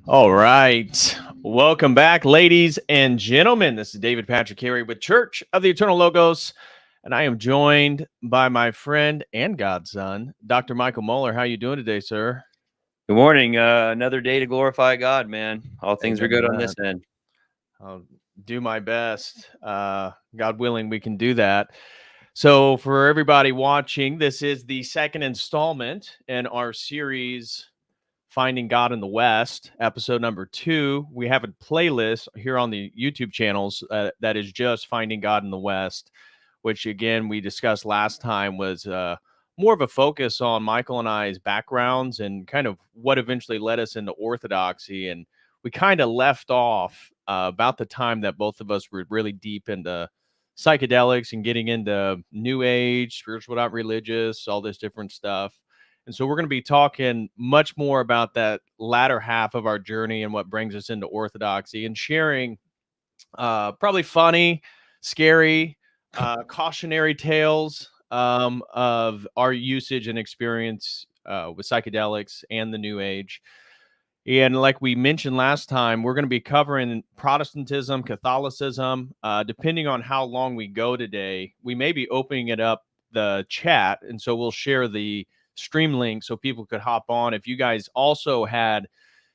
All right. Welcome back, ladies and gentlemen. This is David Patrick Carey with Church of the Eternal Logos, and I am joined by my friend and godson, Dr. Michael Moeller. How you doing today, sir? Good morning. Another day to glorify God, man. All things are good on this end. I'll do my best. God willing, we can do that. So for everybody watching, this is the second installment in our series, Finding God in the West, episode number 2. We have a playlist here on the YouTube channels that is just Finding God in the West, which again, we discussed last time was more of a focus on Michael and I's backgrounds and kind of what eventually led us into Orthodoxy. And we kind of left off about the time that both of us were really deep into psychedelics and getting into New Age, spiritual, not religious, all this different stuff. And so we're going to be talking much more about that latter half of our journey and what brings us into Orthodoxy, and sharing probably funny, scary, cautionary tales of our usage and experience with psychedelics and the New Age. And like we mentioned last time, we're going to be covering Protestantism, Catholicism. Depending on how long we go today, we may be opening it up the chat. And so we'll share the stream link so people could hop on. If you guys also had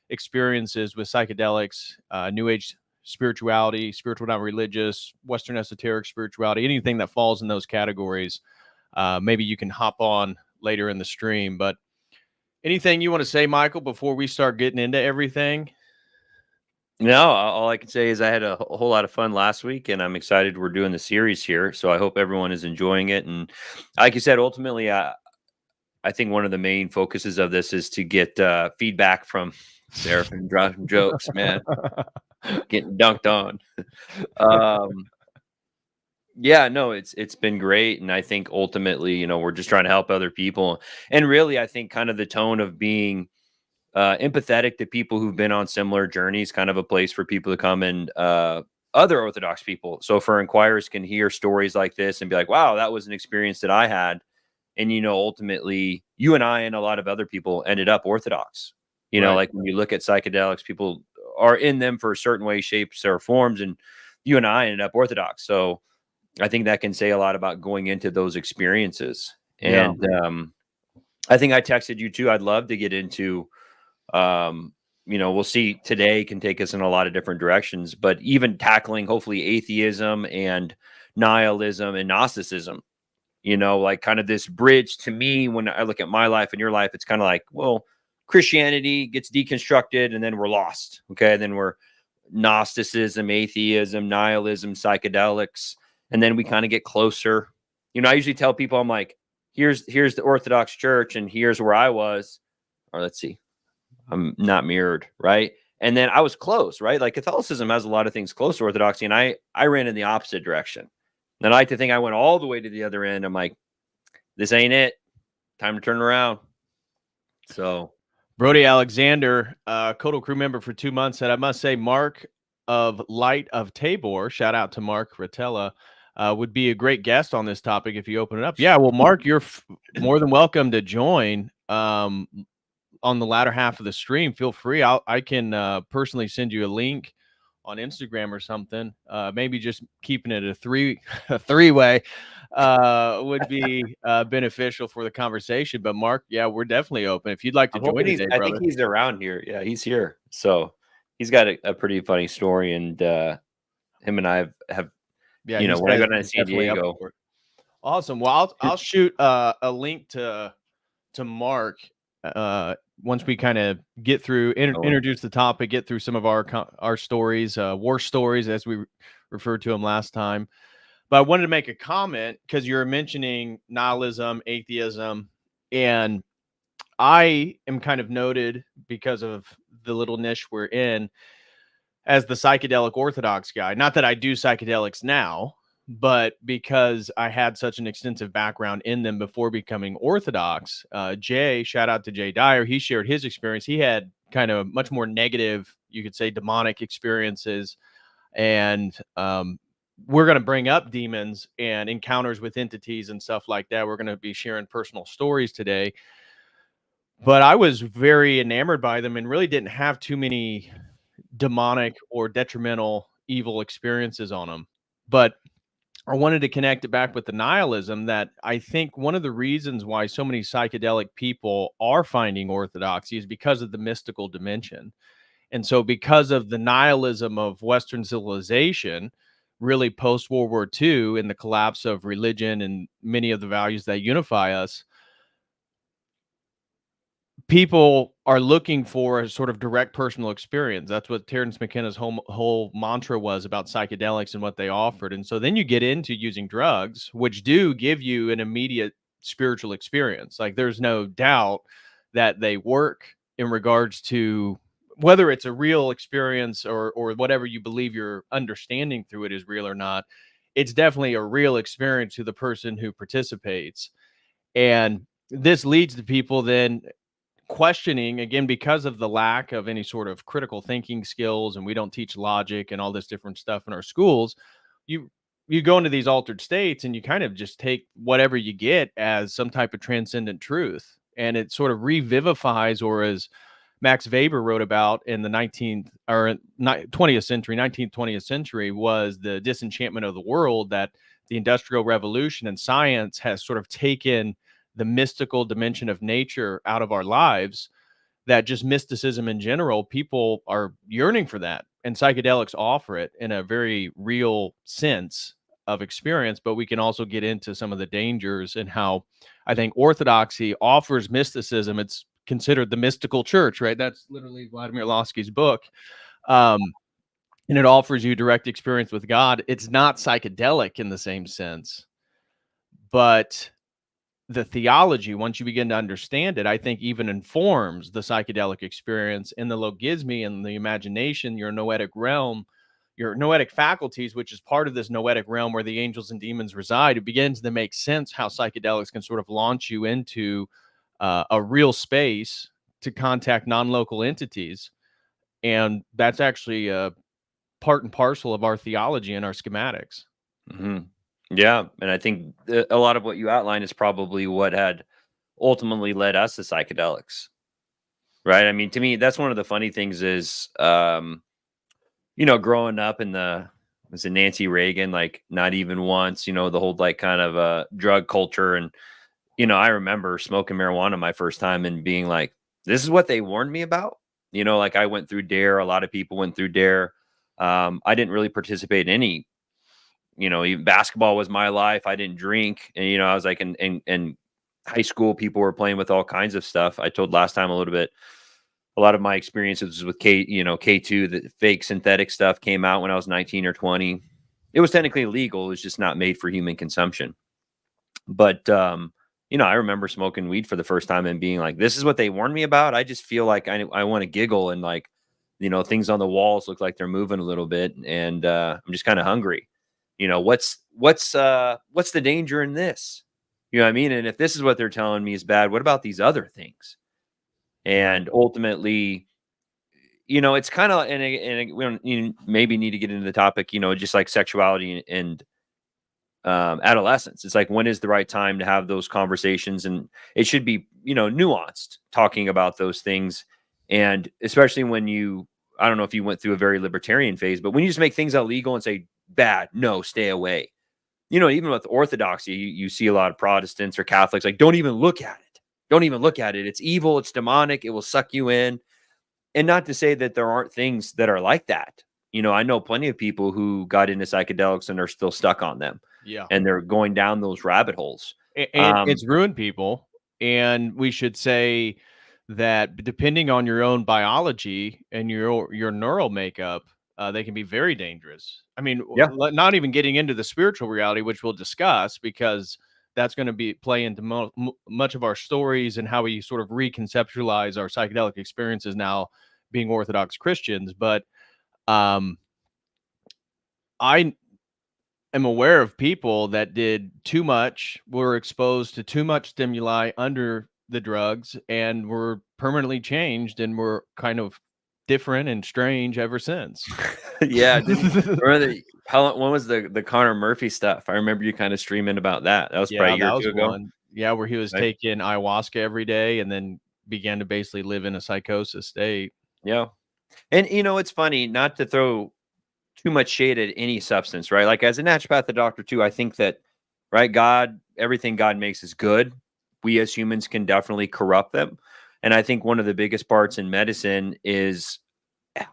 experiences with psychedelics, New Age spirituality, spiritual not religious, Western esoteric spirituality, anything that falls in those categories, maybe you can hop on later in the stream. But anything you want to say, Michael, before we start getting into everything? No, all I can say is I had a whole lot of fun last week, and I'm excited we're doing the series here. So I hope everyone is enjoying it. And like you said, ultimately, I think one of the main focuses of this is to get feedback from Seraph and dropping jokes, man. Getting dunked on. Yeah, no, it's been great. And I think ultimately, we're just trying to help other people. And really, I think kind of the tone of being empathetic to people who've been on similar journeys, kind of a place for people to come and other Orthodox people. So for inquirers can hear stories like this and be like, wow, that was an experience that I had. And, ultimately you and I and a lot of other people ended up Orthodox, Right. Like when you look at psychedelics, people are in them for a certain way, shapes or forms. And you and I ended up Orthodox. So I think that can say a lot about going into those experiences. And I think I texted you too. I'd love to get into, we'll see, today can take us in a lot of different directions, but even tackling hopefully atheism and nihilism and Gnosticism, like kind of this bridge. To me, when I look at my life and your life, it's kind of like, well, Christianity gets deconstructed and then we're lost. Okay. And then we're Gnosticism, atheism, nihilism, psychedelics. And then we kind of get closer. I usually tell people, I'm like, here's the Orthodox Church and here's where I was, or let's see, I'm not mirrored. Right. And then I was close, right? Like Catholicism has a lot of things close to Orthodoxy. And I ran in the opposite direction. And I like to think I went all the way to the other end. I'm like, this ain't it. Time to turn around. So Brody Alexander, Kodo crew member for 2 months, said, I must say, Mark of Light of Tabor, shout out to Mark Rotella, would be a great guest on this topic if you open it up. Yeah, well, Mark, you're more than welcome to join on the latter half of the stream. Feel free. I can personally send you a link on Instagram or something. Maybe just keeping it a three-way would be beneficial for the conversation. But Mark, yeah, we're definitely open. If you'd like to join today, I brother. think he's around here. Yeah, he's here. So he's got a pretty funny story, and him and I have when I go down to San Diego. Awesome. Well, I'll shoot a link to Mark once we kind of get through, introduce the topic, get through some of our stories, war stories, as we referred to them last time. But I wanted to make a comment because you're mentioning nihilism, atheism, and I am kind of noted because of the little niche we're in as the psychedelic Orthodox guy. Not that I do psychedelics now, but because I had such an extensive background in them before becoming Orthodox. Jay, shout out to Jay Dyer, he shared his experience. He had kind of much more negative, you could say, demonic experiences. And we're going to bring up demons and encounters with entities and stuff like that. We're going to be sharing personal stories today. But I was very enamored by them and really didn't have too many demonic or detrimental evil experiences on them. But I wanted to connect it back with the nihilism, that I think one of the reasons why so many psychedelic people are finding orthodoxy is because of the mystical dimension. And so, because of the nihilism of Western civilization, really post World War II, and the collapse of religion and many of the values that unify us, people are looking for a sort of direct personal experience. That's what Terence McKenna's whole mantra was about psychedelics and what they offered. And so then you get into using drugs, which do give you an immediate spiritual experience. Like, there's no doubt that they work in regards to whether it's a real experience or whatever you believe your understanding through it is real or not. It's definitely a real experience to the person who participates. And this leads to people then questioning, again, because of the lack of any sort of critical thinking skills, and we don't teach logic and all this different stuff in our schools. You you go into these altered states and you kind of just take whatever you get as some type of transcendent truth, and it sort of revivifies, or as Max Weber wrote about in the 19th or 20th century, 19th, 20th century, was the disenchantment of the world, that the Industrial Revolution and science has sort of taken the mystical dimension of nature out of our lives, that just mysticism in general, people are yearning for that. And psychedelics offer it in a very real sense of experience. But we can also get into some of the dangers and how I think Orthodoxy offers mysticism. It's considered the mystical church, right? That's literally Vladimir Lossky's book. Um, and it offers you direct experience with God. It's not psychedelic in the same sense, but the theology, once you begin to understand it, I think even informs the psychedelic experience in the logismy and the imagination, your noetic realm, your noetic faculties, which is part of this noetic realm where the angels and demons reside. It begins to make sense how psychedelics can sort of launch you into a real space to contact non-local entities. And that's actually part and parcel of our theology and our schematics. Hmm. Yeah, and I think a lot of what you outlined is probably what had ultimately led us to psychedelics, right? I mean, to me, that's one of the funny things is, growing up in the was it Nancy Reagan, like not even once, the whole like kind of drug culture, and I remember smoking marijuana my first time and being like, this is what they warned me about. Like I went through Dare, a lot of people went through Dare. I didn't really participate in any, even basketball was my life. I didn't drink. And, I was like in high school, people were playing with all kinds of stuff. I told last time a little bit, a lot of my experiences with K2, the fake synthetic stuff came out when I was 19 or 20. It was technically illegal. It was just not made for human consumption. But, I remember smoking weed for the first time and being like, this is what they warned me about. I just feel like I want to giggle, and like, things on the walls look like they're moving a little bit, and I'm just kind of hungry. What's the danger in this? You know what I mean? And if this is what they're telling me is bad, what about these other things? And ultimately, it's kind of, and we don't maybe need to get into the topic, just like sexuality and adolescence. It's like, when is the right time to have those conversations? And it should be, nuanced, talking about those things. And especially when I don't know if you went through a very libertarian phase, but when you just make things illegal and say, bad, no, stay away. Even with Orthodoxy, you see a lot of Protestants or Catholics like, don't even look at it. Don't even look at it. It's evil. It's demonic. It will suck you in. And not to say that there aren't things that are like that. I know plenty of people who got into psychedelics and are still stuck on them. Yeah. And they're going down those rabbit holes. And it's ruined people. And we should say that depending on your own biology and your neural makeup, they can be very dangerous. I mean, Yeah. not even getting into the spiritual reality, which we'll discuss, because that's going to play into much of our stories and how we sort of reconceptualize our psychedelic experiences now, being Orthodox Christians. But I am aware of people that did too much, were exposed to too much stimuli under the drugs, and were permanently changed and were kind of different and strange ever since. Yeah, remember when was the Connor Murphy stuff? I remember you kind of streaming about that. That was probably Yeah, a year that or was two ago. one. Yeah, where he was Right? taking ayahuasca every day and then began to basically live in a psychosis state. Yeah. And it's funny, not to throw too much shade at any substance, right? Like as a naturopathic doctor too, I think that, right, everything God makes is good. We as humans can definitely corrupt them. And I think one of the biggest parts in medicine is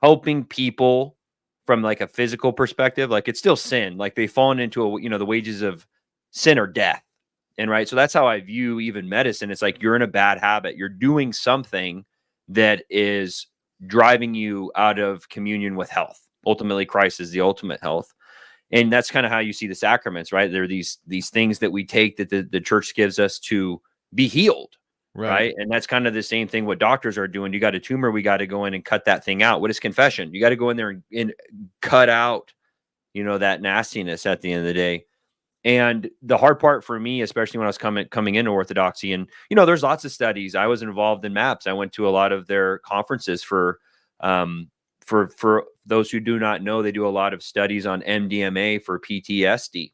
helping people from like a physical perspective. Like it's still sin. Like they've fallen into the wages of sin or death. And right. So that's how I view even medicine. It's like you're in a bad habit. You're doing something that is driving you out of communion with health. Ultimately, Christ is the ultimate health. And that's kind of how you see the sacraments, right? There are these things that we take that the church gives us to be healed. Right. And that's kind of the same thing what doctors are doing. You got a tumor, we got to go in and cut that thing out. What is confession? You got to go in there and cut out, that nastiness at the end of the day. And the hard part for me, especially when I was coming into Orthodoxy, and there's lots of studies. I was involved in MAPS. I went to a lot of their conferences for those who do not know, they do a lot of studies on MDMA for PTSD.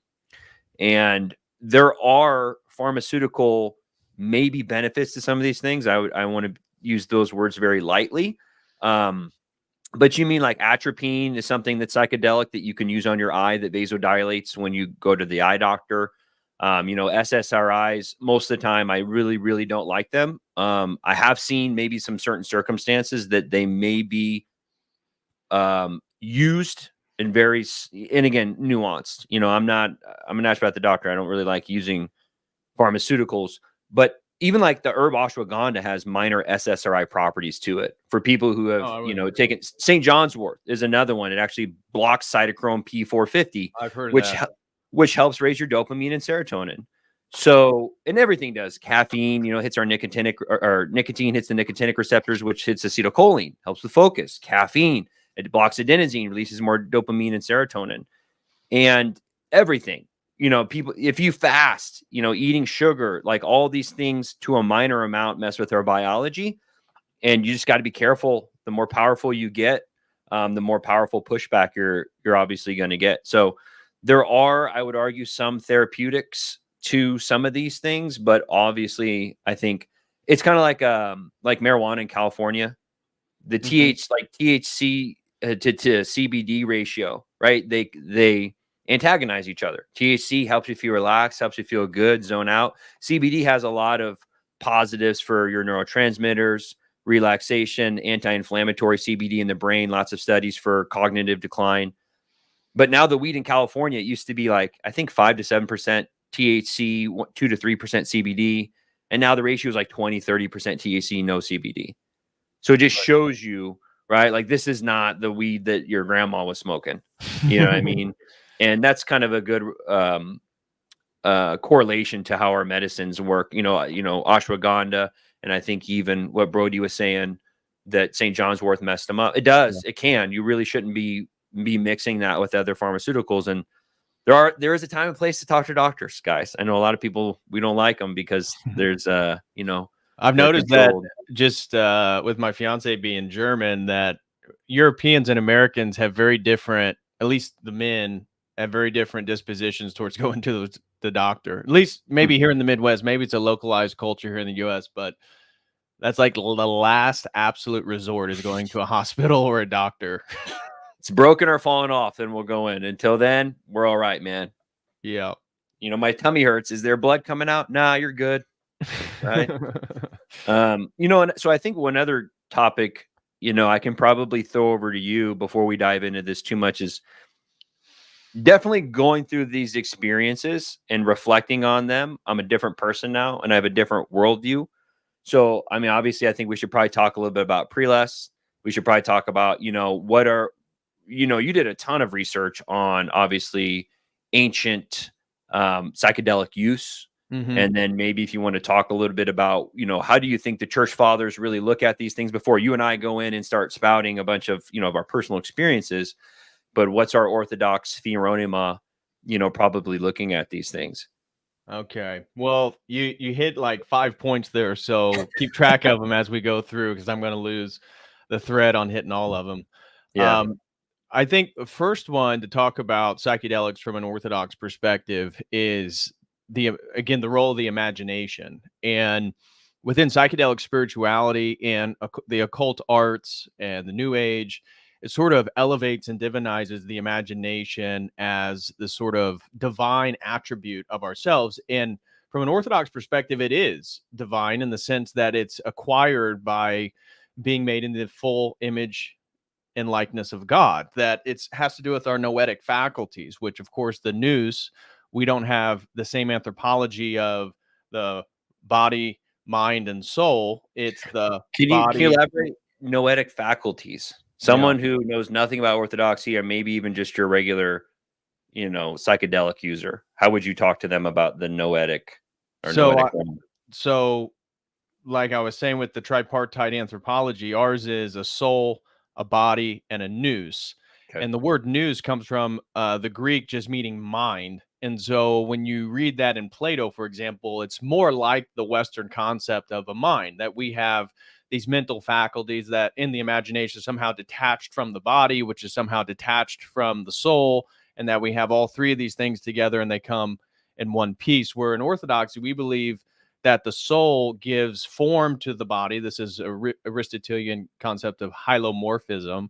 And there are pharmaceutical maybe benefits to some of these things. I want to use those words very lightly. But you mean like atropine is something that's psychedelic that you can use on your eye that vasodilates when you go to the eye doctor. SSRIs, most of the time, I really, really don't like them. I have seen maybe some certain circumstances that they may be used in and again, nuanced. I'm a naturopathic doctor. I don't really like using pharmaceuticals, but even like the herb ashwagandha has minor SSRI properties to it for people who have, taken St. John's wort is another one. It actually blocks cytochrome P450, I've heard of that. which helps raise your dopamine and serotonin. So, and everything does. Caffeine, hits our nicotinic or nicotine hits the nicotinic receptors, which hits acetylcholine, helps with focus. Caffeine, it blocks adenosine, releases more dopamine and serotonin, and everything. People, if you fast, eating sugar, like all these things to a minor amount mess with our biology. And you just got to be careful. The more powerful you get, the more powerful pushback you're obviously going to get. So there are, I would argue, some therapeutics to some of these things, but obviously I think it's kind of like marijuana in California, the THC to CBD ratio, right? They antagonize each other. THC helps you feel relaxed, helps you feel good, zone out. CBD has a lot of positives for your neurotransmitters, relaxation, anti-inflammatory. CBD in the brain, lots of studies for cognitive decline. But now the weed in California, it used to be like, I think 5 to 7% THC, 2 to 3% CBD. And now the ratio is like 20, 30% THC, no CBD. So it just shows you, right? Like this is not the weed that your grandma was smoking. You know what I mean? And that's kind of a good correlation to how our medicines work. Ashwagandha, and I think even what Brody was saying that St. John's wort messed them up. It does. Yeah. It can. You really shouldn't be mixing that with other pharmaceuticals. And there is a time and place to talk to doctors, guys. I know a lot of people, we don't like them because there's I've noticed controlled. That just with my fiance being German, that Europeans and Americans have very different, at least the men have very different dispositions towards going to the doctor. At least maybe here in the Midwest, maybe it's a localized culture here in the US, but that's like the last absolute resort is going to a hospital or a doctor. It's broken or falling off, then we'll go in. Until then, we're all right, man. Yeah. My tummy hurts. Is there blood coming out? Nah, you're good. Right. And so I think one other topic, I can probably throw over to you before we dive into this too much is definitely going through these experiences and reflecting on them. I'm a different person now and I have a different worldview. So, I mean, obviously I think we should probably talk a little bit about Preless. We should probably talk about, what are, you did a ton of research on obviously ancient psychedelic use. And then maybe if you want to talk a little bit about, how do you think the church fathers really look at these things before you and I go in and start spouting a bunch of, of our personal experiences, but what's our Orthodox theoronima, probably looking at these things? Okay. Well, you hit like 5 points there, so keep track of them as we go through, because I'm going to lose the thread on hitting all of them. Yeah. I think the first one to talk about psychedelics from an Orthodox perspective is the role of the imagination. And within psychedelic spirituality and the occult arts and the New Age, it sort of elevates and divinizes the imagination as the sort of divine attribute of ourselves. And from an Orthodox perspective, it is divine in the sense that it's acquired by being made in the full image and likeness of God, that it has to do with our noetic faculties, which of course the nous, we don't have the same anthropology of the body, mind, and soul. It's the Can you body. elaborate? Noetic faculties. Yeah. Someone who knows nothing about Orthodoxy, or maybe even just your regular, psychedelic user. How would you talk to them about the noetic or noetic realm? So like I was saying with the tripartite anthropology, ours is a soul, a body, and a nous. Okay. And the word nous comes from the Greek just meaning mind. And so when you read that in Plato, for example, it's more like the Western concept of a mind, that we have these mental faculties that in the imagination somehow detached from the body, which is somehow detached from the soul, and that we have all three of these things together and they come in one piece. Where in Orthodoxy, we believe that the soul gives form to the body. This is a Aristotelian concept of hylomorphism.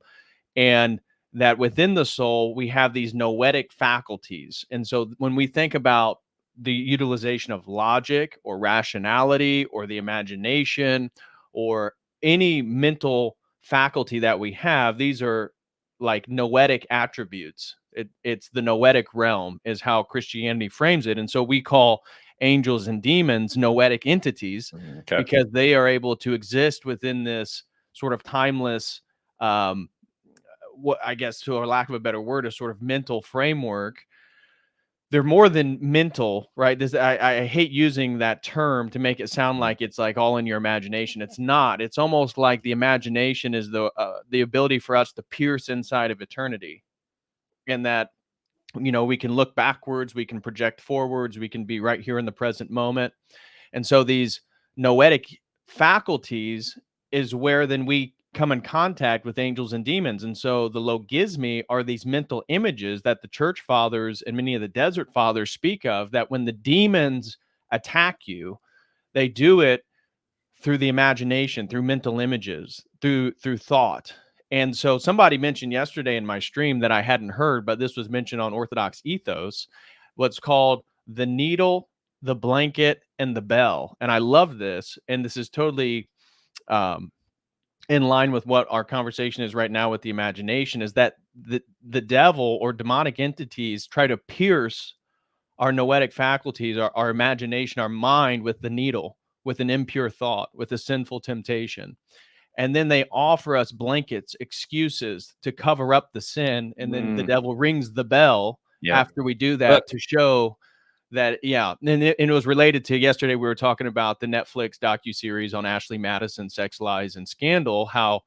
And that within the soul, we have these noetic faculties. And so when we think about the utilization of logic or rationality or the imagination or any mental faculty that we have, these are like noetic attributes. It's the noetic realm is how Christianity frames it. And so we call angels and demons noetic entities, because they are able to exist within this sort of timeless, what I guess, to a lack of a better word, a sort of mental framework. They're more than mental, right? I hate using that term to make it sound like it's like all in your imagination. It's not. It's almost like the imagination is the ability for us to pierce inside of eternity, and that we can look backwards, we can project forwards, we can be right here in the present moment. And so these noetic faculties is where then we come in contact with angels and demons. And so the logismi are these mental images that the church fathers and many of the desert fathers speak of, that when the demons attack you, they do it through the imagination, through mental images, through thought. And so somebody mentioned yesterday in my stream that I hadn't heard, but this was mentioned on Orthodox Ethos, what's called the needle, the blanket, and the bell. And I love this. And this is totally in line with what our conversation is right now with the imagination, is that the devil or demonic entities try to pierce our noetic faculties, our imagination, our mind with the needle, with an impure thought, with a sinful temptation. And then they offer us blankets, excuses to cover up the sin. And then the devil rings the bell after we do that to show that, and it was related to yesterday. We were talking about the Netflix docuseries on Ashley Madison, Sex, Lies, and Scandal, how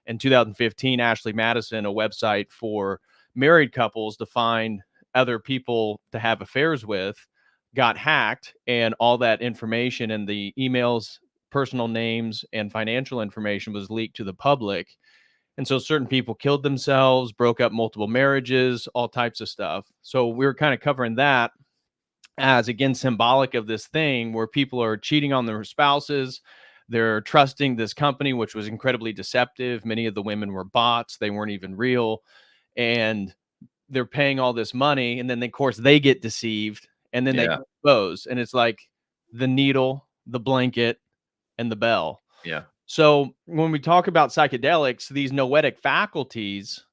in 2015, Ashley Madison, a website for married couples to find other people to have affairs with, got hacked, and all that information and the emails, personal names, and financial information was leaked to the public. And so certain people killed themselves, broke up multiple marriages, all types of stuff. So we were kind of covering that as, again, symbolic of this thing where people are cheating on their spouses. They're trusting this company, which was incredibly deceptive. Many of the women were bots. They weren't even real. And they're paying all this money. And then, of course, they get deceived, and then they expose. And it's like the needle, the blanket, and the bell. Yeah. So when we talk about psychedelics, these noetic faculties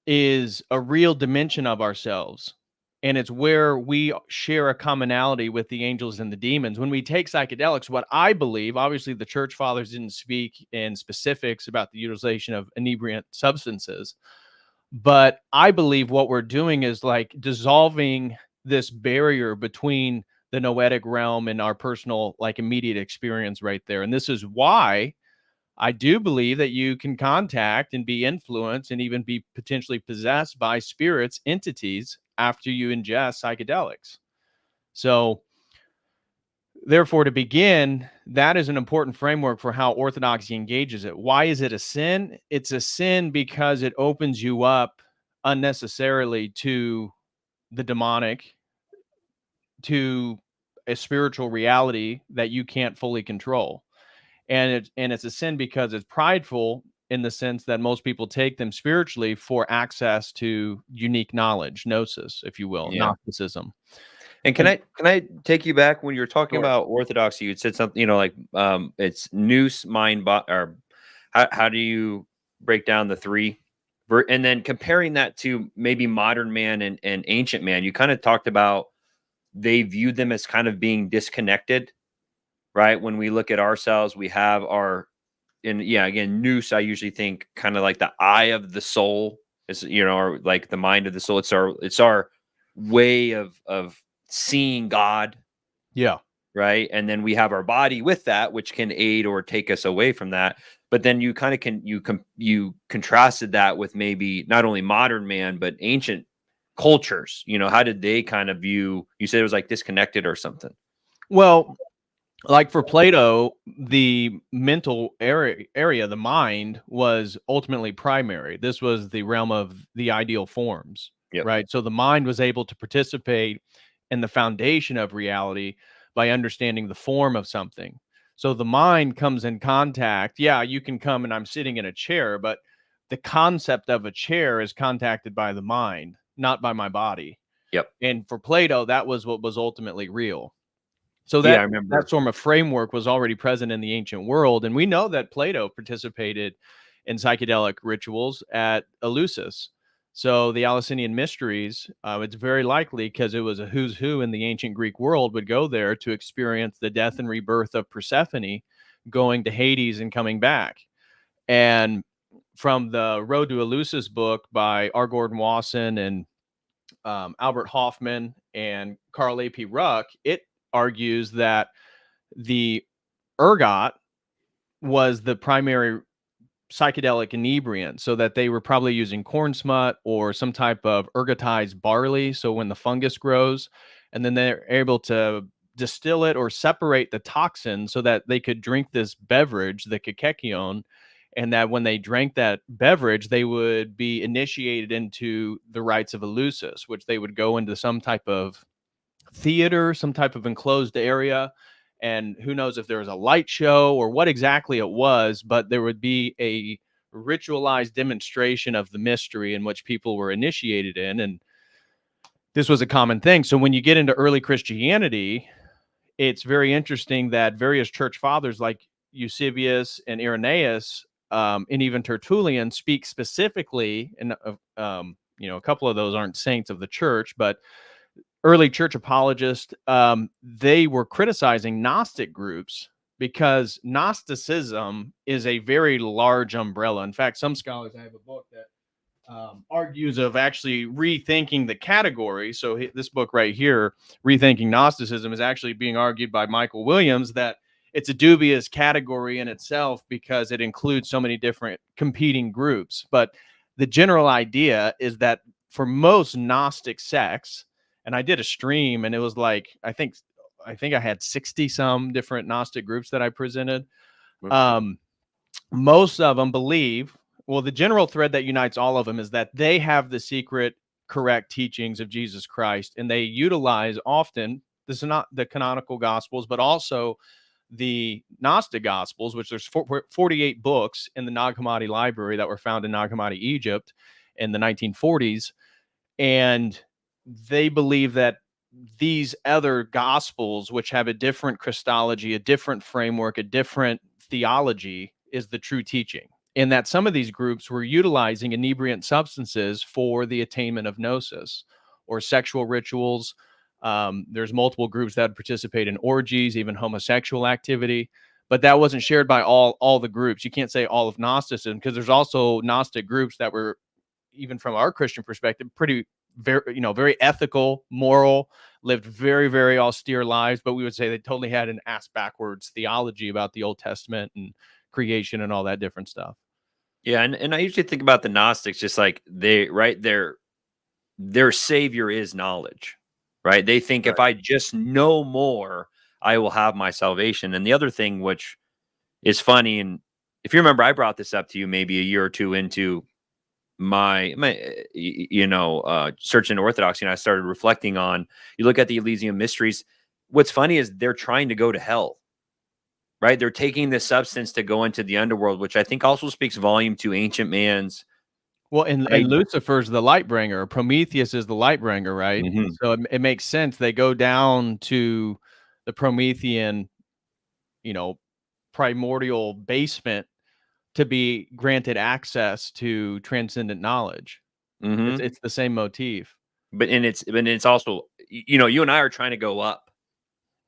is a real dimension of ourselves. And it's where we share a commonality with the angels and the demons. When we take psychedelics, what I believe, obviously the church fathers didn't speak in specifics about the utilization of inebriant substances, but I believe what we're doing is like dissolving this barrier between the noetic realm and our personal, like, immediate experience right there. And this is why I do believe that you can contact and be influenced and even be potentially possessed by spirits, entities, after you ingest psychedelics. So, therefore, to begin, that is an important framework for how Orthodoxy engages it. Why is it a sin? It's a sin because it opens you up unnecessarily to the demonic, to a spiritual reality that you can't fully control. And it's a sin because it's prideful, in the sense that most people take them spiritually for access to unique knowledge, gnosis, if you will, Yeah. Gnosticism. And And can I take you back when you were talking sure. about orthodoxy? You said something, like it's nous, mind, or how do you break down the three? And then comparing that to maybe modern man and ancient man, you kind of talked about they viewed them as kind of being disconnected, right? When we look at ourselves, we have our, and yeah, again, nous, I usually think kind of like the eye of the soul is, or like the mind of the soul. It's our way of seeing God, Yeah. right? And then we have our body with that, which can aid or take us away from that. But then you kind of you contrasted that with maybe not only modern man but ancient cultures. How did they kind of view? You said it was like disconnected or something. Well, like for Plato, the mental area, the mind, was ultimately primary. This was the realm of the ideal forms, Yep. right? So the mind was able to participate in the foundation of reality by understanding the form of something. So the mind comes in contact. Yeah, you can come and I'm sitting in a chair, but the concept of a chair is contacted by the mind, not by my body. Yep. And for Plato, that was what was ultimately real. So Yeah, that I that remember. sort of framework was already present in the ancient world, and we know that Plato participated in psychedelic rituals at Eleusis. So the Eleusinian Mysteries, it's very likely, because it was a who's who in the ancient Greek world, would go there to experience the death and rebirth of Persephone, going to Hades and coming back. And from the Road to Eleusis book by R. Gordon Wasson and Albert Hoffman and Carl A.P. Ruck, it argues that the ergot was the primary psychedelic inebriant, so that they were probably using corn smut or some type of ergotized barley. So when the fungus grows, and then they're able to distill it or separate the toxin so that they could drink this beverage, the kakekion, and that when they drank that beverage, they would be initiated into the rites of Eleusis, which they would go into some type of theater, some type of enclosed area. And who knows if there was a light show or what exactly it was, but there would be a ritualized demonstration of the mystery in which people were initiated in. And this was a common thing. So when you get into early Christianity, it's very interesting that various church fathers like Eusebius and Irenaeus, and even Tertullian, speak specifically, and a couple of those aren't saints of the church, but early church apologists, they were criticizing Gnostic groups because Gnosticism is a very large umbrella. In fact, some scholars, I have a book that argues of actually rethinking the category. So this book right here, Rethinking Gnosticism, is actually being argued by Michael Williams that it's a dubious category in itself because it includes so many different competing groups. But the general idea is that for most Gnostic sects, and I did a stream and it was like, I think I had 60 some different Gnostic groups that I presented. Most of them believe, well, the general thread that unites all of them is that they have the secret, correct teachings of Jesus Christ, and they utilize often, this is not the canonical gospels, but also the Gnostic gospels, which there's 48 books in the Nag Hammadi library that were found in Nag Hammadi, Egypt in the 1940s. And they believe that these other gospels, which have a different Christology, a different framework, a different theology, is the true teaching. And that some of these groups were utilizing inebriant substances for the attainment of gnosis or sexual rituals. There's multiple groups that participate in orgies, even homosexual activity, but that wasn't shared by all the groups. You can't say all of Gnosticism, because there's also Gnostic groups that were, even from our Christian perspective, pretty very ethical, moral, lived very, very austere lives. But we would say they totally had an ass backwards theology about the Old Testament and creation and all that different stuff. Yeah, and I usually think about the Gnostics just like their savior is knowledge, right? They think if I just know more, I will have my salvation. And the other thing, which is funny, and if you remember, I brought this up to you maybe a year or two into my search in Orthodoxy, and I started reflecting on, you look at the Elysium mysteries. What's funny is they're trying to go to hell, right? They're taking this substance to go into the underworld, which I think also speaks volume to ancient man's. Well, and Lucifer's the light bringer. Prometheus is the light bringer, right? Mhm. So it makes sense. They go down to the Promethean, primordial basement to be granted access to transcendent knowledge. It's the same motif. But it's also, you and I are trying to go up,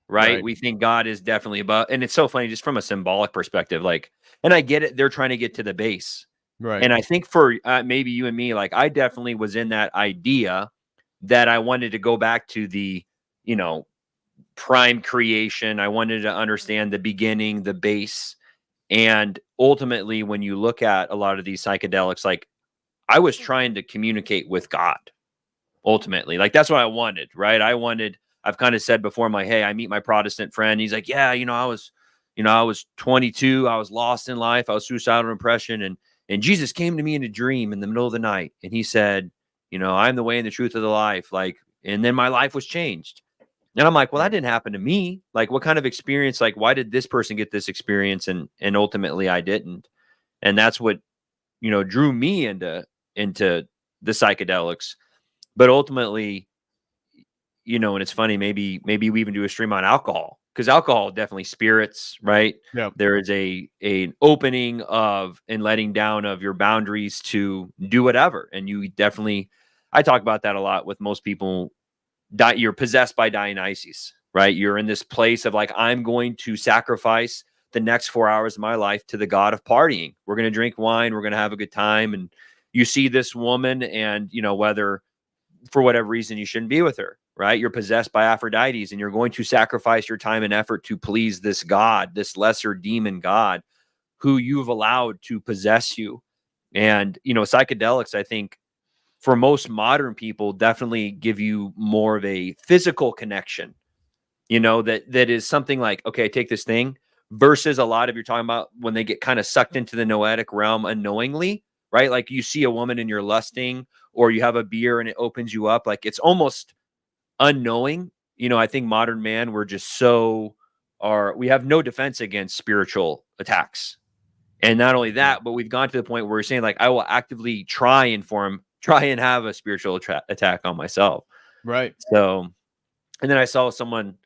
right? We think God is definitely above, and it's so funny just from a symbolic perspective. Like, and I get it; they're trying to get to the base, Right. And I think for maybe you and me, like I definitely was in that idea that I wanted to go back to the, prime creation. I wanted to understand the beginning, the base, and ultimately, when you look at a lot of these psychedelics, like I was trying to communicate with God. Ultimately, like that's what I wanted, right? I've kind of said before, hey, I meet my Protestant friend. He's like, yeah, I was 22. I was lost in life. I was suicidal depression. And Jesus came to me in a dream in the middle of the night. And he said, I'm the way and the truth of the life. Like, and then my life was changed. And I'm like, well, that didn't happen to me. Like, what kind of experience? Like, why did this person get this experience? And ultimately I didn't. And that's what, drew me into the psychedelics. But ultimately, and it's funny, maybe we even do a stream on alcohol, because alcohol definitely spirits, right? Yeah. There is an opening of and letting down of your boundaries to do whatever. And you definitely, I talk about that a lot with most people. You're possessed by Dionysus, right? You're in this place of like, I'm going to sacrifice the next 4 hours of my life to the god of partying. We're going to drink wine. We're going to have a good time. And you see this woman, and, whether for whatever reason you shouldn't be with her, right? You're possessed by Aphrodite, and you're going to sacrifice your time and effort to please this god, this lesser demon god who you've allowed to possess you. And, psychedelics, I think, for most modern people, definitely give you more of a physical connection, that is something like, okay, I take this thing, versus a lot of, you're talking about when they get kind of sucked into the noetic realm unknowingly, right? Like you see a woman and you're lusting, or you have a beer and it opens you up. Like it's almost unknowing. I think modern man, we're just we have no defense against spiritual attacks. And not only that, but we've gone to the point where we're saying like, I will actively try and have a spiritual attack on myself. Right. So, and then I saw someone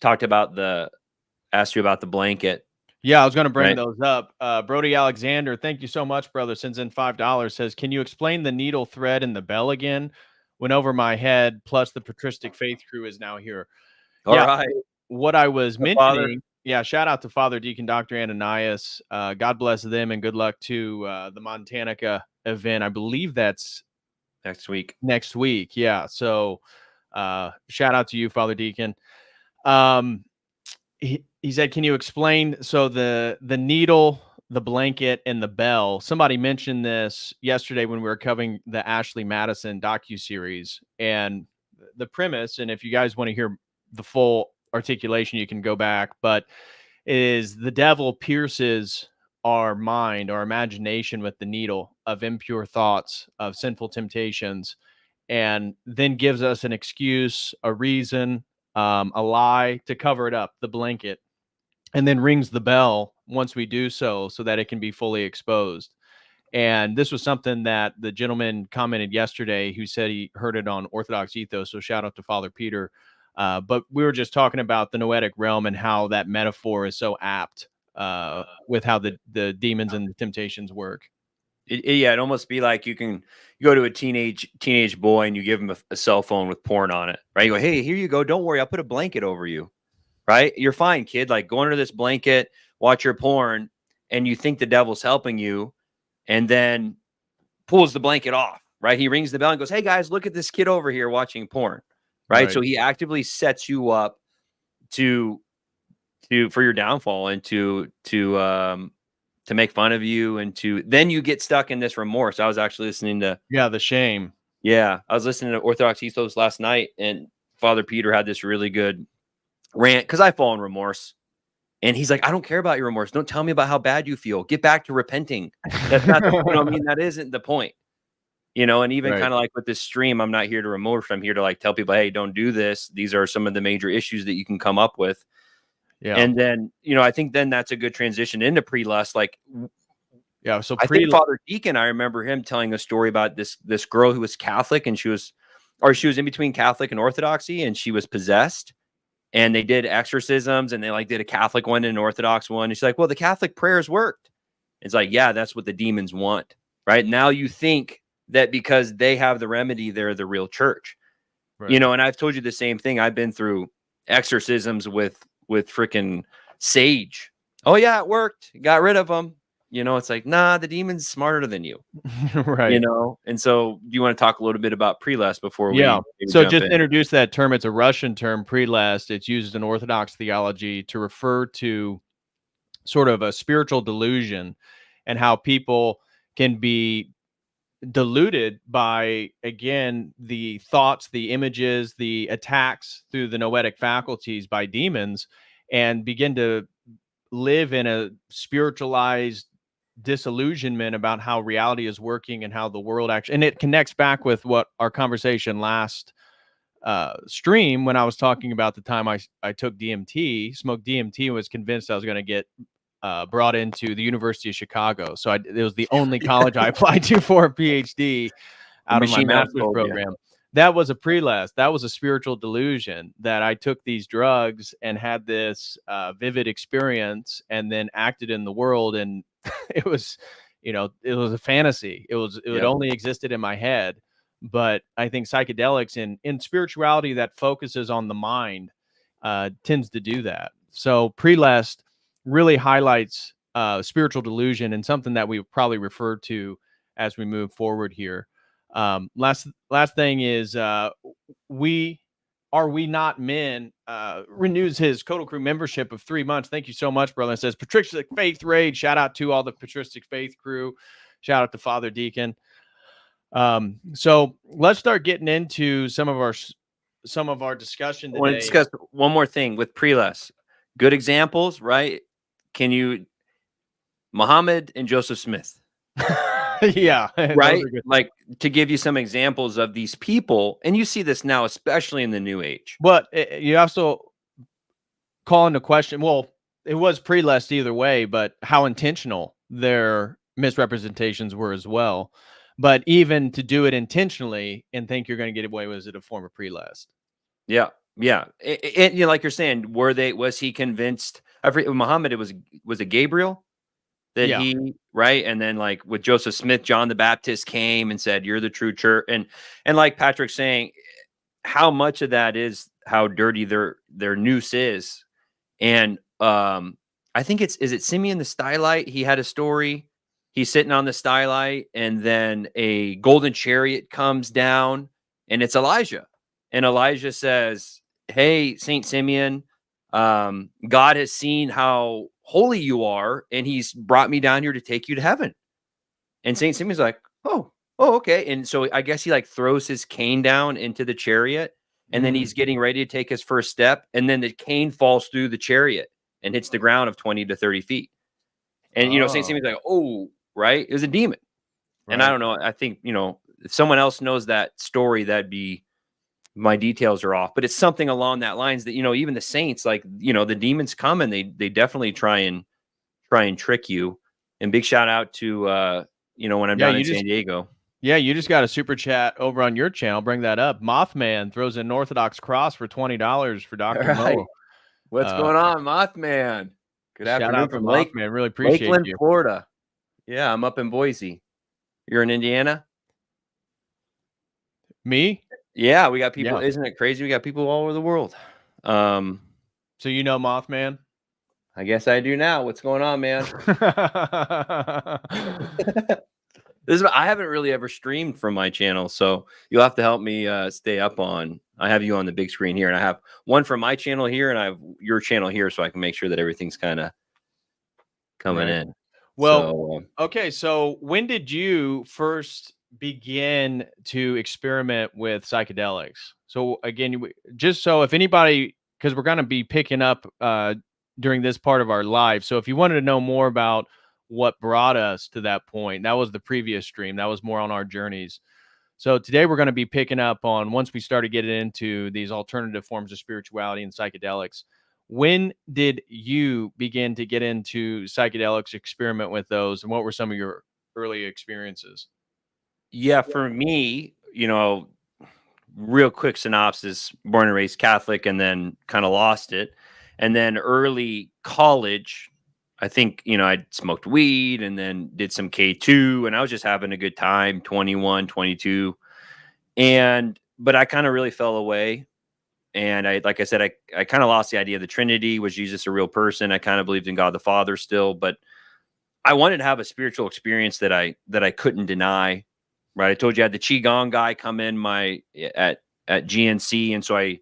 asked you about the blanket. Yeah, I was going to bring those up. Brody Alexander, thank you so much, brother. Sends in $5. Says, can you explain the needle thread in the bell again? Went over my head. Plus, the patristic faith crew is now here. All right. What I was mentioning. Yeah, shout out to Father Deacon Dr. Ananias. God bless them, and good luck to the Montanica event. I believe that's next week. Yeah. So shout out to you, Father Deacon. He said, can you explain, so the needle, the blanket, and the bell? Somebody mentioned this yesterday when we were covering the Ashley Madison docuseries, and the premise, and if you guys want to hear the full articulation, you can go back, but is the devil pierces our mind, our imagination with the needle of impure thoughts, of sinful temptations, and then gives us an excuse, a reason, a lie to cover it up, the blanket, and then rings the bell once we do so that it can be fully exposed. And this was something that the gentleman commented yesterday who said he heard it on Orthodox Ethos. So shout out to Father Peter. But we were just talking about the noetic realm and how that metaphor is so apt with how the demons and the temptations work. It'd almost be like you go to a teenage boy and you give him a cell phone with porn on it, right? You go, hey, here you go. Don't worry. I'll put a blanket over you, right? You're fine, kid. Like go under this blanket, watch your porn, and you think the devil's helping you, and then pulls the blanket off, right? He rings the bell and goes, "Hey guys, look at this kid over here watching porn." Right. So he actively sets you up to for your downfall and to make fun of you, and then you get stuck in this remorse. I was actually listening to the shame. I was listening to Orthodox Ethos last night, and Father Peter had this really good rant because I fall in remorse. And he's like, "I don't care about your remorse. Don't tell me about how bad you feel. Get back to repenting." That's not the, you know what I mean? That isn't the point. You know, and even kind of like with this stream, I'm not here to remorse. I'm here to like tell people, hey, don't do this. These are some of the major issues that you can come up with. Yeah. And then, you know, I think then that's a good transition into pre-lust. Like, so I think Father Deacon, I remember him telling a story about this girl who was Catholic, and she was in between Catholic and Orthodoxy, and she was possessed. And they did exorcisms, and they like did a Catholic one and an Orthodox one. And she's like, well, the Catholic prayers worked. It's like, yeah, that's what the demons want. Right now, you think that because they have the remedy, they're the real church. Right. You know, and I've told you the same thing. I've been through exorcisms with freaking sage. Oh yeah, it worked. Got rid of them. You know, it's like, nah, the demon's smarter than you. Right. You know, and so do you want to talk a little bit about pre-lust before we so just introduce that term. It's a Russian term, pre-lust. It's used in Orthodox theology to refer to sort of a spiritual delusion and how people can be deluded by, again, the thoughts, the images, the attacks through the noetic faculties by demons, and begin to live in a spiritualized disillusionment about how reality is working and how the world actually, and it connects back with what our conversation last stream, when I was talking about the time I took DMT, smoked DMT, and was convinced I was going to get brought into the University of Chicago. So it was the only college I applied to for a PhD out of my master's program. That was a pre-lust. That was a spiritual delusion that I took these drugs and had this vivid experience and then acted in the world. And it was, you know, it was a fantasy. It only existed in my head. But I think psychedelics in spirituality that focuses on the mind tends to do that. So pre-lust really highlights spiritual delusion, and something that we probably refer to as we move forward here. Last thing is we not men renews his Codal Crew membership of 3 months. Thank you so much, brother. It says Patristic Faith Raid. Shout out to all the Patristic Faith crew. Shout out to Father Deacon. So let's start getting into some of our discussion today. I want to discuss one more thing with pre-lust. Good examples, right? Can you Muhammad and Joseph Smith? Yeah, right. Like, to give you some examples of these people, and you see this now, especially in the New Age. But you also call into question. Well, it was pre-lust either way, but how intentional their misrepresentations were as well. But even to do it intentionally and think you're going to get away with it, a form of pre-lust. Yeah, yeah. And you know, like you're saying, was he convinced? Muhammad, was it Gabriel that he, right? And then like with Joseph Smith, John the Baptist came and said, "You're the true church." And like Patrick's saying, how much of that is how dirty their noose is. And I think is it Simeon the Stylite? He had a story. He's sitting on the stylite, and then a golden chariot comes down, and it's Elijah. And Elijah says, "Hey, Saint Simeon, God has seen how holy you are, and he's brought me down here to take you to heaven." And Saint Simeon's like, oh, okay. And so I guess he like throws his cane down into the chariot, and then he's getting ready to take his first step, and then the cane falls through the chariot and hits the ground of 20 to 30 feet. And, you know, Saint Simeon's like, oh, right? It was a demon. Right. And I don't know. I think, you know, if someone else knows that story, that'd be, my details are off, but it's something along that lines that, you know, even the saints, like, you know, the demons come and they definitely try and trick you. And big shout out to, you know, when I'm down in San Diego. Yeah. You just got a super chat over on your channel. Bring that up. Mothman throws an Orthodox cross for $20 for Dr. Moeller. What's going on, Mothman? Good afternoon from Mothman. Really appreciate Lakeland, you. Florida. Yeah. I'm up in Boise. You're in Indiana? Me? Yeah, we got people. Yeah. Isn't it crazy? We got people all over the world. So you know Mothman? I guess I do now. What's going on, man? I haven't really ever streamed from my channel, so you'll have to help me stay up on. I have you on the big screen here, and I have one from my channel here, and I have your channel here, so I can make sure that everything's kind of coming Right. in. Well, So okay. So when did you first begin to experiment with psychedelics? So again, just so if anybody, because we're going to be picking up during this part of our life. So if you wanted to know more about what brought us to that point, that was the previous stream. That was more on our journeys. So today we're going to be picking up on once we started getting into these alternative forms of spirituality and psychedelics. When did you begin to get into psychedelics, experiment with those, and what were some of your early experiences? yeah, for me, real quick synopsis: born and raised Catholic, and then kind of lost it, and then early college. I think, I smoked weed and then did some K2, and I was just having a good time, 21, 22. But I kind of really fell away. And like I said, I kind of lost the idea of the Trinity. Was Jesus a real person? I kind of believed in God the Father still, but I wanted to have a spiritual experience that I couldn't deny. Right. I told you I had the Qigong guy come in at GNC. And so it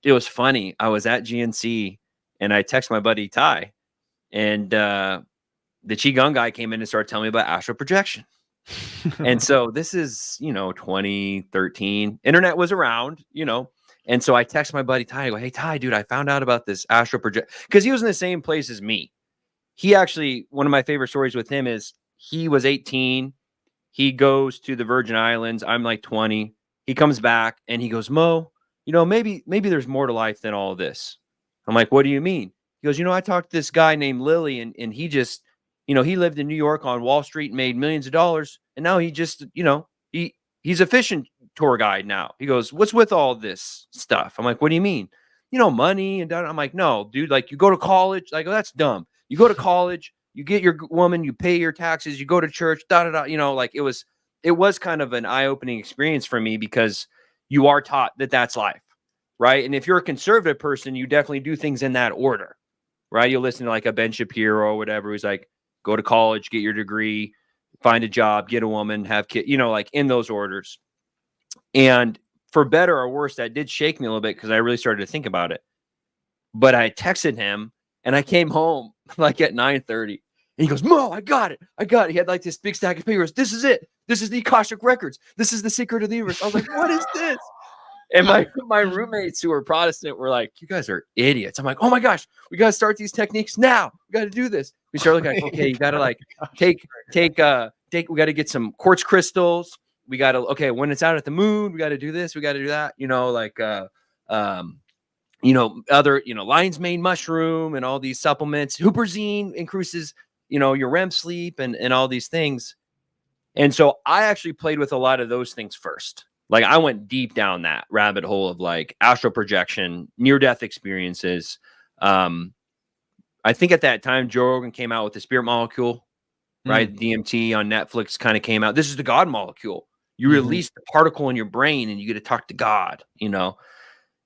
was funny. I was at GNC and I text my buddy Ty, and the Qigong guy came in and started telling me about astral projection. And so this is, 2013. Internet was around, And so I text my buddy Ty. I go, "Hey Ty, dude, I found out about this astral project," because he was in the same place as me. He actually, one of my favorite stories with him is he was 18. He goes to the Virgin Islands. I'm like 20. He comes back and he goes, "Mo, maybe there's more to life than all of this." I'm like, "What do you mean?" He goes, "I talked to this guy named Lily, and he just, he lived in New York on Wall Street and made millions of dollars. And now he just, he's a fishing tour guide now." He goes, "What's with all this stuff?" I'm like, "What do you mean?" "Money and I'm like, "No, dude, like you go to college." Like, "Oh, that's dumb. You go to college, you get your woman, you pay your taxes, you go to church, like it was kind of an eye-opening experience for me, because you are taught that that's life, right? And if you're a conservative person, you definitely do things in that order, right? You'll listen to like a Ben Shapiro or whatever, who's like, go to college, get your degree, find a job, get a woman, have kids, like in those orders. And for better or worse, that did shake me a little bit, because I really started to think about it. But I texted him and I came home like at 9:30. And he goes, "Mo, I got it. I got it." He had like this big stack of papers. "This is it. This is the Akashic Records. This is the secret of the universe." I was like, "What is this?" And my roommates who were Protestant were like, "You guys are idiots." I'm like, "Oh my gosh, we got to start these techniques now. We got to do this." We started looking like, okay, you got to like take, we got to get some quartz crystals. We got to, okay, when it's out at the moon, we got to do this. We got to do that, other, lion's mane mushroom and all these supplements. Huperzine increases, your REM sleep and all these things. And so I actually played with a lot of those things first. Like I went deep down that rabbit hole of like astral projection, near-death experiences. I think at that time, Joe Rogan came out with the spirit molecule, right? DMT on Netflix kind of came out. This is the God molecule. You release the particle in your brain and you get to talk to God,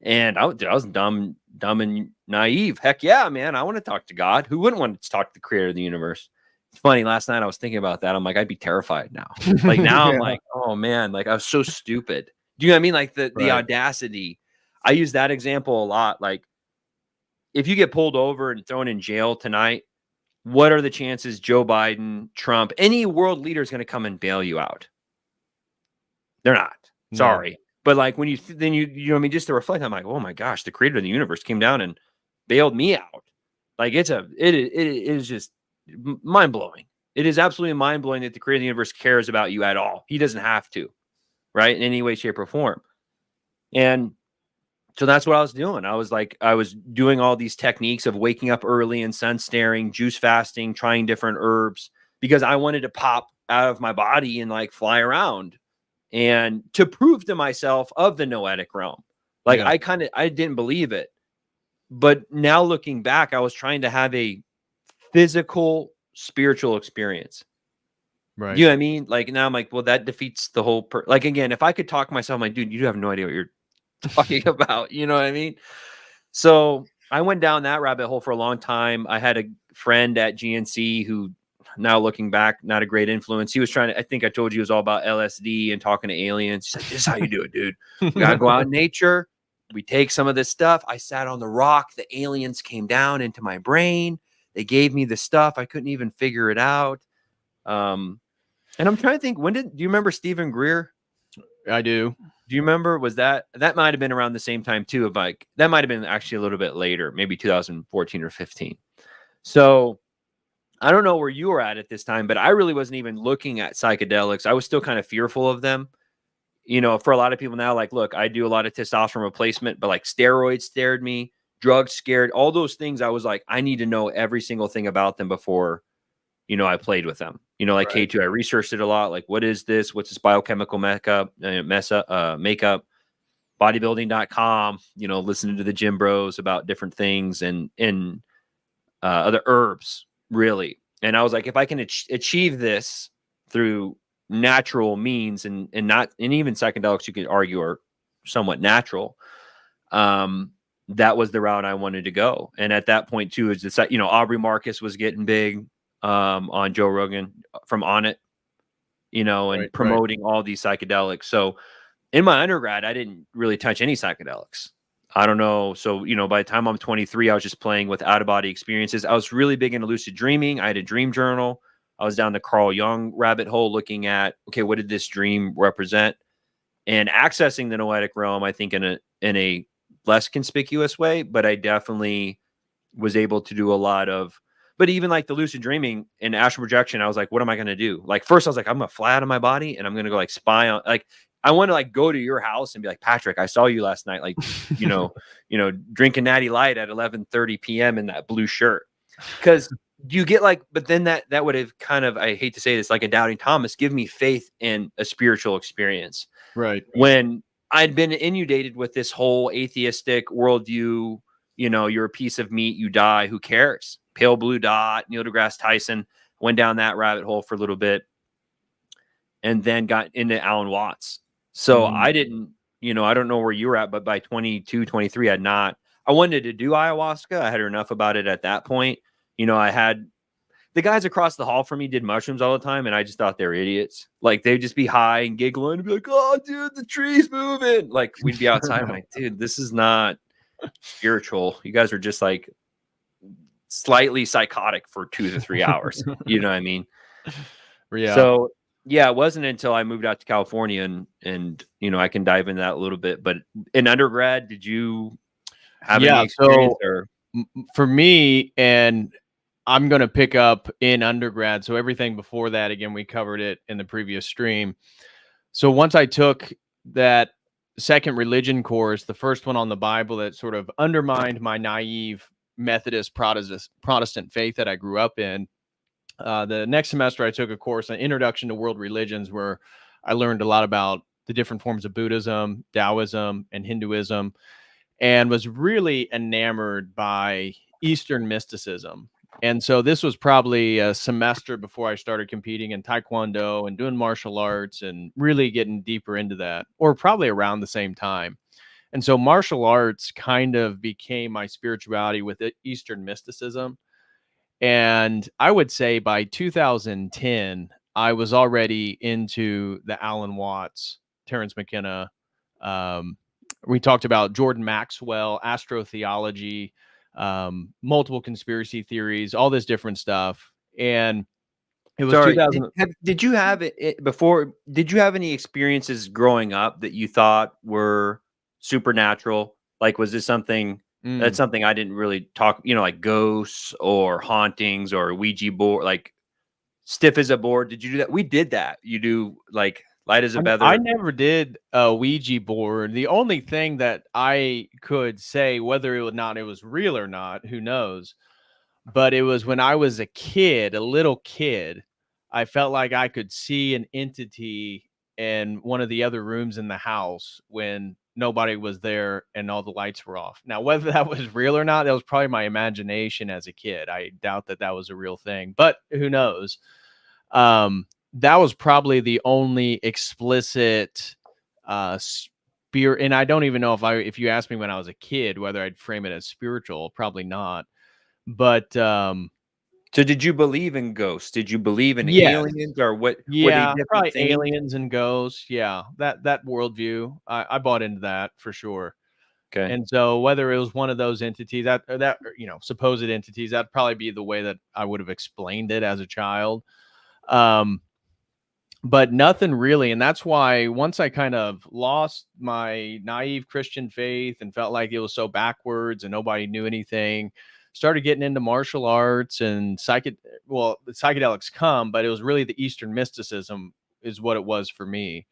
And I was dumb and naive. Heck yeah, man. I want to talk to God. Who wouldn't want to talk to the creator of the universe? It's funny. Last night I was thinking about that. I'm like, I'd be terrified now. Like now I'm like, oh man, like I was so stupid. Do you know what I mean? Like the audacity. I use that example a lot. Like if you get pulled over and thrown in jail tonight, what are the chances Joe Biden, Trump, any world leader is going to come and bail you out? They're not. Sorry. No. But like when you know what I mean, just to reflect, I'm like, oh my gosh, the creator of the universe came down and bailed me out. Like it is just mind blowing. It is absolutely mind blowing that the creator of the universe cares about you at all. He doesn't have to, right? In any way, shape, or form. And so that's what I was doing. I was doing all these techniques of waking up early and sun staring, juice fasting, trying different herbs, because I wanted to pop out of my body and like fly around. And to prove to myself of the noetic realm, like I didn't believe it, but now looking back, I was trying to have a physical spiritual experience. Right. You know what I mean? Like now I'm like, well, that defeats the whole, like, again, if I could talk myself, I'm like, dude, you have no idea what you're talking about. You know what I mean? So I went down that rabbit hole for a long time. I had a friend at GNC who now looking back, not a great influence. He was trying to, I think I told you, it was all about LSD and talking to aliens. He's like, this is how you do it, dude. We gotta go out in nature. We take some of this stuff. I sat on the rock. The aliens came down into my brain. They gave me the stuff. I couldn't even figure it out. And I'm trying to think, do you remember Stephen Greer? I do. Do you remember? Was that might have been around the same time too? Of like, that might have been actually a little bit later, maybe 2014 or 15. So I don't know where you were at this time, but I really wasn't even looking at psychedelics. I was still kind of fearful of them. You know, for a lot of people now, like, look, I do a lot of testosterone replacement, but like steroids scared me, drugs scared, all those things. I was like, I need to know every single thing about them before, you know, I played with them. You know, like Right. K2, I researched it a lot. Like, what is this? What's this biochemical makeup, bodybuilding.com, you know, listening to the gym bros about different things and other herbs, really. And I was like, if I can achieve this through natural means and even psychedelics, you could argue are somewhat natural. That was the route I wanted to go. And at that point too, is this, you know, Aubrey Marcus was getting big on Joe Rogan from On It, you know, and promoting all these psychedelics. So in my undergrad, I didn't really touch any psychedelics. I don't know. So, you know, by the time I'm 23, I was just playing with out of body experiences. I was really big into lucid dreaming. I had a dream journal. I was down the Carl Jung rabbit hole looking at, okay, what did this dream represent? And accessing the noetic realm, I think in a less conspicuous way, but I definitely was able to do a lot of, but even like the lucid dreaming and astral projection, I was like, what am I going to do? Like, first I was like, I'm going to fly out of my body and I'm going to go like spy on, like, I want to like go to your house and be like, Patrick, I saw you last night, like, you know, drinking Natty Light at 11:30 p.m. in that blue shirt. Cause you get like, but then that would have kind of, I hate to say this, like a doubting Thomas, give me faith in a spiritual experience. Right. When I'd been inundated with this whole atheistic worldview, you know, you're a piece of meat, you die, who cares? Pale Blue Dot, Neil deGrasse Tyson, went down that rabbit hole for a little bit and then got into Alan Watts. So I didn't, you know, I don't know where you were at, but by 22, 23, I wanted to do ayahuasca. I had heard enough about it at that point. You know, I had the guys across the hall from me did mushrooms all the time, and I just thought they were idiots. Like, they'd just be high and giggling and be like, oh, dude, the tree's moving. Like, we'd be outside. I'm like, dude, this is not spiritual. You guys are just like slightly psychotic for 2 to 3 hours. You know what I mean? Yeah. So, yeah, it wasn't until I moved out to California and you know, I can dive into that a little bit. But in undergrad, did you have any experience? So for me, and I'm going to pick up in undergrad. So everything before that, again, we covered it in the previous stream. So once I took that second religion course, the first one on the Bible that sort of undermined my naive Methodist Protestant faith that I grew up in, the next semester I took a course on Introduction to World Religions, where I learned a lot about the different forms of Buddhism, Taoism, and Hinduism, and was really enamored by Eastern mysticism. And so this was probably a semester before I started competing in Taekwondo and doing martial arts and really getting deeper into that, or probably around the same time. And so martial arts kind of became my spirituality with Eastern mysticism. And I would say by 2010, I was already into the Alan Watts, Terrence McKenna. We talked about Jordan Maxwell, astrotheology, multiple conspiracy theories, all this different stuff. And it was 2000. Did you have it before? Did you have any experiences growing up that you thought were supernatural? Like, was this something that's something I didn't really talk, you know, like ghosts or hauntings or Ouija board, like stiff as a board? Did you do that? We did that. You do like light as a feather? I never did a Ouija board. The only thing that I could say, whether or not it was real or not, who knows, but it was when I was a kid, a little kid, I felt like I could see an entity in one of the other rooms in the house when nobody was there and all the lights were off. Now, whether that was real or not, that was probably my imagination as a kid. I doubt that that was a real thing, but who knows? That was probably the only explicit spirit. And I don't even know if you asked me when I was a kid, whether I'd frame it as spiritual, probably not. But So did you believe in ghosts? Did you believe in Yes. aliens, or what? Were they Yeah, different probably things? aliens and ghosts. Yeah, that worldview. I bought into that for sure. Okay. And so whether it was one of those entities or supposed entities, that'd probably be the way that I would have explained it as a child. Um, but nothing really. And that's why once I kind of lost my naive Christian faith and felt like it was so backwards and nobody knew anything, started getting into martial arts and the psychedelics come, but it was really the Eastern mysticism is what it was for me.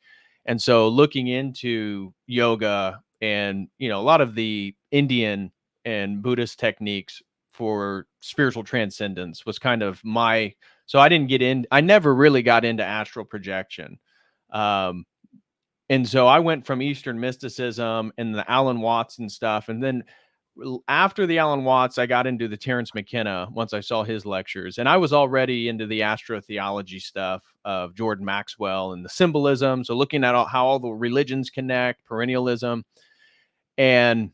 And so looking into yoga and, a lot of the Indian and Buddhist techniques for spiritual transcendence was kind of so I never really got into astral projection. Um, and so I went from Eastern mysticism and the Alan Watts and stuff. And then after the Alan Watts, I got into the Terence McKenna once I saw his lectures. And I was already into the astrotheology stuff of Jordan Maxwell and the symbolism. So looking at how all the religions connect, perennialism. And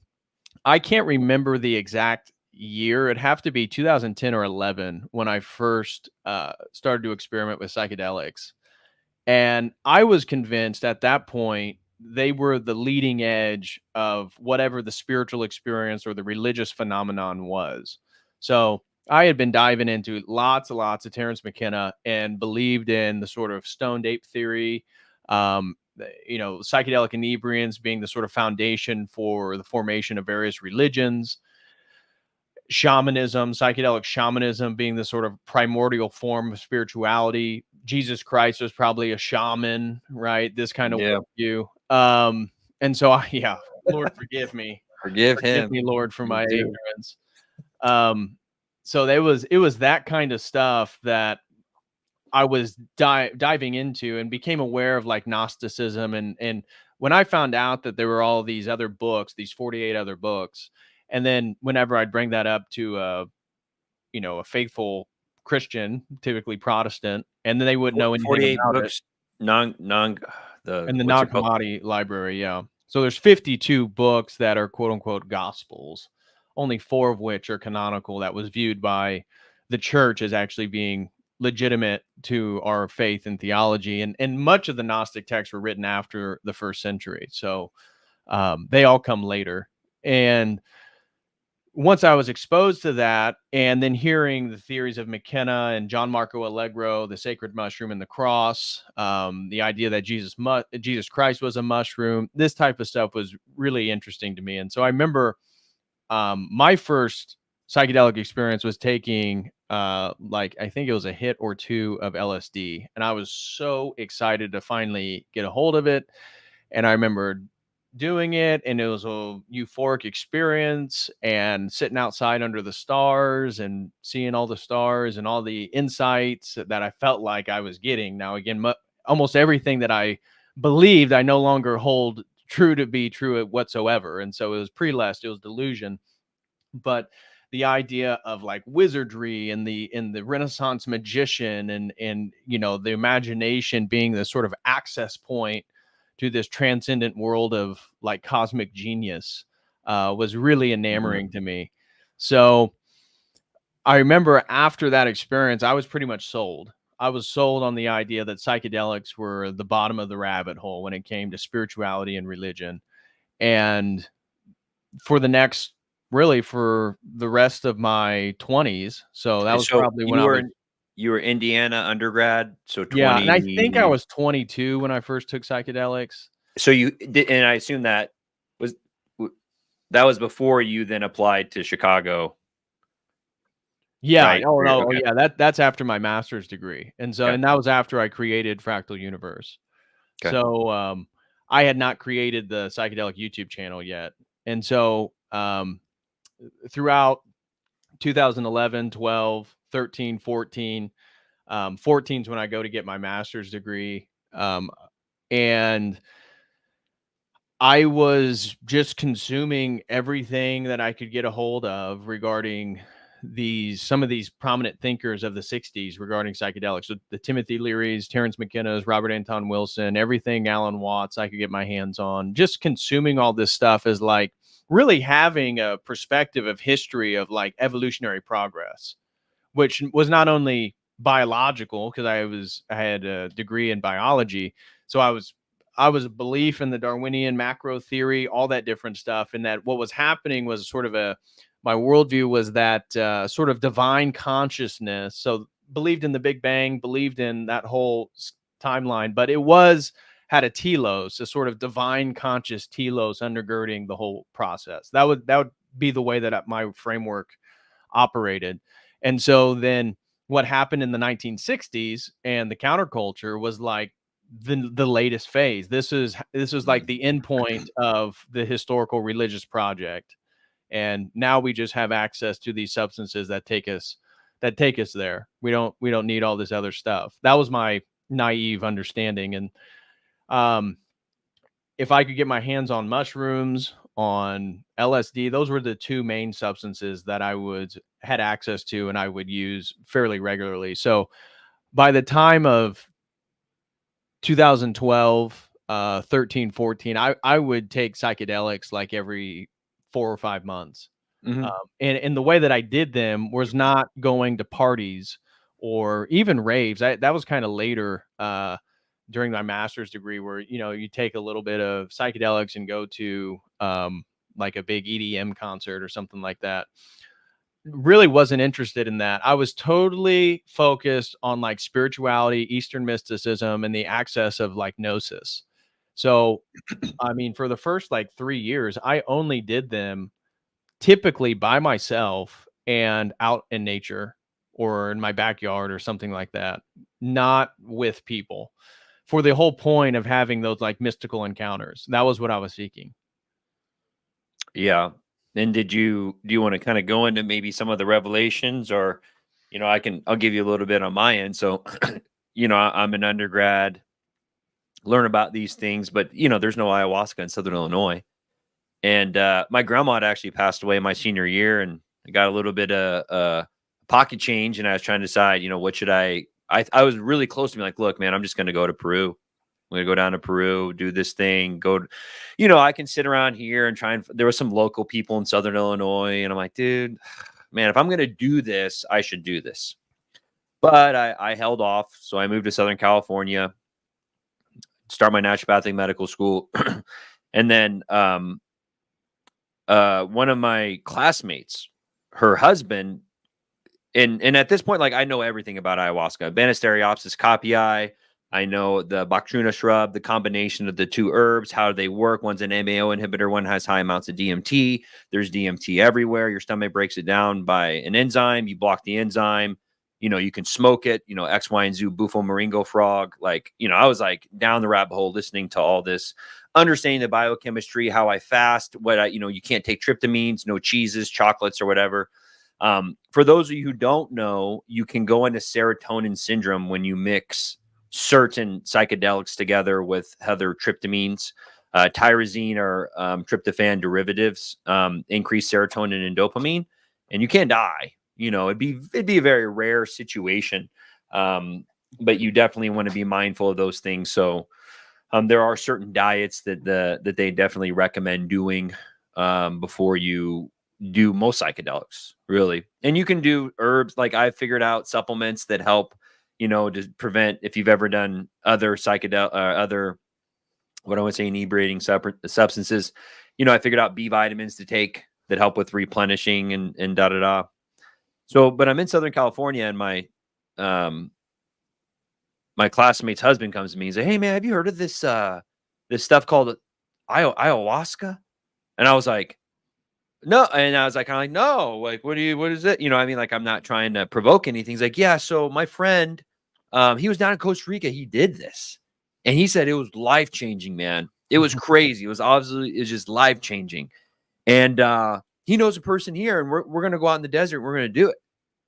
I can't remember the exact year. It'd have to be 2010 or 11 when I first started to experiment with psychedelics. And I was convinced at that point they were the leading edge of whatever the spiritual experience or the religious phenomenon was. So I had been diving into lots and lots of Terence McKenna and believed in the sort of stoned ape theory, psychedelic inebriants being the sort of foundation for the formation of various religions, shamanism, psychedelic shamanism being the sort of primordial form of spirituality. Jesus Christ was probably a shaman, right? This kind of Yeah. worldview. And so Lord forgive me. Forgive Forgive him. me, Lord, for Me my too. ignorance. So it was that kind of stuff that I was diving into and became aware of like Gnosticism. And when I found out that there were all these other books, these 48 other books, and then whenever I'd bring that up to a faithful Christian, typically Protestant, and then they wouldn't know anything 48 about it. books, non And the what's it called? Nag library, yeah. So there's 52 books that are quote unquote gospels, only 4 of which are canonical that was viewed by the church as actually being legitimate to our faith and theology. And much of the Gnostic texts were written after the first century. So they all come later. And once I was exposed to that, and then hearing the theories of McKenna and John Marco Allegro, the sacred mushroom and the cross, the idea that Jesus Christ was a mushroom, this type of stuff was really interesting to me. And so I remember my first psychedelic experience was taking I think it was a hit or two of LSD, and I was so excited to finally get a hold of it. And I remember doing it, and it was a euphoric experience and sitting outside under the stars and seeing all the stars and all the insights that I felt like I was getting. Now, again, almost everything that I believed, I no longer hold true to be true whatsoever. And so it was pre-lest, it was delusion. But the idea of like wizardry and the Renaissance magician and the imagination being the sort of access point to this transcendent world of like cosmic genius was really enamoring to me. So I remember after that experience, I was pretty much sold. I was sold on the idea that psychedelics were the bottom of the rabbit hole when it came to spirituality and religion. And for the rest of my 20s. So that was So probably when I was, you were Indiana undergrad, so yeah. And I think I 20. was 22 when I first took psychedelics. So you did, and I assume was that was before you then applied to Chicago, Yeah. right? Oh no. Oh Okay. yeah. That's after my master's degree. And that was after I created Fractal Universe. Okay. So I had not created the psychedelic YouTube channel yet. And so throughout 2011, 12, 13, 14, 14 is when I go to get my master's degree. And I was just consuming everything that I could get a hold of regarding some of these prominent thinkers of the 60s regarding psychedelics. So the Timothy Leary's, Terence McKenna's, Robert Anton Wilson, everything Alan Watts I could get my hands on. Just consuming all this stuff is like really having a perspective of history of like evolutionary progress, which was not only biological, because I had a degree in biology, so I was a belief in the Darwinian macro theory, all that different stuff, and that what was happening was sort of my worldview was that sort of divine consciousness. So believed in the Big Bang, believed in that whole timeline, but it had a telos, a sort of divine conscious telos undergirding the whole process. That would be the way that my framework operated. And so then what happened in the 1960s and the counterculture was like the latest phase. This is like the end point of the historical religious project. And now we just have access to these substances that take us there. We don't need all this other stuff. That was my naive understanding. And if I could get my hands on mushrooms, on LSD, those were the two main substances that I had access to and I would use fairly regularly. So by the time of 2012, 13, 14, I would take psychedelics like every 4 or 5 months. Mhm. And the way that I did them was not going to parties or even raves. That was kind of later, during my master's degree, where, you take a little bit of psychedelics and go to like a big EDM concert or something like that. Really wasn't interested in that. I was totally focused on like spirituality, Eastern mysticism, and the access of like gnosis. So, I mean, for the first like 3 years, I only did them typically by myself and out in nature or in my backyard or something like that, not with people, for the whole point of having those like mystical encounters. That was what I was seeking. Yeah. And do you want to kind of go into maybe some of the revelations, or, I'll give you a little bit on my end. So, I'm an undergrad, learn about these things, but there's no ayahuasca in Southern Illinois. And my grandma had actually passed away my senior year, and I got a little bit of pocket change, and I was trying to decide, what should I was really close to me, like, look, man, I'm just going to go to Peru. I'm going to go down to Peru, do this thing, I can sit around here and there was some local people in Southern Illinois. And I'm like, dude, man, if I'm going to do this, I should do this. But I held off. So I moved to Southern California, start my naturopathic medical school. And then one of my classmates, her husband, and at this point, like, I know everything about ayahuasca, Banisteriopsis copii. I know the Bactruna shrub, the combination of the two herbs, how they work. One's an MAO inhibitor, one has high amounts of DMT. There's DMT everywhere. Your stomach breaks it down by an enzyme. You block the enzyme. You can smoke it, X, Y, and Z, Bufo Moringo frog. Like, I was like down the rabbit hole listening to all this, understanding the biochemistry, how I fast, you can't take tryptamines, no cheeses, chocolates, or whatever. For those of you who don't know, you can go into serotonin syndrome when you mix certain psychedelics together with other tryptamines. Tyrosine or tryptophan derivatives increase serotonin and dopamine, and you can die. It'd be a very rare situation, but you definitely want to be mindful of those things. So there are certain diets that they definitely recommend doing before you do most psychedelics, really. And you can do herbs. Like, I figured out supplements that help, to prevent, if you've ever done other other, what I would say, inebriating substances. I figured out B vitamins to take that help with replenishing and da da da. So, but I'm in Southern California, and my classmate's husband comes to me and says, "Hey, man, have you heard of this this stuff called ayahuasca?" And I was like, "No," and I was like, kind of like, "No, like, what is it?" I mean, like, I'm not trying to provoke anything. He's like, "Yeah, so my friend, he was down in Costa Rica. He did this, and he said it was life changing, man. It was crazy. It's just life changing, and he knows a person here, and we're gonna go out in the desert. We're gonna do it."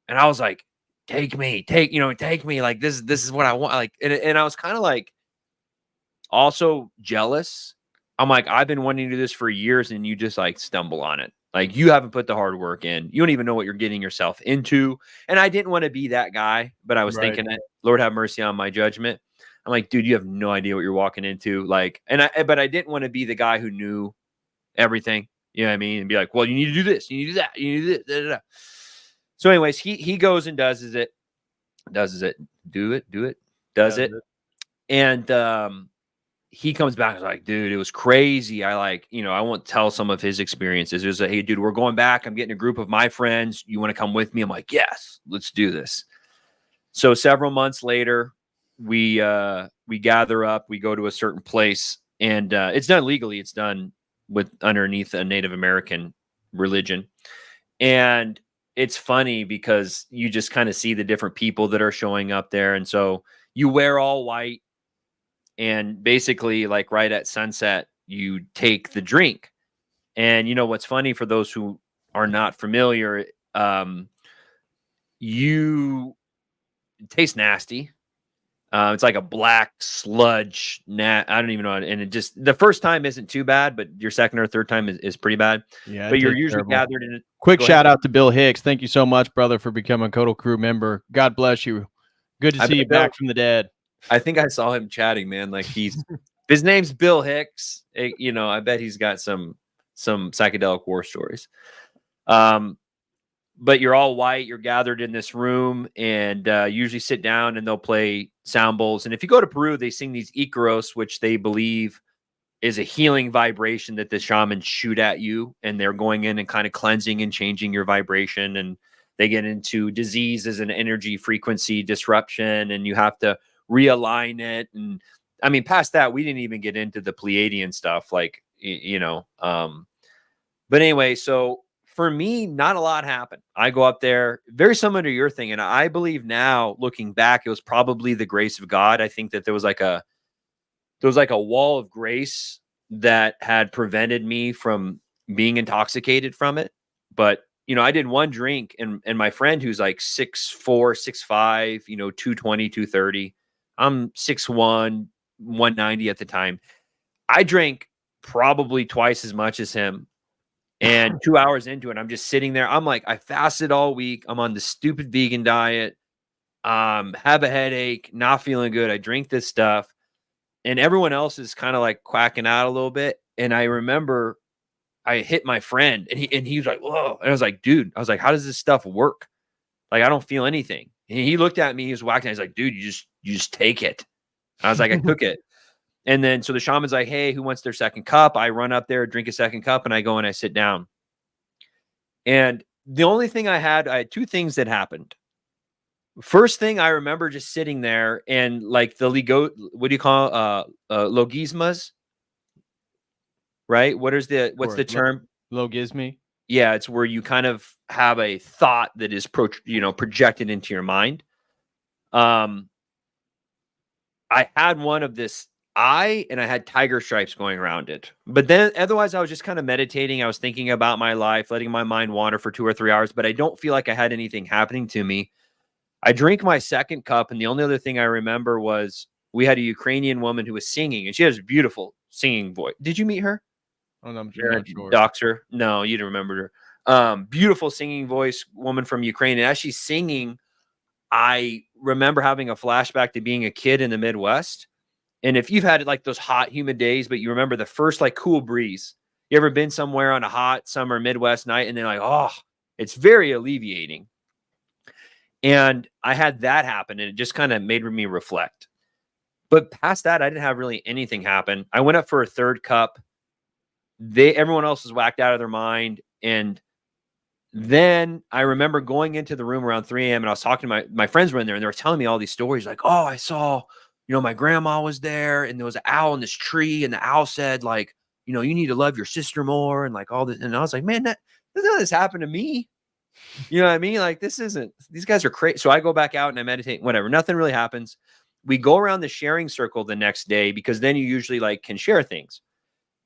And I was like, take me. Like, this is what I want. Like, and I was kind of like also jealous. I'm like, I've been wanting to do this for years, and you just like stumble on it. Like, you haven't put the hard work in. You don't even know what you're getting yourself into. And I didn't want to be that guy, but I was thinking, Lord have mercy on my judgment. I'm like, dude, you have no idea what you're walking into. Like, but I didn't want to be the guy who knew everything. You know what I mean? And be like, well, you need to do this. You need to do that. You need to do this. Da, da, da. So anyways, he goes and does it. And he comes back and is like, dude, it was crazy. I won't tell some of his experiences. It was like, hey, dude, we're going back. I'm getting a group of my friends. You want to come with me? I'm like, yes, let's do this. So several months later, we gather up, we go to a certain place, and it's done legally. It's done underneath a Native American religion. And it's funny because you just kind of see the different people that are showing up there. And so you wear all white, and basically like right at sunset, you take the drink. And you know, what's funny for those who are not familiar, it tastes nasty. It's like a black sludge. I don't even know. And it just, the first time isn't too bad, but your second or third time is pretty bad. Yeah. But you're usually gathered in it. Quick shout out to Bill Hicks. Thank you so much, brother, for becoming a Codal Crew member. God bless you. Good to see you back from the dead. I think I saw him chatting, man. Like his name's Bill Hicks. You know, I bet he's got some psychedelic war stories. But you're all white. You're gathered in this room, and usually sit down, and they'll play sound bowls. And if you go to Peru, they sing these Icaros, which they believe is a healing vibration that the shamans shoot at you, and they're going in and kind of cleansing and changing your vibration. And they get into disease as an energy frequency disruption, and you have to realign it. And I mean, past that, we didn't even get into the Pleiadian stuff, like, you know. But anyway, so for me, not a lot happened. I go up there, very similar to your thing. And I believe now, looking back, it was probably the grace of God. I think that there was like a wall of grace that had prevented me from being intoxicated from it. But, you know, I did one drink, and my friend, who's like 6'4", 6'5", you know, 220, 230. I'm 6'1", 190 at the time. I drank probably twice as much as him. And 2 hours into it, I'm just sitting there. I'm like, I fasted all week. I'm on the stupid vegan diet. Have a headache, not feeling good. I drink this stuff, and everyone else is kind of like quacking out a little bit. And I remember I hit my friend, and he was like, whoa. And I was like, dude, how does this stuff work? Like, I don't feel anything. And he looked at me, he was whacking. He's like, dude, you just take it. And I was like, I took it. And then, so the shaman's like, hey, who wants their second cup? I run up there, drink a second cup, and I go and I sit down. And the only thing I had two things that happened. First thing, I remember just sitting there, and like what do you call logismas? Right? What's the term? Logismy. Yeah, it's where you kind of have a thought that is projected into your mind. I had one of this eye, and I had tiger stripes going around it. But then otherwise, I was just kind of meditating. I was thinking about my life, letting my mind wander for 2 or 3 hours, but I don't feel like I had anything happening to me. I drink my second cup, and the only other thing I remember was we had a Ukrainian woman who was singing, and she has a beautiful singing voice. Did you meet her? Oh, no, I'm sure. Doxer? No, you didn't remember her. Beautiful singing voice, woman from Ukraine. And as she's singing, I remember having a flashback to being a kid in the Midwest. And if you've had like those hot, humid days, but you remember the first like cool breeze, you ever been somewhere on a hot summer Midwest night, and then like, oh, it's very alleviating. And I had that happen, and it just kind of made me reflect. But past that, I didn't have really anything happen. I went up for a third cup. Everyone else was whacked out of their mind. And then I remember going into the room around 3 a.m. and I was talking to my friends were in there, and they were telling me all these stories. Like, oh, I saw, my grandma was there, and there was an owl in this tree, and the owl said, like, you need to love your sister more, and like all this. And I was like, man, none of this happened to me. You know what I mean? Like, these guys are crazy. So I go back out and I meditate, whatever. Nothing really happens. We go around the sharing circle the next day, because then you usually like can share things.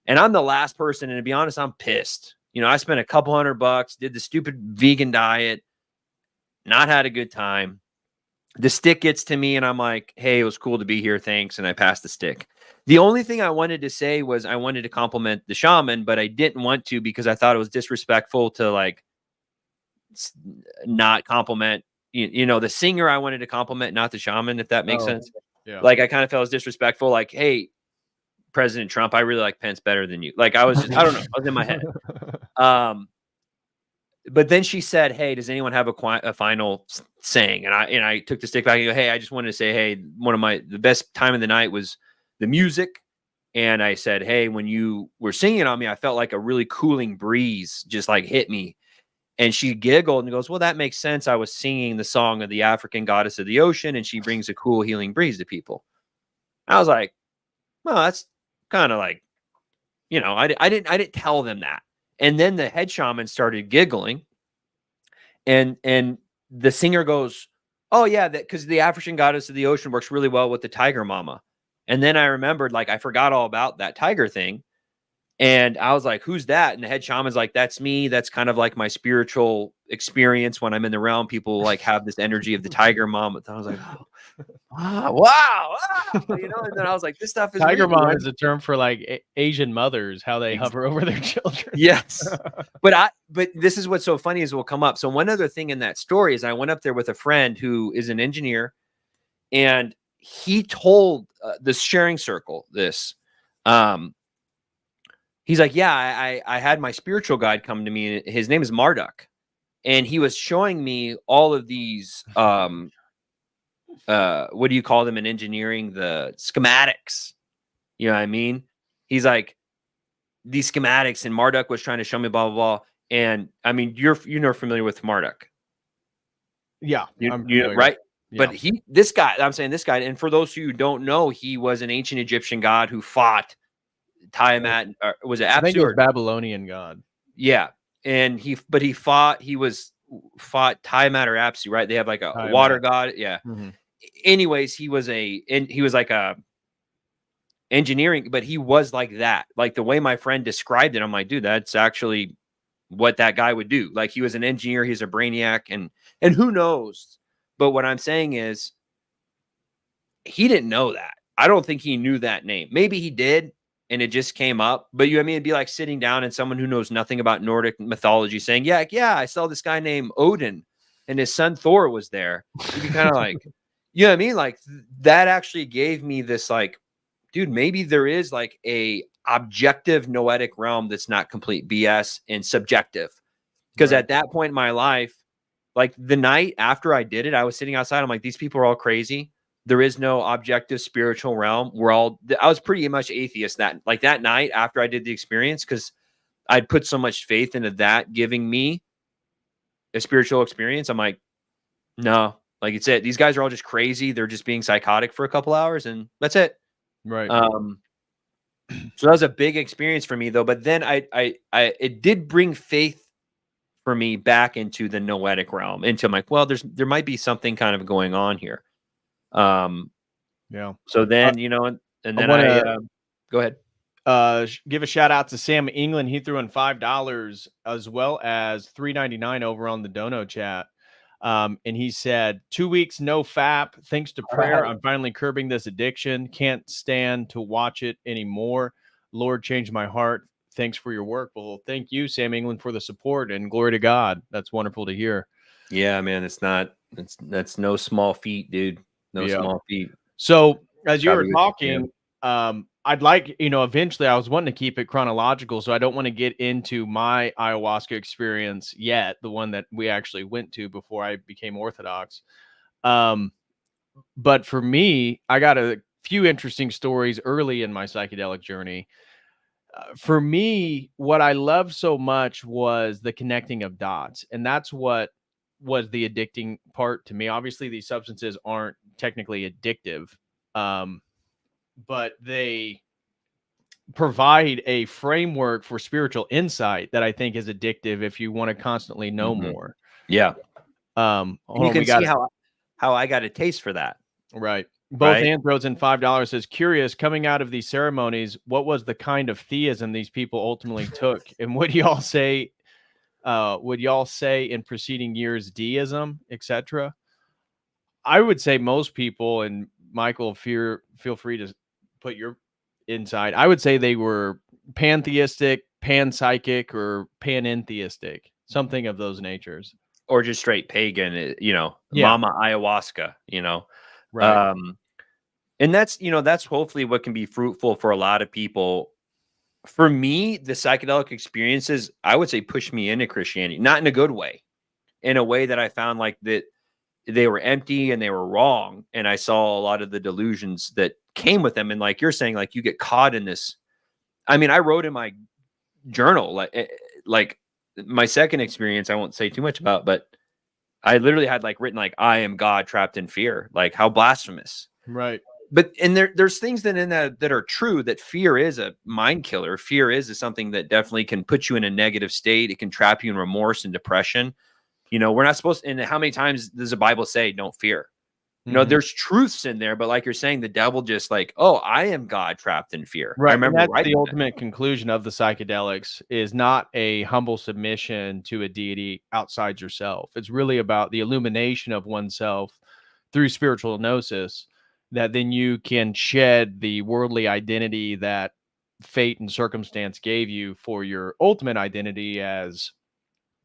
And I'm the last person. And to be honest, I'm pissed. I spent a couple $100, did the stupid vegan diet, not had a good time. The stick gets to me, and I'm like, hey, it was cool to be here. Thanks. And I passed the stick. The only thing I wanted to say was I wanted to compliment the shaman, but I didn't want to, because I thought it was disrespectful to like not compliment, the singer. I wanted to compliment, not the shaman, if that makes sense. Yeah. Like, I kind of felt it was disrespectful. Like, hey, President Trump, I really like Pence better than you. Like, I was just, I don't know. I was in my head. but then she said, "Hey, does anyone have a final saying?" And I took the stick back and go, "Hey, I just wanted to say, hey, the best time of the night was the music." And I said, "Hey, when you were singing on me, I felt like a really cooling breeze just like hit me." And she giggled and goes, "Well, that makes sense. I was singing the song of the African goddess of the ocean, and she brings a cool healing breeze to people." I was like, "Well, that's kind of like, I didn't tell them that." And then the head shaman started giggling, and the singer goes, "Oh yeah, that because the African goddess of the ocean works really well with the tiger mama." And then I remembered, like, I forgot all about that tiger thing. And I was like, "Who's that?" And the head shaman's like, "That's me. That's kind of like my spiritual experience when I'm in the realm. People like have this energy of the tiger mom." And I was like, wow. And then I was like, "This stuff is Tiger real, mom right?" is a term for like Asian mothers, how they Ex- hover over their children. Yes. But this is what's so funny is will come up. So one other thing in that story is I went up there with a friend who is an engineer, and he told this sharing circle this. He's like, "Yeah, I had my spiritual guide come to me. His name is Marduk, and he was showing me all of these what do you call them in engineering? The schematics. You know what I mean?" He's like, "These schematics," and Marduk was trying to show me blah blah blah. And I mean, you're familiar with Marduk, Yeah, I'm familiar. right? Yeah. But this guy, I'm saying this guy, and for those who don't know, he was an ancient Egyptian god who fought Tiamat. Or was it I think it Apsu? was Babylonian god. Yeah, and he fought. Fought Tiamat or Apsu, right? They have like a water Tiamat. god. Yeah. Mhm. Anyways, he was like a engineering, but he was like that. Like the way my friend described it, I'm like, dude, that's actually what that guy would do. Like he was an engineer, he's a brainiac, and who knows? But what I'm saying is he didn't know that. I don't think he knew that name. Maybe he did and it just came up. But you know what I mean? It'd be like sitting down and someone who knows nothing about Nordic mythology saying, yeah, I saw this guy named Odin and his son Thor was there. You'd be kind of like, you know what I mean? Like that actually gave me this like, dude, maybe there is like a objective noetic realm that's not complete BS and subjective. Because Right. at that point in my life, like the night after I did it, I was sitting outside. I'm like, these people are all crazy. There is no objective spiritual realm. I was pretty much atheist that night after I did the experience because I'd put so much faith into that giving me a spiritual experience. I'm like, no, like it's it. These guys are all just crazy. They're just being psychotic for a couple hours and that's it. Right. So that was a big experience for me though. But then it did bring faith for me back into the noetic realm, into like, well, there might be something kind of going on here. Yeah. So then, and then I go ahead. Give a shout out to Sam England. He threw in $5 as well as $3.99 over on the Dono chat. And he said, 2 weeks, no FAP. Thanks to prayer, Right. I'm finally curbing this addiction. Can't stand to watch it anymore. Lord, change my heart. Thanks for your work. Well, thank you, Sam England, for the support and glory to God. That's wonderful to hear. Yeah, man, that's no small feat, dude. No small feat. So as you Gotta were be with you, talking, I'd like, eventually I was wanting to keep it chronological, so I don't want to get into my ayahuasca experience yet, the one that we actually went to before I became Orthodox. But for me, I got a few interesting stories early in my psychedelic journey. For me, what I loved so much was the connecting of dots, and that's what was the addicting part to me. Obviously, these substances aren't technically addictive, um, but they provide a framework for spiritual insight that I think is addictive if you want to constantly know Mhm. more. Yeah. Hold And you on, we can got see it. how I got a taste for that, Right. Both right? hands throws in $5 says, curious, coming out of these ceremonies, what was the kind of theism these people ultimately took? And would y'all say in preceding years deism, etc.? I would say most people, and Michael, feel free to put your insight. I would say they were pantheistic, panpsychic, or panentheistic, something of those natures. Or just straight pagan, Yeah, Mama Ayahuasca, right. Um, and that's hopefully what can be fruitful for a lot of people For me, the psychedelic experiences, I would say, pushed me into Christianity, not in a good way, in a way that I found like that they were empty and they were wrong. And I saw a lot of the delusions that came with them. And like you're saying, like you get caught in this. I mean, I wrote in my journal, like my second experience, I won't say too much about, but I literally had like written like, I am God trapped in fear. Like how blasphemous. Right. But and there's things that in that are true, that fear is a mind killer. Fear is something that definitely can put you in a negative state. It can trap you in remorse and depression. You know, we're not supposed to, and how many times does the Bible say don't fear? You know, there's truths in there, but like you're saying, the devil just like, oh, I am God trapped in fear. I Right, and remember that's the writing that. ultimate conclusion of the psychedelics is not a humble submission to a deity outside yourself. It's really about the illumination of oneself through spiritual gnosis, that then you can shed the worldly identity that fate and circumstance gave you for your ultimate identity as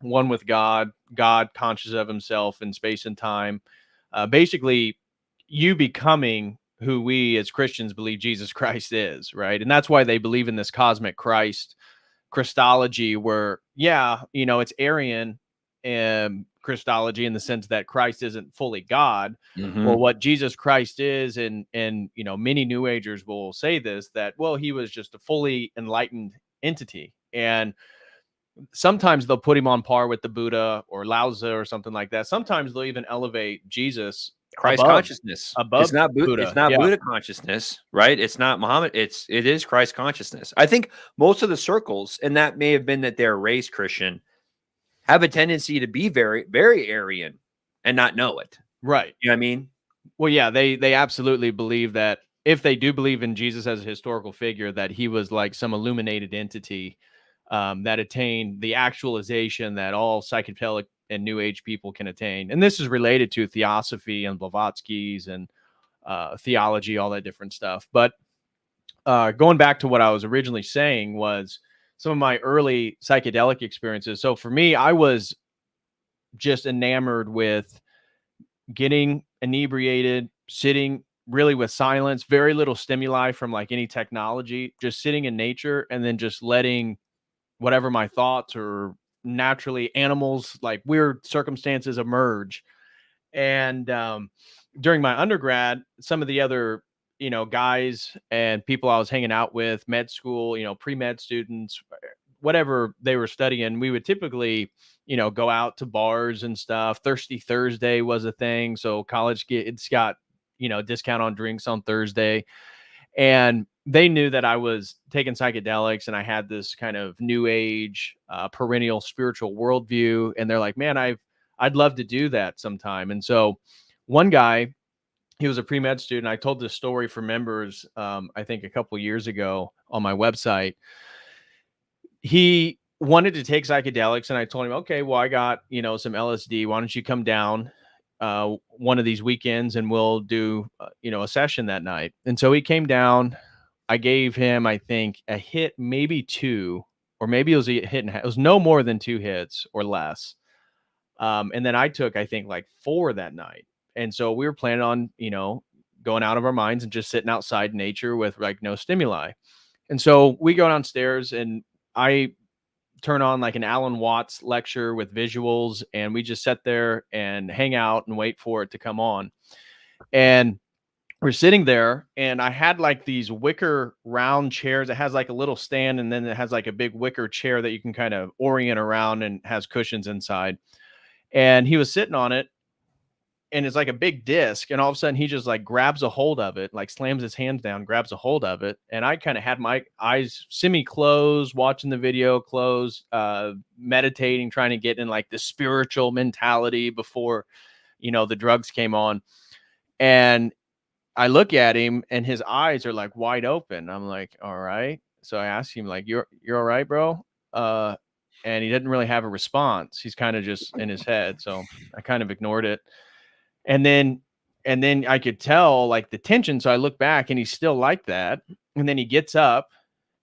one with God, God conscious of himself in space and time. Basically, you becoming who we as Christians believe Jesus Christ is, right? And that's why they believe in this cosmic Christology, where, yeah, you know, it's Arian Christology in the sense that Christ isn't fully God. Well, what Jesus Christ is, and you know, many New Agers will say this, that, well, he was just a fully enlightened entity. And sometimes they'll put him on par with the Buddha or Lao Tzu or something like that. Sometimes they'll even elevate Jesus Christ above consciousness. above It's Buddha. not Yeah. Buddha consciousness, right? It's not Muhammad. It is Christ consciousness. I think most of the circles, and that may have been that they're raised Christian, have a tendency to be very, very Aryan and not know it. Right. You know what I mean? Well, yeah, they absolutely believe that, if they do believe in Jesus as a historical figure, that he was like some illuminated entity that attained the actualization that all psychedelic and New Age people can attain. And this is related to Theosophy and Blavatsky's and theology, all that different stuff. But going back to what I was originally saying was some of my early psychedelic experiences. So for me, I was just enamored with getting inebriated, sitting really with silence, very little stimuli from like any technology, just sitting in nature, and then just letting whatever my thoughts or naturally animals, like weird circumstances, emerge. And during my undergrad, some of the other, you know, guys and people I was hanging out with, med school, you know, pre-med students, whatever they were studying, we would typically, you know, go out to bars and stuff. Thirsty Thursday was a thing. So college kids got, you know, discount on drinks on Thursday. And they knew that I was taking psychedelics and I had this kind of new age, perennial spiritual worldview. And they're like, man, I'd love to do that sometime. And so one guy, he was a pre-med student. I told this story for members, I think a couple years ago on my website. He wanted to take psychedelics, and I told him, okay, well, I got, you know, some LSD. Why don't you come down one of these weekends and we'll do, you know, a session that night. And so he came down. I gave him, I think, a hit, maybe two, or maybe it was a hit and a half. It was no more than 2 hits or less. And then I took, I think, like 4 that night. And so we were planning on, you know, going out of our minds and just sitting outside nature with like no stimuli. And so we go downstairs and I turn on like an Alan Watts lecture with visuals, and we just sit there and hang out and wait for it to come on. And we're sitting there, and I had like these wicker round chairs. It has like a little stand, and then it has like a big wicker chair that you can kind of orient around and has cushions inside. And he was sitting on it, and it's like a big disc, and all of a sudden he just like grabs a hold of it, like slams his hands down, grabs a hold of it. And I kind of had my eyes semi closed, watching the video, closed, meditating, trying to get in like the spiritual mentality before, you know, the drugs came on. And I look at him and his eyes are like wide open. I'm like, all right. So I asked him, like, you're all right, bro? And he didn't really have a response. He's kind of just in his head. So I kind of ignored it. And then I could tell like the tension. So I look back and he's still like that. And then he gets up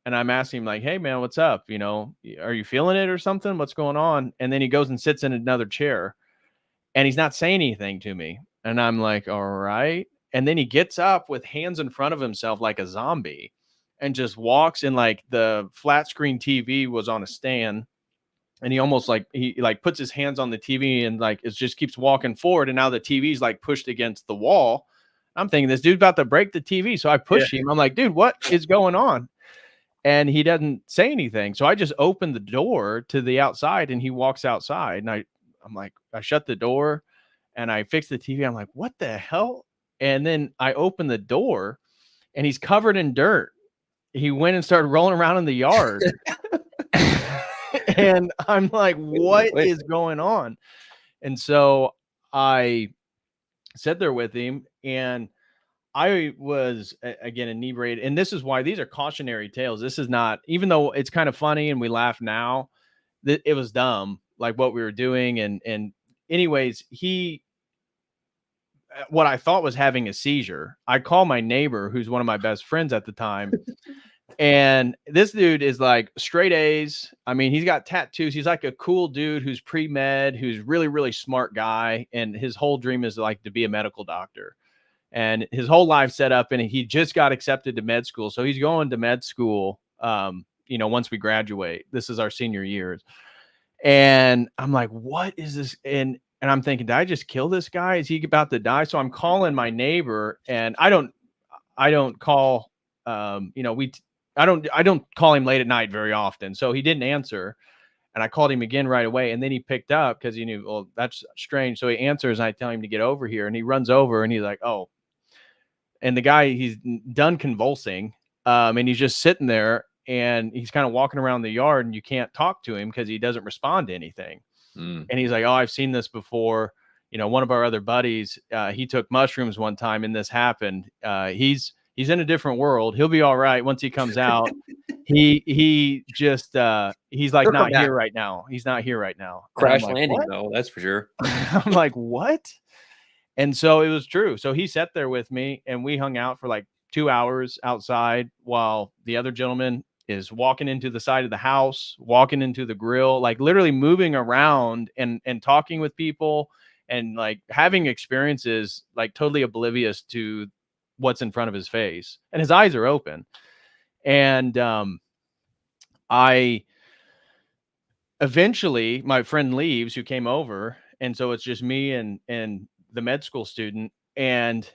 and I'm asking him like, hey man, what's up? You know, are you feeling it or something? What's going on? And then he goes and sits in another chair and he's not saying anything to me. And I'm like, all right. And then he gets up with hands in front of himself like a zombie and just walks, and like the flat screen TV was on a stand, and he almost like he like puts his hands on the TV and like it just keeps walking forward, and now the TV's like pushed against the wall. I'm thinking this dude's about to break the TV, so I push him. I'm like, dude, what is going on? And he doesn't say anything, so I just open the door to the outside, and he walks outside, and I'm like, I shut the door and I fix the TV. I'm like, what the hell? And then I open the door, and he's covered in dirt. He went and started rolling around in the yard. And I'm like, what is going on? And so I sat there with him, and I was again inebriated. And this is why these are cautionary tales. This is not, even though it's kind of funny and we laugh now, that it was dumb, like what we were doing. And anyways, what I thought was having a seizure. I call my neighbor, who's one of my best friends at the time. And this dude is like straight A's. I mean, he's got tattoos. He's like a cool dude who's pre-med, who's really, really smart guy. And his whole dream is like to be a medical doctor. And his whole life set up, and he just got accepted to med school. So he's going to med school, once we graduate. This is our senior years. And I'm like, what is this? And I'm thinking, did I just kill this guy? Is he about to die? So I'm calling my neighbor, and I don't call, I don't call him late at night very often. So he didn't answer, and I called him again right away. And then he picked up because he knew, well, that's strange. So he answers, and I tell him to get over here, and he runs over, and he's like, oh, and the guy, he's done convulsing. And he's just sitting there, and he's kind of walking around the yard, and you can't talk to him because he doesn't respond to anything. And he's like, oh, I've seen this before. One of our other buddies, he took mushrooms one time and this happened. He's in a different world. He'll be all right once he comes out. He's like not here right now. He's not here right now. Crash landing though, that's for sure. I'm like, what? And so it was true. So he sat there with me, and we hung out for like 2 hours outside while the other gentleman is walking into the side of the house, walking into the grill, like literally moving around and talking with people and like having experiences like totally oblivious to what's in front of his face. And his eyes are open. And eventually my friend leaves, who came over. And so it's just me and the med school student. And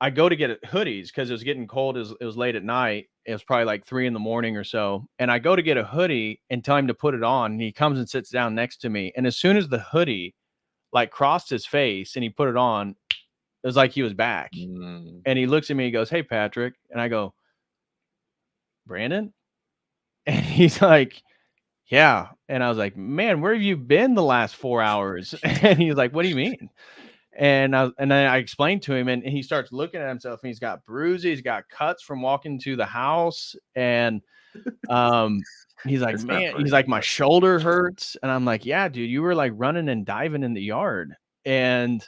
I go to get hoodies because it was getting cold. It was late at night. It was probably like 3 a.m. or so. And I go to get a hoodie and tell him to put it on. And he comes and sits down next to me. And as soon as the hoodie like crossed his face and he put it on, it was like he was back. And he looks at me, he goes, hey, Patrick. And I go, Brandon? And he's like, yeah. And I was like, man, where have you been the last 4 hours? And he's like, what do you mean? And then I explained to him, and he starts looking at himself, and he's got bruises, he's got cuts from walking to the house. And he's like, man, he's like, my shoulder hurts. And I'm like, yeah, dude, you were like running and diving in the yard. And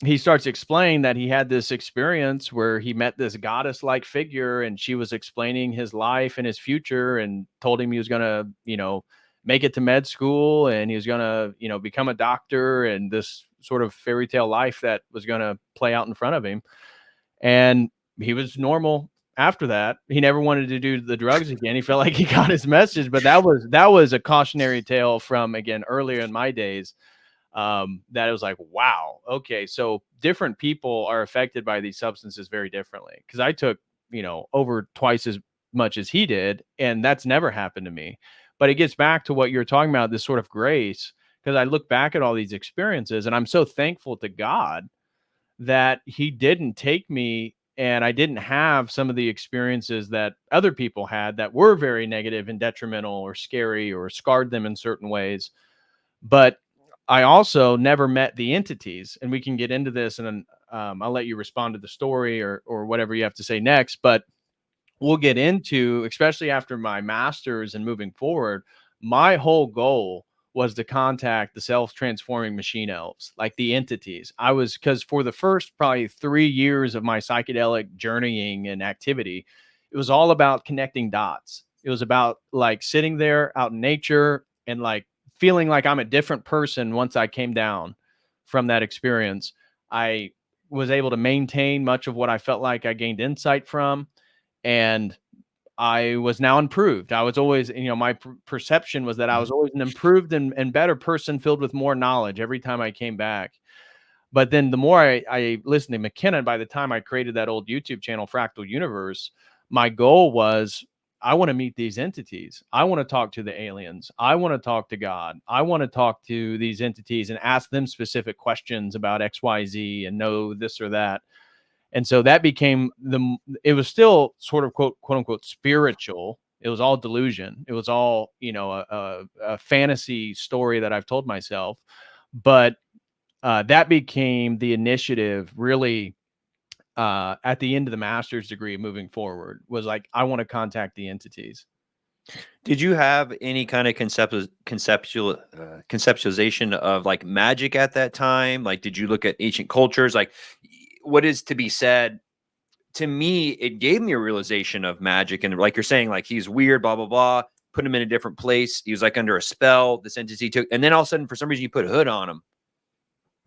he starts explaining that he had this experience where he met this goddess-like figure, and she was explaining his life and his future, and told him he was going to, make it to med school, and he was going to, become a doctor, and this sort of fairy tale life that was going to play out in front of him. And he was normal after that. He never wanted to do the drugs again. He felt like he got his message, but that was a cautionary tale from, again, earlier in my days. That it was like, wow, okay, so different people are affected by these substances very differently. Because I took, over twice as much as he did, and that's never happened to me. But it gets back to what you're talking about, this sort of grace, because I look back at all these experiences, and I'm so thankful to God that he didn't take me, and I didn't have some of the experiences that other people had that were very negative and detrimental or scary or scarred them in certain ways. But I also never met the entities, and we can get into this, and then I'll let you respond to the story or whatever you have to say next. But we'll get into, especially after my master's and moving forward, my whole goal was to contact the self-transforming machine elves, like the entities. Because for the first probably 3 years of my psychedelic journeying and activity, it was all about connecting dots. It was about like sitting there out in nature and like feeling like I'm a different person. Once I came down from that experience, I was able to maintain much of what I felt like I gained insight from. and I was now improved. I was always, my perception was that I was always an improved and better person filled with more knowledge every time I came back. But then the more I listened to McKenna, by the time I created that old YouTube channel, Fractal Universe, my goal was, I want to meet these entities. I want to talk to the aliens. I want to talk to God. I want to talk to these entities and ask them specific questions about XYZ and know this or that. And so that became it was still sort of quote unquote spiritual. It was all delusion. It was all, a fantasy story that I've told myself. But that became the initiative really at the end of the master's degree moving forward, was like, I want to contact the entities. Did you have any kind of conceptualization of like magic at that time? Like, did you look at ancient cultures? Like, what is to be said? To me, it gave me a realization of magic. And like you're saying, like, he's weird, blah, blah, blah. Put him in a different place. He was like under a spell. This entity took, and then all of a sudden, for some reason, you put a hood on him.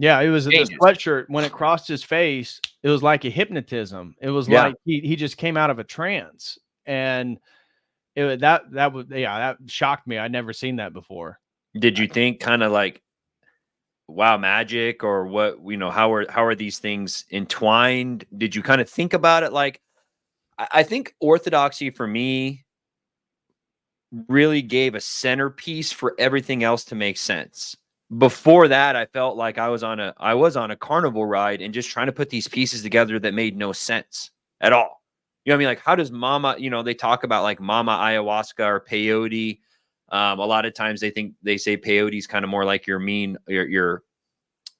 Yeah, it was the sweatshirt. When it crossed his face, it was like a hypnotism. It was like he just came out of a trance, and that shocked me. I'd never seen that before. Did you think kind of like, wow, magic, or what? How are these things entwined? Did you kind of think about it? Like, I think Orthodoxy for me really gave a centerpiece for everything else to make sense. Before that, I felt like I was on a carnival ride and just trying to put these pieces together that made no sense at all. You know what I mean? Like, how does mama, they talk about like mama ayahuasca or peyote. A lot of times they say peyote is kind of more like your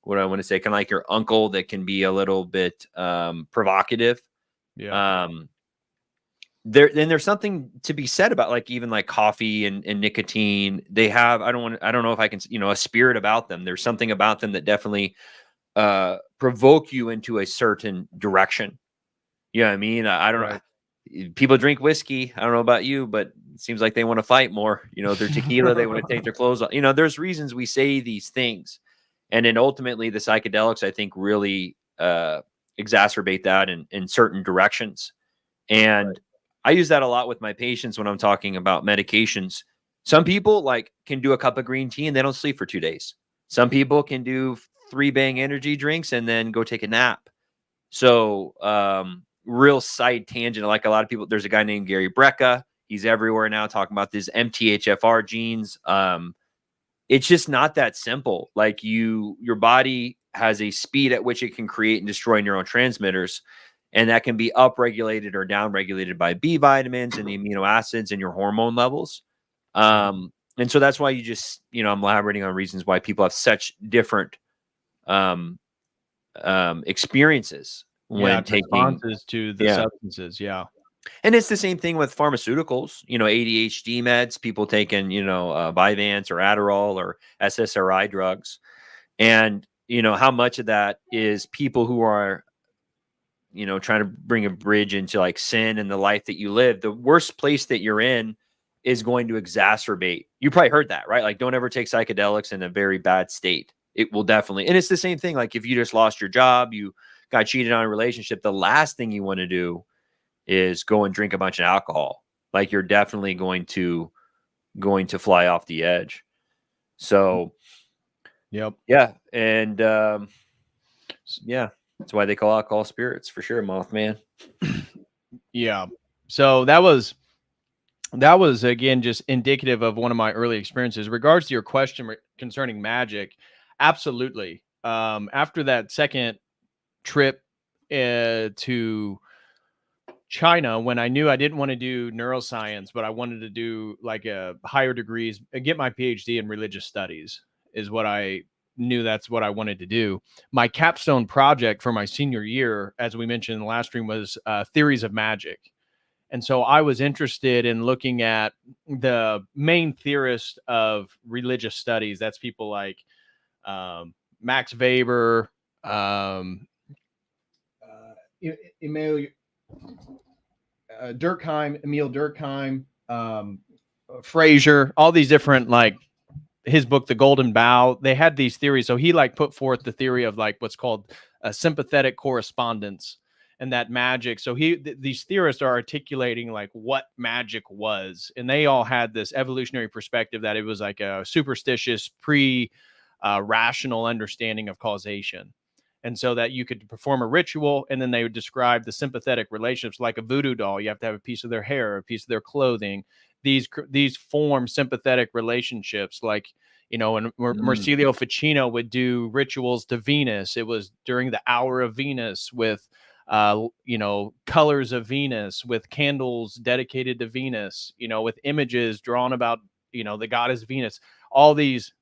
what I want to say, kind of like your uncle that can be a little bit provocative. Yeah. There's something to be said about like even like coffee and nicotine. They have, I don't know if I can, a spirit about them. There's something about them that definitely provoke you into a certain direction. You know what I mean? I don't know. People drink whiskey. I don't know about you, but it seems like they want to fight more. Their tequila, they want to take their clothes off. There's reasons we say these things. And then ultimately the psychedelics, I think, really exacerbate that in certain directions. And I use that a lot with my patients when I'm talking about medications. Some people like can do a cup of green tea and they don't sleep for 2 days. Some people can do 3 bang energy drinks and then go take a nap. So real side tangent, like a lot of people, there's a guy named Gary Brecka. He's everywhere now talking about these MTHFR genes. It's just not that simple. Like your body has a speed at which it can create and destroy neurotransmitters. And that can be upregulated or downregulated by B vitamins and the amino acids and your hormone levels. And so that's why you just, I'm elaborating on reasons why people have such different experiences when taking responses to the substances. Yeah. And it's the same thing with pharmaceuticals, ADHD meds, people taking, Vyvanse or Adderall or SSRI drugs. And, how much of that is people who are, trying to bring a bridge into like sin and the life that you live. The worst place that you're in is going to exacerbate. You probably heard that, right? Like, don't ever take psychedelics in a very bad state. It will definitely. And it's the same thing. Like if you just lost your job, you got cheated on a relationship, the last thing you want to do is go and drink a bunch of alcohol. Like you're definitely going to fly off the edge. So, yep. Yeah. And, yeah. That's why they call alcohol spirits for sure, Mothman. Yeah. So that was again just indicative of one of my early experiences. Regards to your question concerning magic, absolutely. After that second trip to China, when I knew I didn't want to do neuroscience, but I wanted to do like a higher degrees, get my PhD in religious studies, is what I knew that's what I wanted to do. My capstone project for my senior year, as we mentioned in the last stream, was theories of magic. And so I was interested in looking at the main theorist of religious studies. That's people like Max Weber, Emil Durkheim, Fraser, all these different, like his book, The Golden Bough. They had these theories. So he like put forth the theory of like what's called a sympathetic correspondence. and that magic. So these theorists are articulating like what magic was, and they all had this evolutionary perspective that it was like a superstitious rational understanding of causation. And so that you could perform a ritual, and then they would describe the sympathetic relationships like a voodoo doll. You have to have a piece of their hair, a piece of their clothing. These form sympathetic relationships, like, you know, when Marsilio Ficino would do rituals to Venus, it was during the hour of Venus with, you know, colors of Venus, with candles dedicated to Venus, you know, with images drawn about, you know, the goddess Venus, all these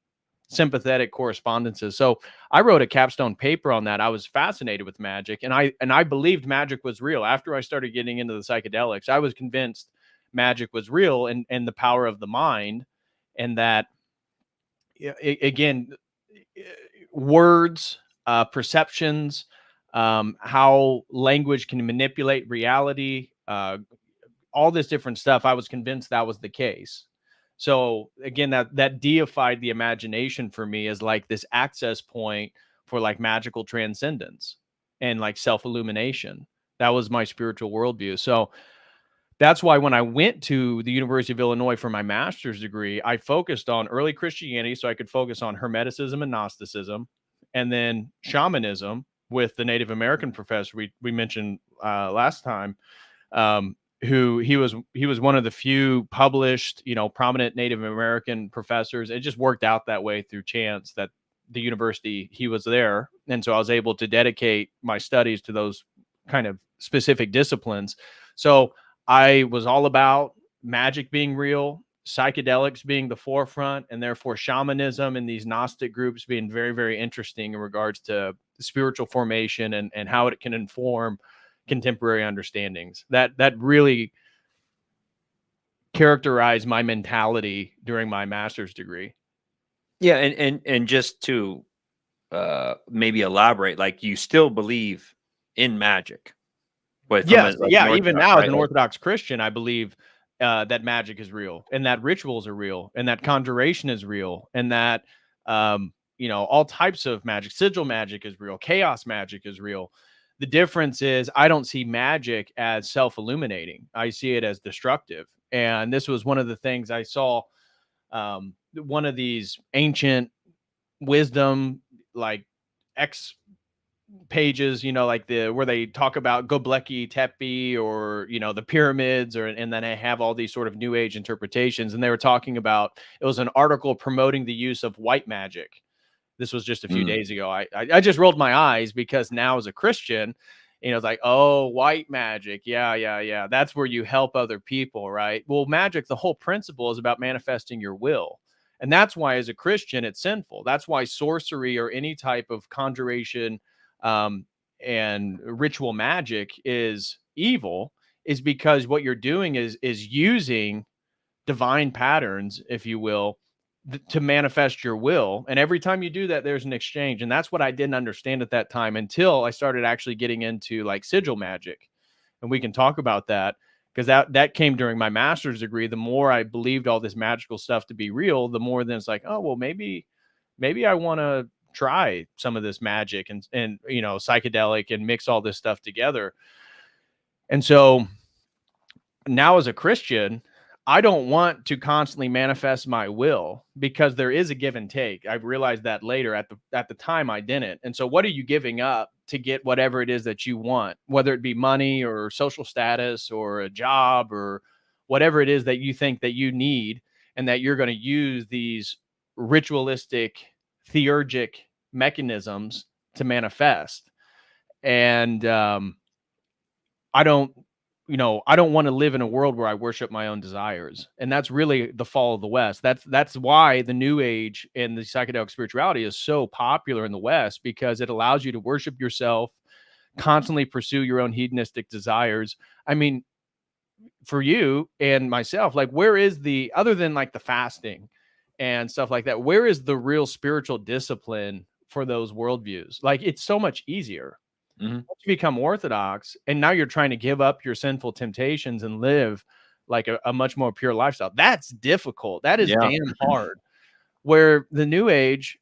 sympathetic correspondences. So I wrote a capstone paper on that. I was fascinated with magic, and I believed magic was real. After I started getting into the psychedelics, I was convinced magic was real, and the power of the mind, and that, again, words, perceptions, how language can manipulate reality, all this different stuff. I was convinced that was the case. So again, that deified the imagination for me as like this access point for like magical transcendence and like self-illumination. That was my spiritual worldview. So that's why when I went to the University of Illinois for my master's degree, I focused on early Christianity so I could focus on Hermeticism and Gnosticism, and then shamanism with the Native American professor we mentioned last time, who he was one of the few published, you know, prominent Native American professors. It just worked out that way through chance that the university, he was there. And so I was able to dedicate my studies to those kind of specific disciplines. So I was all about magic being real, psychedelics being the forefront, and therefore shamanism and these Gnostic groups being very, very interesting in regards to spiritual formation and how it can inform contemporary understandings. That really characterized my mentality during my master's degree. Yeah, and just to maybe elaborate, like, you still believe in magic, but Yes, like even Orthodox, now right? as an Orthodox Christian, I believe that magic is real, and that rituals are real, and that conjuration is real, and that you know, all types of magic, sigil magic is real, chaos magic is real. The difference is I don't see magic as self-illuminating. I see it as destructive. And this was one of the things I saw, one of these ancient wisdom, like X pages, you know, like where they talk about Göbekli Tepe, or, you know, the pyramids, and then they have all these sort of new age interpretations. And they were talking about, it was an article promoting the use of white magic. This was just a few days ago. I just rolled my eyes, because now as a Christian, you know, it's like, oh, white magic. Yeah. That's where you help other people, right? Well, magic, the whole principle is about manifesting your will. And that's why as a Christian, it's sinful. That's why sorcery or any type of conjuration and ritual magic is evil, is because what you're doing is using divine patterns, if you will, to manifest your will. And every time you do that, there's an exchange. And that's what I didn't understand at that time, until I started actually getting into like sigil magic. And we can talk about that, because that came during my master's degree. The more I believed all this magical stuff to be real, the more then it's like, oh, well, maybe I want to try some of this magic and, you know, psychedelic, and mix all this stuff together. And so now as a Christian, I don't want to constantly manifest my will, because there is a give and take. I realized that later. At the time I didn't. And so what are you giving up to get whatever it is that you want, whether it be money or social status or a job or whatever it is that you think that you need, and that you're going to use these ritualistic theurgic mechanisms to manifest. And I don't want to live in a world where I worship my own desires. And that's really the fall of the West. That's why the New Age and the psychedelic spirituality is so popular in the West, because it allows you to worship yourself, constantly pursue your own hedonistic desires. I mean, for you and myself, like, where is other than like the fasting and stuff like that, where is the real spiritual discipline for those worldviews? Like, it's so much easier. Once you become Orthodox, and now you're trying to give up your sinful temptations and live like a much more pure lifestyle. That's difficult. That is damn hard. Where the New Age,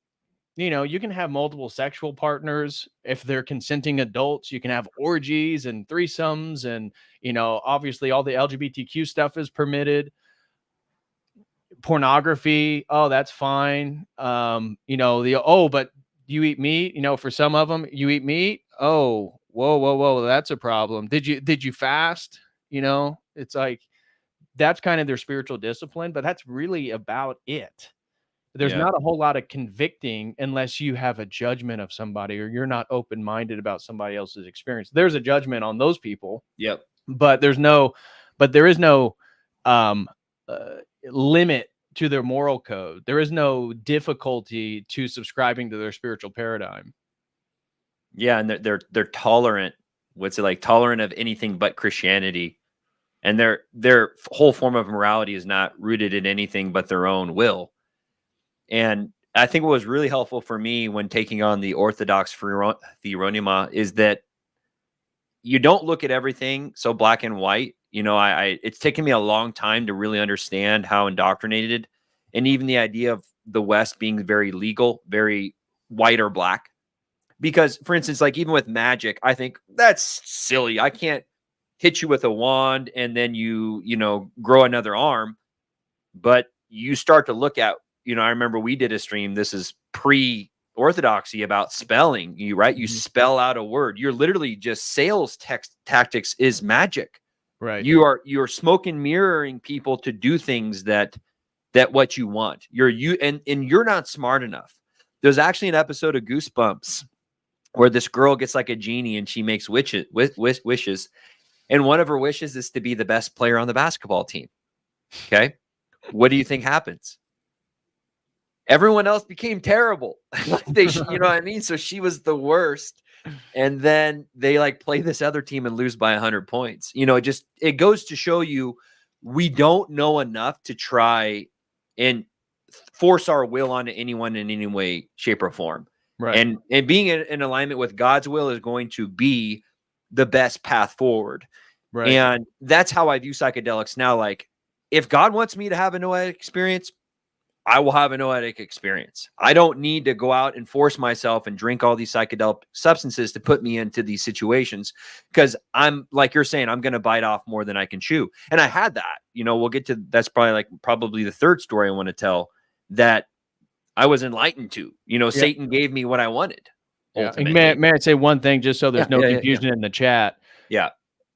you can have multiple sexual partners if they're consenting adults. You can have orgies and threesomes, and obviously all the LGBTQ stuff is permitted. Pornography, oh, that's fine. But you eat meat. For some of them, you eat meat. Oh, whoa, that's a problem. Did you fast? It's like that's kind of their spiritual discipline, but that's really about it. There's Yeah. not a whole lot of convicting unless you have a judgment of somebody or you're not open-minded about somebody else's experience. There's a judgment on those people. Yep. But there is no um, limit to their moral code. There is no difficulty to subscribing to their spiritual paradigm. Yeah, and they're tolerant. What's it like? Tolerant of anything but Christianity, and their whole form of morality is not rooted in anything but their own will. And I think what was really helpful for me when taking on the Orthodox Theoronima is that you don't look at everything so black and white. It's taken me a long time to really understand how indoctrinated, and even the idea of the West being very legal, very white or black. Because, for instance, like even with magic, I think that's silly. I can't hit you with a wand and then you grow another arm. But you start to look at, I remember we did a stream. This is pre-Orthodoxy about spelling. You spell out a word. You're literally just sales tactics is magic. Right. You're smoke and mirroring people to do things that what you want. And you're not smart enough. There's actually an episode of Goosebumps where this girl gets like a genie and she makes wishes. And one of her wishes is to be the best player on the basketball team. Okay. What do you think happens? Everyone else became terrible. You know what I mean? So she was the worst. And then they like play this other team and lose by 100 points. It goes to show you, we don't know enough to try and force our will onto anyone in any way, shape, or form. Right. And being in alignment with God's will is going to be the best path forward. Right. And that's how I view psychedelics now. Like, if God wants me to have a noetic experience, I will have a noetic experience. I don't need to go out and force myself and drink all these psychedelic substances to put me into these situations, because I'm, like you're saying, I'm going to bite off more than I can chew. And I had that. We'll get to that's probably the third story I want to tell, that I was enlightened to. Satan gave me what I wanted. Yeah. May I say one thing, just so there's no confusion in the chat? Yeah.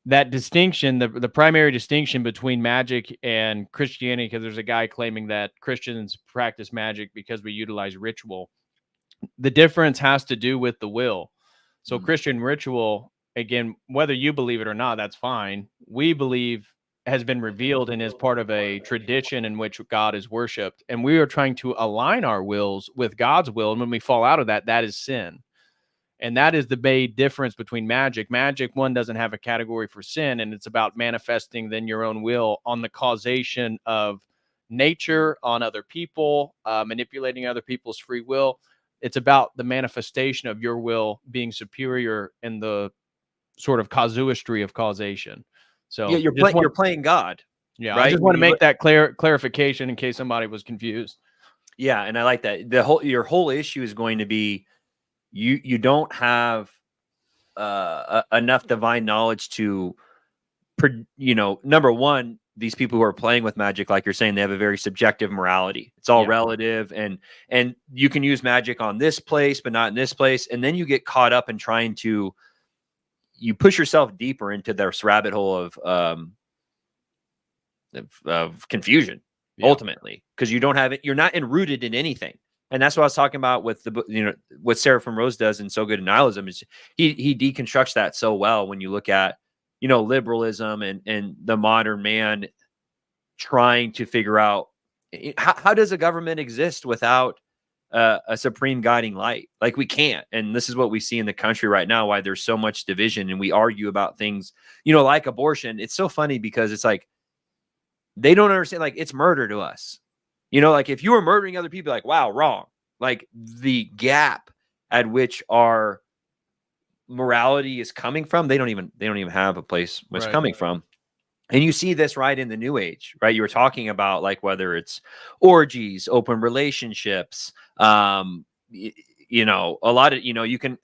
That distinction, the primary distinction between magic and Christianity, because there's a guy claiming that Christians practice magic because we utilize ritual. The difference has to do with the will. So Christian ritual, again, whether you believe it or not, that's fine. We believe has been revealed and is part of a tradition in which God is worshipped. And we are trying to align our wills with God's will. And when we fall out of that, that is sin. And that is the big difference between magic. Magic, one, doesn't have a category for sin, and it's about manifesting then your own will on the causation of nature, on other people, manipulating other people's free will. It's about the manifestation of your will being superior in the sort of casuistry of causation. So yeah, you're playing God. Yeah, right? I just want to make that clarification in case somebody was confused. Yeah, and I like that. Your whole issue is going to be, you don't have enough divine knowledge to, number one, these people who are playing with magic, like you're saying, they have a very subjective morality. It's all relative, and you can use magic on this place, but not in this place. And then you get caught up in trying to, you push yourself deeper into this rabbit hole of confusion, ultimately, because you don't have it. You're not enrooted in anything. And that's what I was talking about with what Sarah from Rose does in So Good in Nihilism, is he deconstructs that so well when you look at, liberalism and the modern man trying to figure out how does a government exist without a supreme guiding light? Like, we can't. And this is what we see in the country right now, why there's so much division and we argue about things, like abortion. It's so funny because it's like, they don't understand, like, it's murder to us. Like, if you were murdering other people, like, wow, wrong. Like, the gap at which our morality is coming from, they don't even have a place where it's coming from. And you see this right in the New Age, right? You were talking about, like, whether it's orgies, open relationships, you know, a lot of, you know, you can,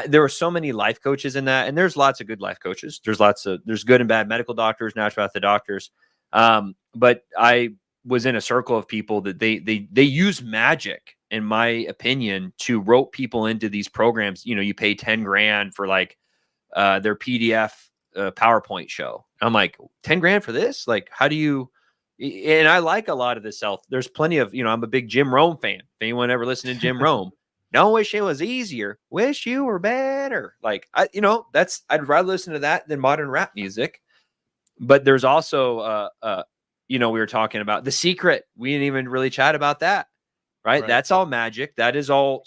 there are so many life coaches in that, and there's lots of good life coaches. There's good and bad medical doctors, naturopathic doctors. But I was in a circle of people that they use magic, in my opinion, to rope people into these programs. You know, you pay 10 grand for like their PDF PowerPoint show. I'm like, 10 grand for this? Like, how do you, and I like a lot of this there's plenty of, you know, I'm a big Jim Rome fan. If anyone ever listened to Jim Rome, don't wish it was easier, wish you were better. Like, you know, I'd rather listen to that than modern rap music. But there's also, you know, we were talking about The Secret. We didn't even really chat about that, right? That's all magic. That is all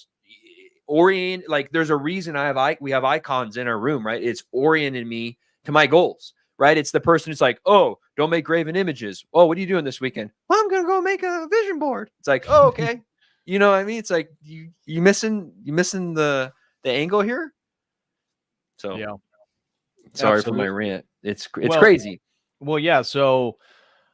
orient. Like, there's a reason we have icons in our room, right? It's oriented me to my goals, right? It's the person who's like, oh, don't make graven images. Oh, what are you doing this weekend? Well, I'm going to go make a vision board. It's like, oh, okay. You know what I mean? It's like, you missing the angle here. So yeah, sorry for my rant. It's crazy. Well, yeah. So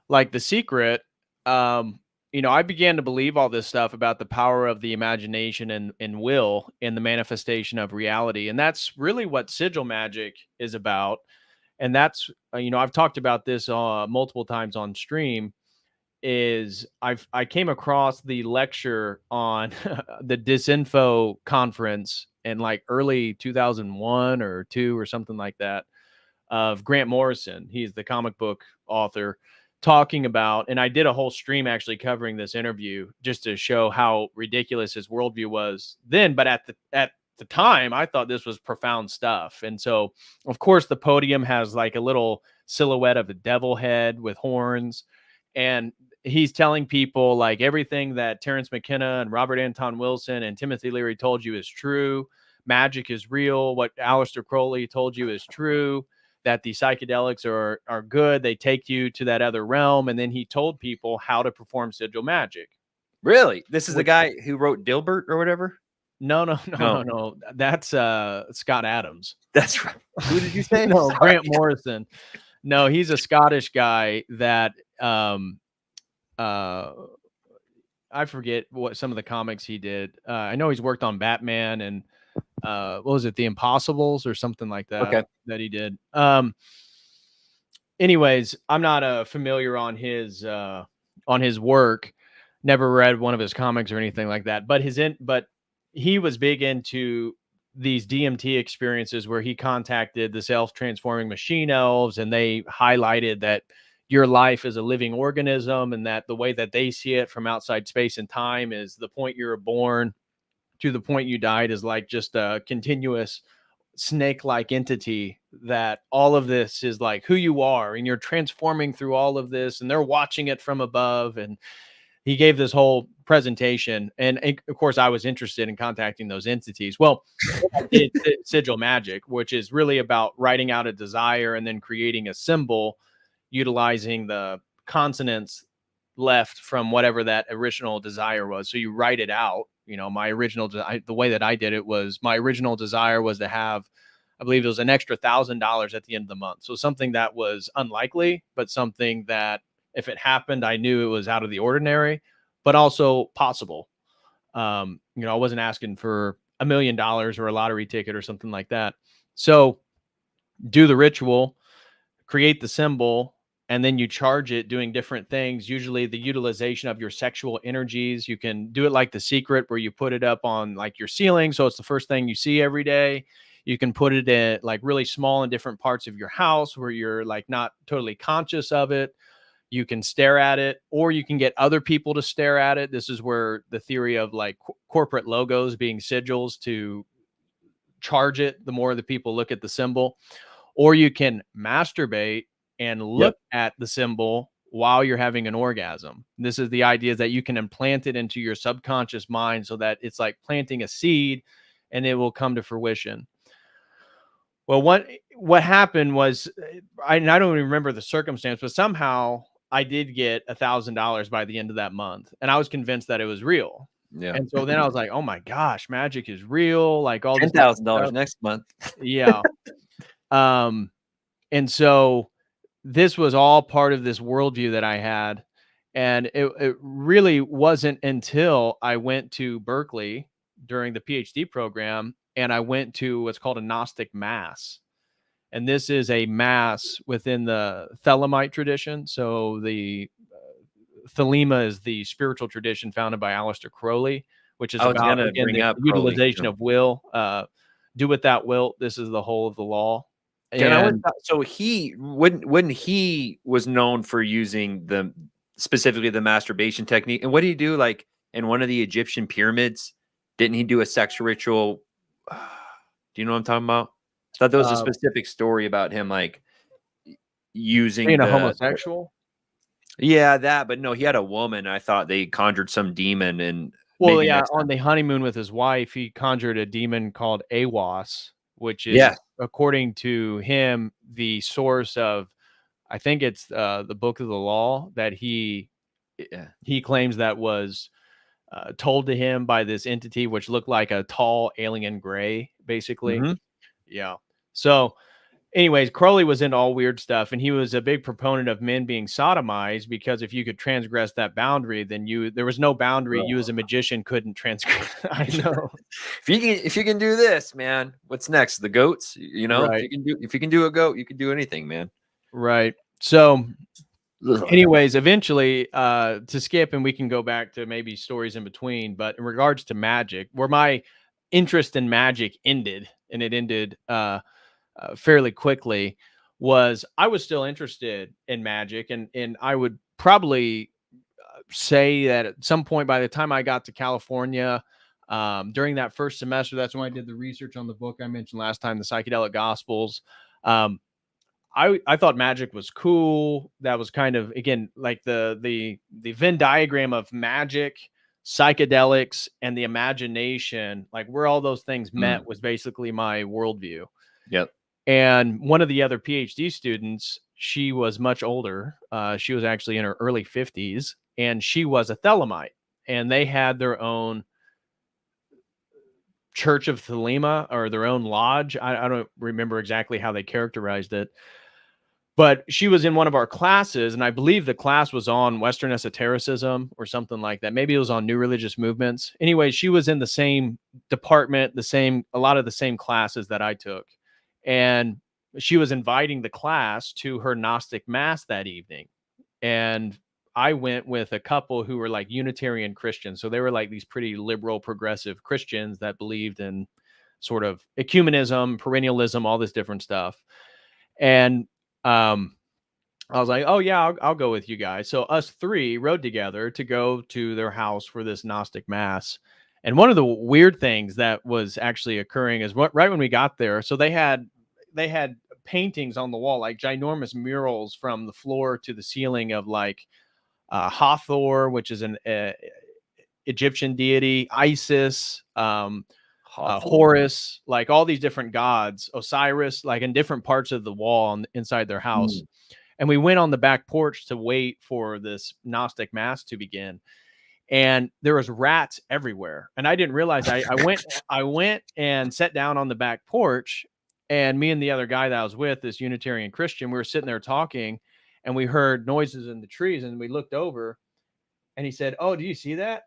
like The Secret, you know, I began to believe all this stuff about the power of the imagination and will in the manifestation of reality. And that's really what sigil magic is about. And that's, you know, I've talked about this multiple times on stream. I came across the lecture on the Disinfo conference in like early 2001 or 2 or something like that, of Grant Morrison. He's the comic book author, talking about, and I did a whole stream actually covering this interview just to show how ridiculous his worldview was then. But at the time, I thought this was profound stuff. And so, of course, the podium has like a little silhouette of a devil head with horns. And he's telling people like everything that Terrence McKenna and Robert Anton Wilson and Timothy Leary told you is true. Magic is real. What Aleister Crowley told you is true. That the psychedelics are good. They take you to that other realm. And then he told people how to perform sigil magic. Really? This is the guy who wrote Dilbert or whatever? No. That's Scott Adams. That's right. Who did you say? No, Grant Morrison. No, he's a Scottish guy that I forget what some of the comics he did. I know he's worked on Batman and what was it, The Impossibles or something like that that he did. Anyways, I'm not familiar on his work. Never read one of his comics or anything like that. But he was big into these DMT experiences where he contacted the self-transforming machine elves, and they highlighted that your life is a living organism, and that the way that they see it from outside space and time is the point you were born to the point you died is like just a continuous snake-like entity, that all of this is like who you are, and you're transforming through all of this, and they're watching it from above. And he gave this whole presentation, and of course I was interested in contacting those entities. Well, I did sigil magic, which is really about writing out a desire and then creating a symbol utilizing the consonants left from whatever that original desire was. So you write it out. You know, my original, the way that I did it was, my original desire was to have, I believe it was an extra $1,000 at the end of the month. So something that was unlikely, but something that if it happened, I knew it was out of the ordinary, but also possible. You know, I wasn't asking for $1 million or a lottery ticket or something like that. So do the ritual, create the symbol, and then you charge it doing different things, usually the utilization of your sexual energies. You can do it like The Secret, where you put it up on like your ceiling, so it's the first thing you see every day. You can put it in like really small in different parts of your house where you're like not totally conscious of it. You can stare at it, or you can get other people to stare at it. This is where the theory of like corporate logos being sigils to charge it, the more the people look at the symbol. Or you can masturbate and look at the symbol while you're having an orgasm. This is the idea that you can implant it into your subconscious mind so that it's like planting a seed and it will come to fruition. Well, what happened was, I don't even remember the circumstance, but somehow I did get $1,000 by the end of that month, and I was convinced that it was real. Yeah. And so then I was like, oh my gosh, magic is real. Like all this $10,000 next month. Yeah. And so this was all part of this worldview that I had. And it really wasn't until I went to Berkeley during the PhD program, and I went to what's called a Gnostic Mass. And this is a mass within the Thelemite tradition. So the Thelema is the spiritual tradition founded by Aleister Crowley, which is I was about, gonna again, bring the up Crowley utilization too. of will. Do with that will. This is the whole of the law. And I And so he when he was known for using specifically the masturbation technique. And what did he do? Like in one of the Egyptian pyramids, didn't he do a sex ritual? Do you know what I'm talking about? I thought there was a specific story about him like using being a homosexual. Yeah, that, but no, he had a woman. I thought they conjured some demon, and Well, maybe yeah, next on time. the honeymoon with his wife, he conjured a demon called Awas, which Yeah. is, according to him, the source of, I think it's the Book of the Law that he Yeah. claims that was told to him by this entity, which looked like a tall alien gray, basically. Mhm. Yeah. So, anyways, Crowley was into all weird stuff, and he was a big proponent of men being sodomized, because if you could transgress that boundary, then there was no boundary you as a magician couldn't transgress. I know. If you can do this, man, what's next? The goats? You know, Right. if you can do a goat, you can do anything, man. Right. So, Ugh. anyways, eventually, to skip, and we can go back to maybe stories in between, but in regards to magic, where my interest in magic ended, and it ended fairly quickly, was I was still interested in magic, and I would probably say that at some point by the time I got to California, during that first semester, that's when I did the research on the book I mentioned last time, the Psychedelic Gospels. Um, I thought magic was cool. That was kind of, again, like the Venn diagram of magic, psychedelics, and the imagination, like where all those things met, was basically my worldview. Yep. And one of the other PhD students, she was much older. She was actually in her early 50s, and she was a Thelemite, and they had their own Church of Thelema, or their own lodge. I don't remember exactly how they characterized it, but she was in one of our classes, and I believe the class was on Western esotericism or something like that. Maybe it was on new religious movements. Anyway, she was in the same department, a lot of the same classes that I took. And she was inviting the class to her Gnostic Mass that evening. And I went with a couple who were like Unitarian Christians. So they were like these pretty liberal, progressive Christians that believed in sort of ecumenism, perennialism, all this different stuff. And I was like, oh yeah, I'll go with you guys. So us three rode together to go to their house for this Gnostic Mass. And one of the weird things that was actually occurring is right when we got there, so they had paintings on the wall, like ginormous murals from the floor to the ceiling of like Hathor, which is an Egyptian deity, Isis, Horus, like all these different gods, Osiris, like in different parts of the wall inside their house. And we went on the back porch to wait for this Gnostic Mass to begin. And there was rats everywhere. And I didn't realize I went and sat down on the back porch, and me and the other guy that I was with, this Unitarian Christian, we were sitting there talking, and we heard noises in the trees, and we looked over, and he said, "Oh, do you see that?"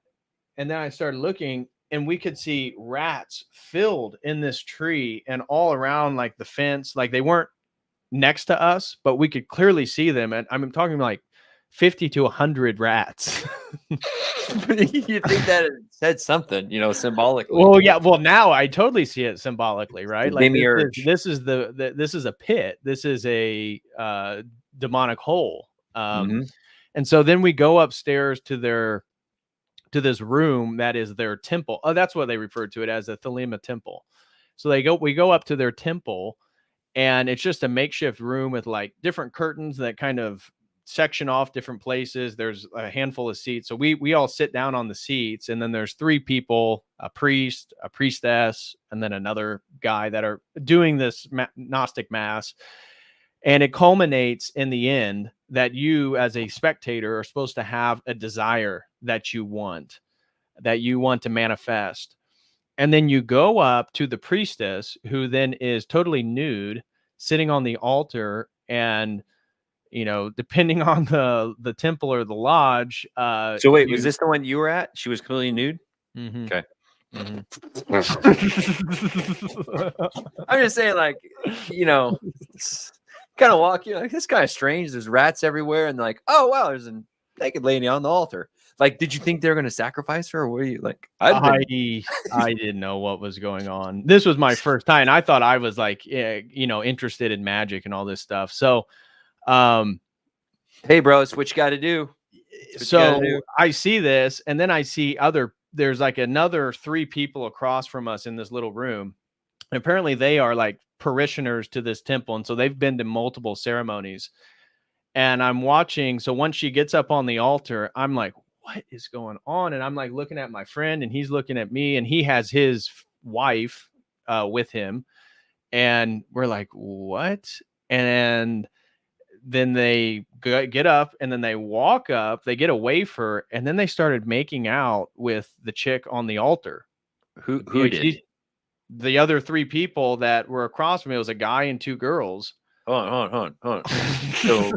And then I started looking, and we could see rats filled in this tree and all around like the fence. Like they weren't next to us, but we could clearly see them. And I'm talking like 50 to 100 rats. You think that it said something, symbolically? Well, yeah. Well, now I totally see it symbolically, right? Like Demiurge. this is this is a pit. This is a demonic hole. And so then we go upstairs to this room that is their temple. Oh, that's what they referred to it as, a Thelema Temple. So we go up to their temple, and it's just a makeshift room with like different curtains that kind of section off different places. There's a handful of seats. So we all sit down on the seats, and then there's three people, a priest, a priestess, and then another guy that are doing this Gnostic Mass. And it culminates in the end that you as a spectator are supposed to have a desire that you want to manifest. And then you go up to the priestess, who then is totally nude, sitting on the altar. And, depending on the temple or the lodge. So wait, was this the one you were at? She was completely nude? Mm-hmm. Okay. Mhm. I'm just saying, like, kind of walk, like, this guy's strange. There's rats everywhere, and like, oh wow, there's a naked lady on the altar. Like, did you think they were going to sacrifice her, or were you like, I didn't know what was going on. This was my first time. And I thought I was like, interested in magic and all this stuff. So, hey, bro, it's what you got to do. I see this, and then I see there's like another 3 people across from us in this little room. And apparently they are like parishioners to this temple. And so they've been to multiple ceremonies. And I'm watching. So once she gets up on the altar, I'm like, what is going on? And I'm like looking at my friend, and he's looking at me, and he has his wife with him. And we're like, what? And then they get up, and then they walk up, they get a wafer, and then they started making out with the chick on the altar. Who Like, did? The other 3 people that were across from me, was a guy and 2 girls. Hold on. So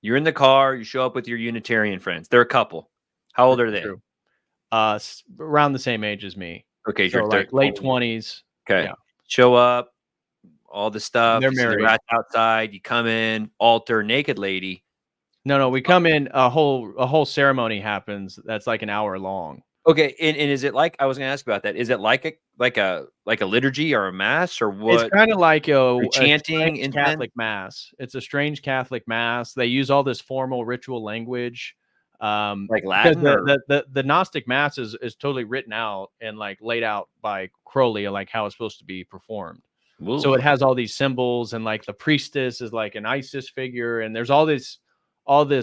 you're in the car, you show up with your Unitarian friends. They're a couple. How old are they? True. Around the same age as me. Okay, so like late 20s. Okay. Yeah. Show up, all the stuff. They're you see the married. rats outside. You come in, altar, naked lady. No, we come in, a whole ceremony happens that's like an hour long. Okay, and is it like, I was going to ask about that? Is it like a liturgy or a mass, or what? It's kind of like a chanting Catholic mass. It's a strange Catholic mass. They use all this formal ritual language. Like Latin? The Gnostic mass is totally written out and like laid out by Crowley, like how it's supposed to be performed. Ooh. So it has all these symbols, and like the priestess is like an Isis figure, and there's all this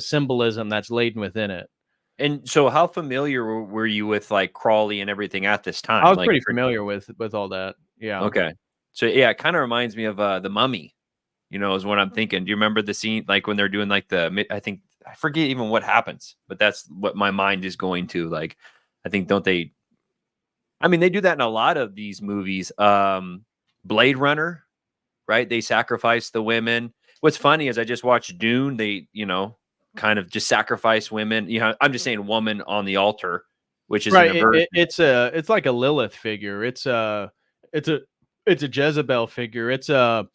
symbolism that's laden within it. And so how familiar were you with like Crowley and everything at this time? I was pretty familiar with all that. Yeah. Okay. So yeah, it kind of reminds me of the Mummy, is what I'm thinking. Do you remember the scene, like when they're doing like I forget even what happens, but that's what my mind is going to. Like, I think, they do that in a lot of these movies. Blade Runner, right? They sacrifice the women. What's funny is I just watched Dune. They, kind of just sacrifice women. I'm just saying woman on the altar, which is right. It's like a Lilith figure. It's a Jezebel figure. It's a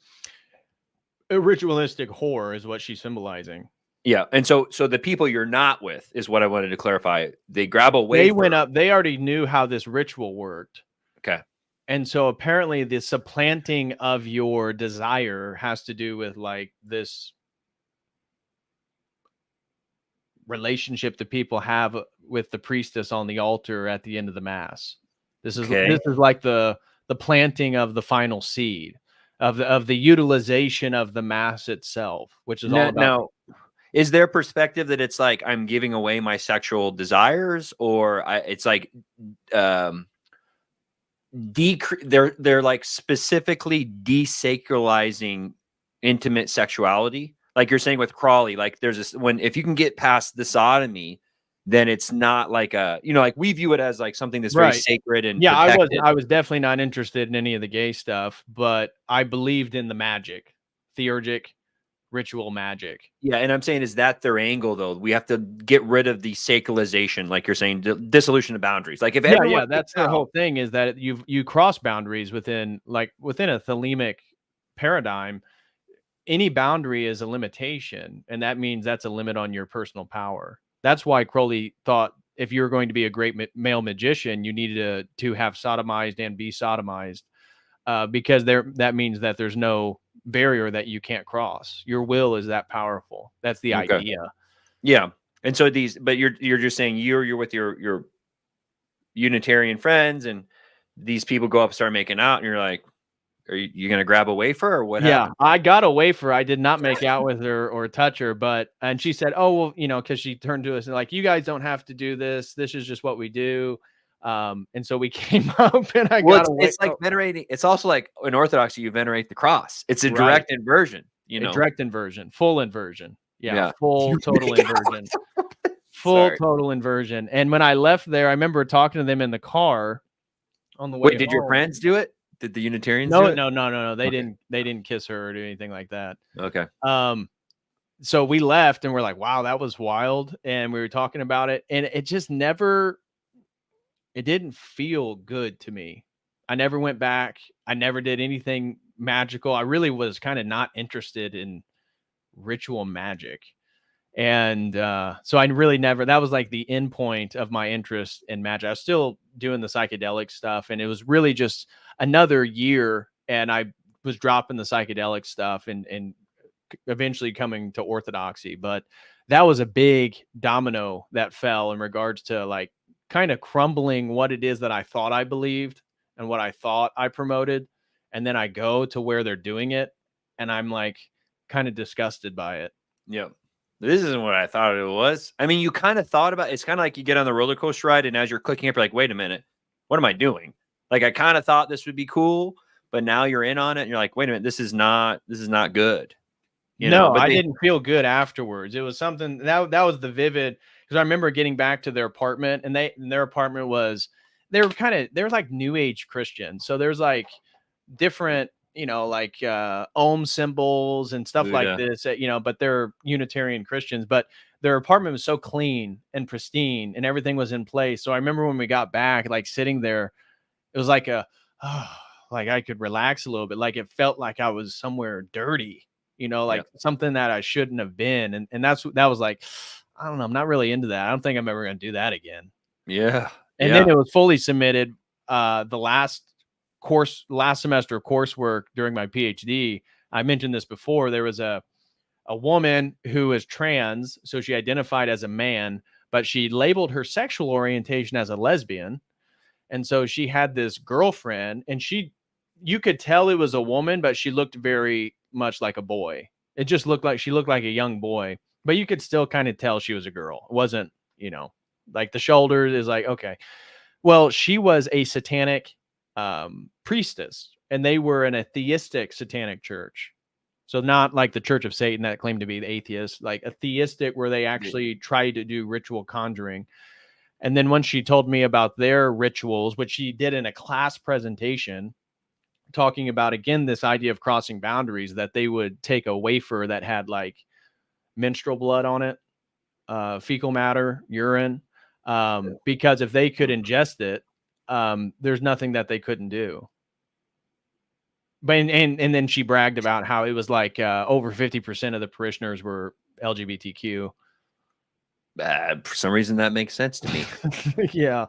ritualistic whore is what she's symbolizing. Yeah. And so the people you're not with is what I wanted to clarify. They grab a wafer. They went up. They already knew how this ritual worked. Okay. And so apparently the supplanting of your desire has to do with like this relationship that people have with the priestess on the altar at the end of the mass. This is like the planting of the final seed of the utilization of the mass itself, which is all about. Now, is their perspective that it's like I'm giving away my sexual desires, or it's like they're like specifically desacralizing intimate sexuality? Like you're saying with Crowley, like there's this, if you can get past the sodomy, then it's not like like we view it as like something that's very sacred and protected. I was definitely not interested in any of the gay stuff, but I believed in the magic, theurgic, ritual magic. Yeah, and I'm saying, is that their angle though? We have to get rid of the sacralization, like you're saying, dissolution of boundaries. Like if everyone, that's the whole thing, is that you cross boundaries within a Thelemic paradigm. Any boundary is a limitation, and that means that's a limit on your personal power. That's why Crowley thought if you're going to be a great male magician, you needed to have sodomized and be sodomized, because that means that there's no barrier that you can't cross. Your will is that powerful. That's the idea. Yeah. And so but you're just saying you're with your Unitarian friends, and these people go up and start making out, and you're like, are you going to grab a wafer or what? Yeah, happened? I got a wafer. I did not make out with her or touch her, and she said, oh, well, because she turned to us and like, you guys don't have to do this. This is just what we do. And so we came up, and it's like venerating. It's also like in Orthodoxy, you venerate the cross. It's a direct inversion, a direct inversion, full inversion. Yeah. Full total inversion. Total inversion. And when I left there, I remember talking to them in the car on the way. Wait, did your friends do it? Did the Unitarians do it? No. They didn't kiss her or do anything like that. Okay. So we left, and we're like, wow, that was wild. And we were talking about it, and it just never, it didn't feel good to me. I never went back. I never did anything magical. I really was kind of not interested in ritual magic. And so I really never, that was like the end point of my interest in magic. I was still doing the psychedelic stuff, and it was really just another year. And I was dropping the psychedelic stuff and eventually coming to orthodoxy. But that was a big domino that fell in regards to like kind of crumbling what it is that I thought I believed and what I thought I promoted. And then I go to where they're doing it, and I'm like kind of disgusted by it. Yep. This isn't what I thought it was. I mean, you kind of thought about it's kind of like you get on the roller coaster ride, and as you're clicking up, you're like, wait a minute, what am I doing? Like, I kind of thought this would be cool, but now you're in on it, and you're like, wait a minute, this is not good. You know, but I didn't feel good afterwards. It was something that was the vivid, because I remember getting back to their apartment, and their apartment was, they were like new age Christians. So there's like different, like Om symbols and stuff like Buddha. this, but they're Unitarian Christians, but their apartment was so clean and pristine and everything was in place. So I remember when we got back, like sitting there, it was like like I could relax a little bit. Like it felt like I was somewhere dirty, like something that I shouldn't have been. And that was like, I don't know. I'm not really into that. I don't think I'm ever going to do that again. Yeah. And then it was fully submitted. The last semester of coursework during my PhD, I mentioned this before. There was a woman who is trans. So she identified as a man, but she labeled her sexual orientation as a lesbian. And so she had this girlfriend, and you could tell it was a woman, but she looked very much like a boy. It just looked like she looked like a young boy, but you could still kind of tell she was a girl. It wasn't, like the shoulders is like, okay. Well, she was a satanic priestess, and they were in a theistic satanic church. So not like the Church of Satan that claimed to be the atheist, like a theistic where they actually tried to do ritual conjuring. And then once she told me about their rituals, which she did in a class presentation, talking about, again, this idea of crossing boundaries, that they would take a wafer that had like menstrual blood on it, fecal matter, urine, because if they could ingest it, there's nothing that they couldn't do. But and then she bragged about how it was like over 50% of the parishioners were LGBTQ. For some reason that makes sense to me. Yeah.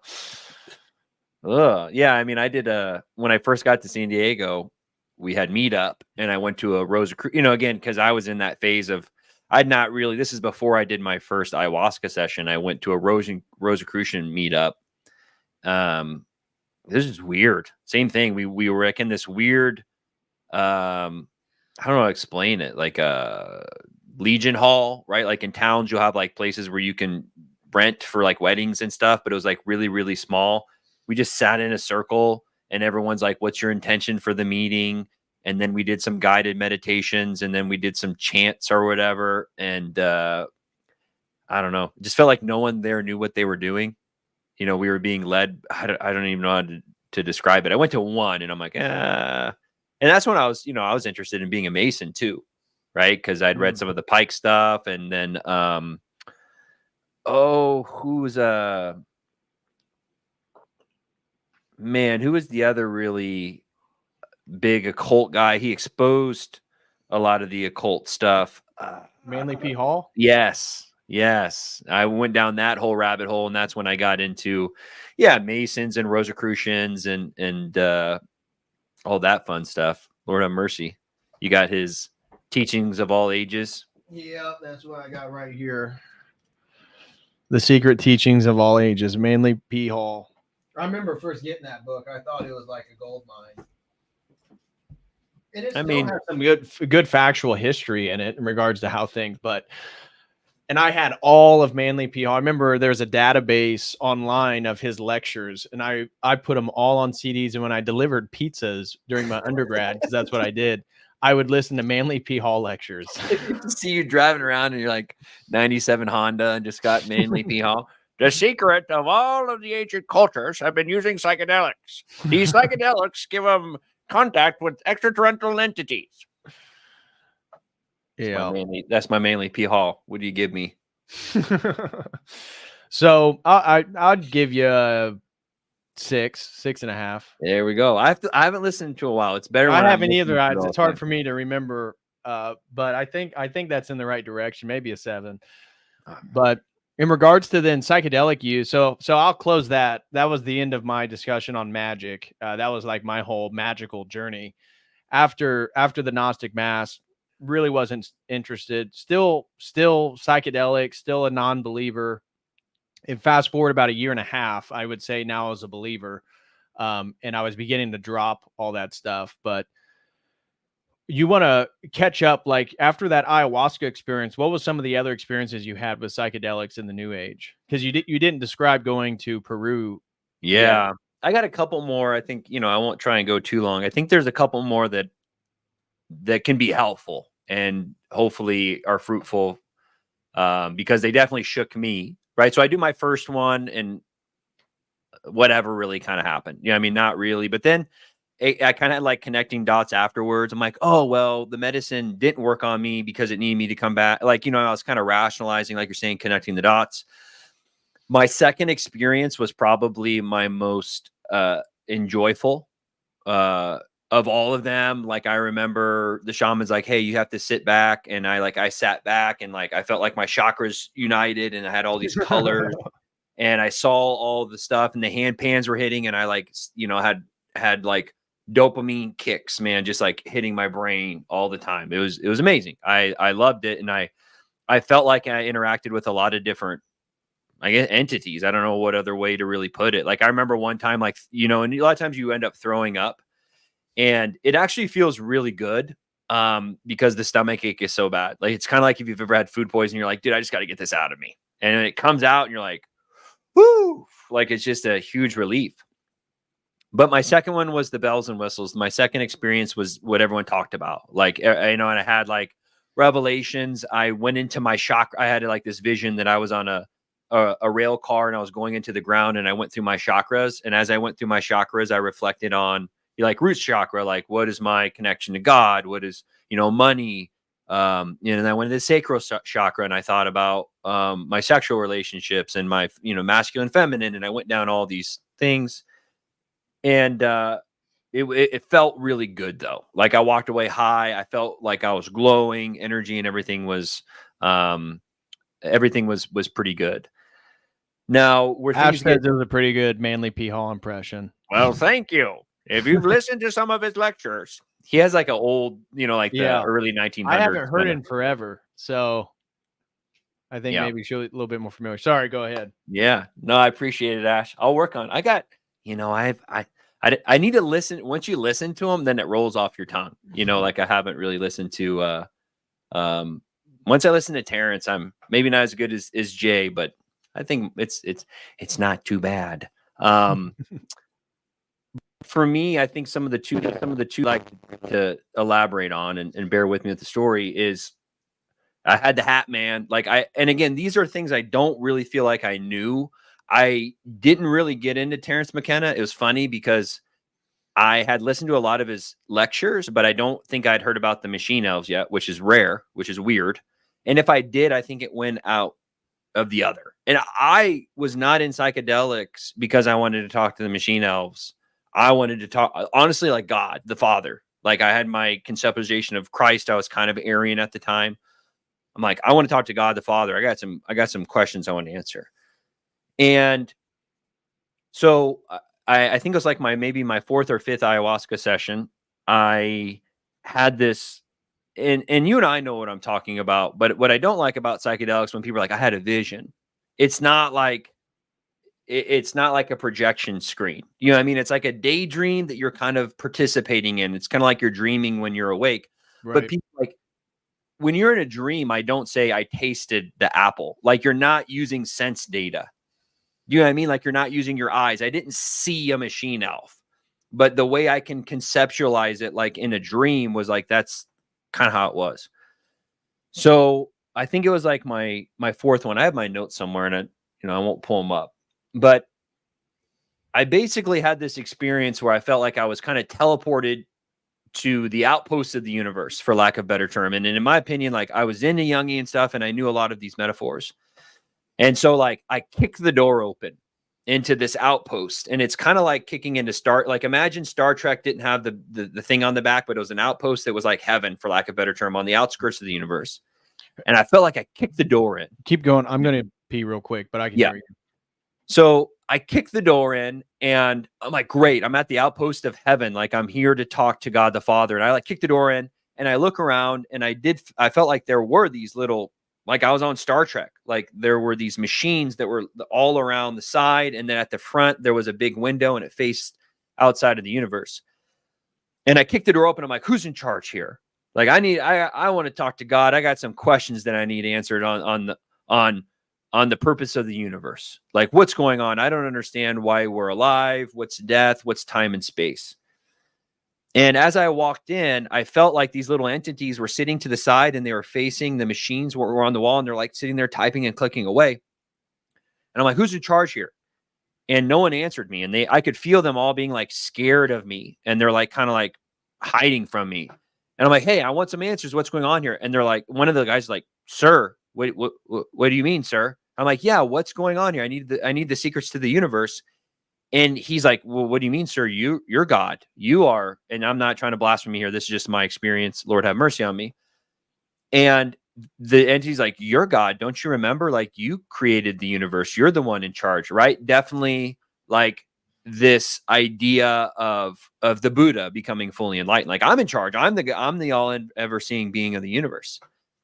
Yeah. I mean, I did when I first got to San Diego, we had meetup, and I went to a Rosicrucian, again, because I was in that phase of, this is before I did my first ayahuasca session. I went to a Rosicrucian meetup. This is weird. Same thing. We were like in this weird, I don't know how to explain it, like a Legion Hall, right? Like in towns, you'll have like places where you can rent for like weddings and stuff, but it was like really, really small. We just sat in a circle, and everyone's like, what's your intention for the meeting? And then we did some guided meditations, and then we did some chants or whatever. And I don't know, it just felt like no one there knew what they were doing. We were being led. I don't even know how to describe it. I went to one, and I'm like, and that's when I was interested in being a Mason too, right? Because I'd read some of the Pike stuff, and then who was the other really big occult guy? He exposed a lot of the occult stuff. Manly P. Hall? Yes. I went down that whole rabbit hole, and that's when I got into Masons and Rosicrucians and all that fun stuff. Lord have mercy. You got his Teachings of All Ages. Yeah, that's what I got right here. The Secret Teachings of All Ages, Manly P. Hall. I remember first getting that book. I thought it was like a gold mine. It has some good factual history in it in regards to how things, and I had all of Manly P. Hall. I remember there's a database online of his lectures, and I put them all on CDs. And when I delivered pizzas during my undergrad, because that's what I did, I would listen to Manly P. Hall lectures. See you driving around in your like 97 Honda and just got Manly P. Hall. The secret of all of the ancient cultures have been using psychedelics. These psychedelics give them contact with extraterrestrial entities. That's my Manly P. Hall. What do you give me? So I'd give you six and a half. There we go. I haven't listened to a while. It's better I when I'm haven't listening either. to it all It's the hard time. for me to remember, but I think that's in the right direction. Maybe a 7. But in regards to then psychedelic use, so I'll close that. That was the end of my discussion on magic. That was like my whole magical journey. After the Gnostic Mass, really wasn't interested. Still psychedelic. Still a non-believer. And fast forward about a year and a half, I would say now as a believer, and I was beginning to drop all that stuff. But you want to catch up, like after that ayahuasca experience, what was some of the other experiences you had with psychedelics in the New Age? Because you didn't describe going to Peru yet. Yeah. I got a couple more. I think, I won't try and go too long. I think there's a couple more that can be helpful and hopefully are fruitful, because they definitely shook me. Right. So I do my first one and whatever really kind of happened. I mean, not really, but then I kind of like connecting dots afterwards. I'm like, oh, well, the medicine didn't work on me because it needed me to come back. Like, I was kind of rationalizing, like you're saying, connecting the dots. My second experience was probably my most enjoyable of all of them. Like, I remember the shaman's like, hey, you have to sit back. And I sat back and like, I felt like my chakras united and I had all these colors and I saw all the stuff and the hand pans were hitting. And I like, had like dopamine kicks, man, just like hitting my brain all the time. It was amazing. I loved it. And I felt like I interacted with a lot of different, I guess, entities. I don't know what other way to really put it. Like I remember one time, like, and a lot of times you end up throwing up and it actually feels really good. Because the stomach ache is so bad. Like, it's kind of like if you've ever had food poisoning, you're like, dude, I just got to get this out of me. And it comes out and you're like, woo, like, it's just a huge relief. But my second one was the bells and whistles. My second experience was what everyone talked about. Like, and I had like revelations. I went into my chakra. I had like this vision that I was on a rail car and I was going into the ground and I went through my chakras. And as I went through my chakras, I reflected on like root chakra, like what is my connection to God? What is, money? And I went into the sacral chakra and I thought about my sexual relationships and my, masculine, feminine. And I went down all these things. And it felt really good though. Like I walked away high. I felt like I was glowing, energy and everything was pretty good. Now Ash says it was a pretty good Manly P. Hall impression. Well, thank you. If you've listened to some of his lectures, he has like an old, like the early 1900s. I haven't heard him forever, so I think maybe she'll a little bit more familiar. Sorry, go ahead. Yeah, no, I appreciate it, Ash. I'll work on it. I got, I need to listen. Once you listen to them, then it rolls off your tongue. Like I haven't really listened to. Once I listen to Terrence, I'm maybe not as good as Jay, but I think it's not too bad. For me, I think some of the two like to elaborate on and bear with me with the story is I had the hat man. And again, these are things I don't really feel like I knew. I didn't really get into Terrence McKenna. It was funny because I had listened to a lot of his lectures, but I don't think I'd heard about the machine elves yet, which is rare, which is weird. And if I did, I think it went out of the other. And I was not in psychedelics because I wanted to talk to the machine elves. I wanted to talk, honestly, like God, the Father. Like I had my conceptualization of Christ. I was kind of Aryan at the time. I'm like, I want to talk to God, the Father. I got some questions I want to answer. And so I think it was like maybe my fourth or fifth ayahuasca session. I had this, and you and I know what I'm talking about. But what I don't like about psychedelics, when people are like, I had a vision, it's not like a projection screen. You know what I mean? It's like a daydream that you're kind of participating in. It's kind of like you're dreaming when you're awake. Right. But people like when you're in a dream, I don't say I tasted the apple. Like you're not using sense data. You know what I mean? Like you're not using your eyes. I didn't see a machine elf, but the way I can conceptualize it, like in a dream, was like, that's kind of how it was. So I think it was like my fourth one. I have my notes somewhere and I won't pull them up, but I basically had this experience where I felt like I was kind of teleported to the outposts of the universe, for lack of a better term. And in my opinion, like I was into Jungian stuff and I knew a lot of these metaphors. And so like I kicked the door open into this outpost, and it's kind of like kicking into like imagine Star Trek didn't have the thing on the back, but it was an outpost that was like heaven, for lack of a better term, on the outskirts of the universe. And I felt like I kicked the door in. Keep going. I'm going to pee real quick, but I can hear you. So I kicked the door in, and I'm like, great, I'm at the outpost of heaven. Like, I'm here to talk to God the Father. And I like kick the door in, and I look around, and I felt like there were these little, like I was on Star Trek. Like, there were these machines that were all around the side. And then at the front, there was a big window, and it faced outside of the universe. And I kicked the door open. I'm like, who's in charge here? Like, I want to talk to God. I got some questions that I need answered on the purpose of the universe. Like, what's going on? I don't understand why we're alive. What's death? What's time and space? And as I walked in, I felt like these little entities were sitting to the side, and they were facing the machines were on the wall, and they're like sitting there typing and clicking away. And I'm like, who's in charge here? And no one answered me. And I could feel them all being like scared of me. And they're like kind of like hiding from me. And I'm like, hey, I want some answers. What's going on here? And they're like, one of the guys is like, sir, what do you mean, sir? I'm like, yeah, what's going on here? I need the secrets to the universe. And he's like, well, what do you mean, sir? You're God. You are. And I'm not trying to blaspheme here. This is just my experience. Lord, have mercy on me. And the entity's like, you're God. Don't you remember? Like, you created the universe. You're the one in charge, right? Definitely like this idea of the Buddha becoming fully enlightened. Like, I'm in charge. I'm the all ever seeing being of the universe.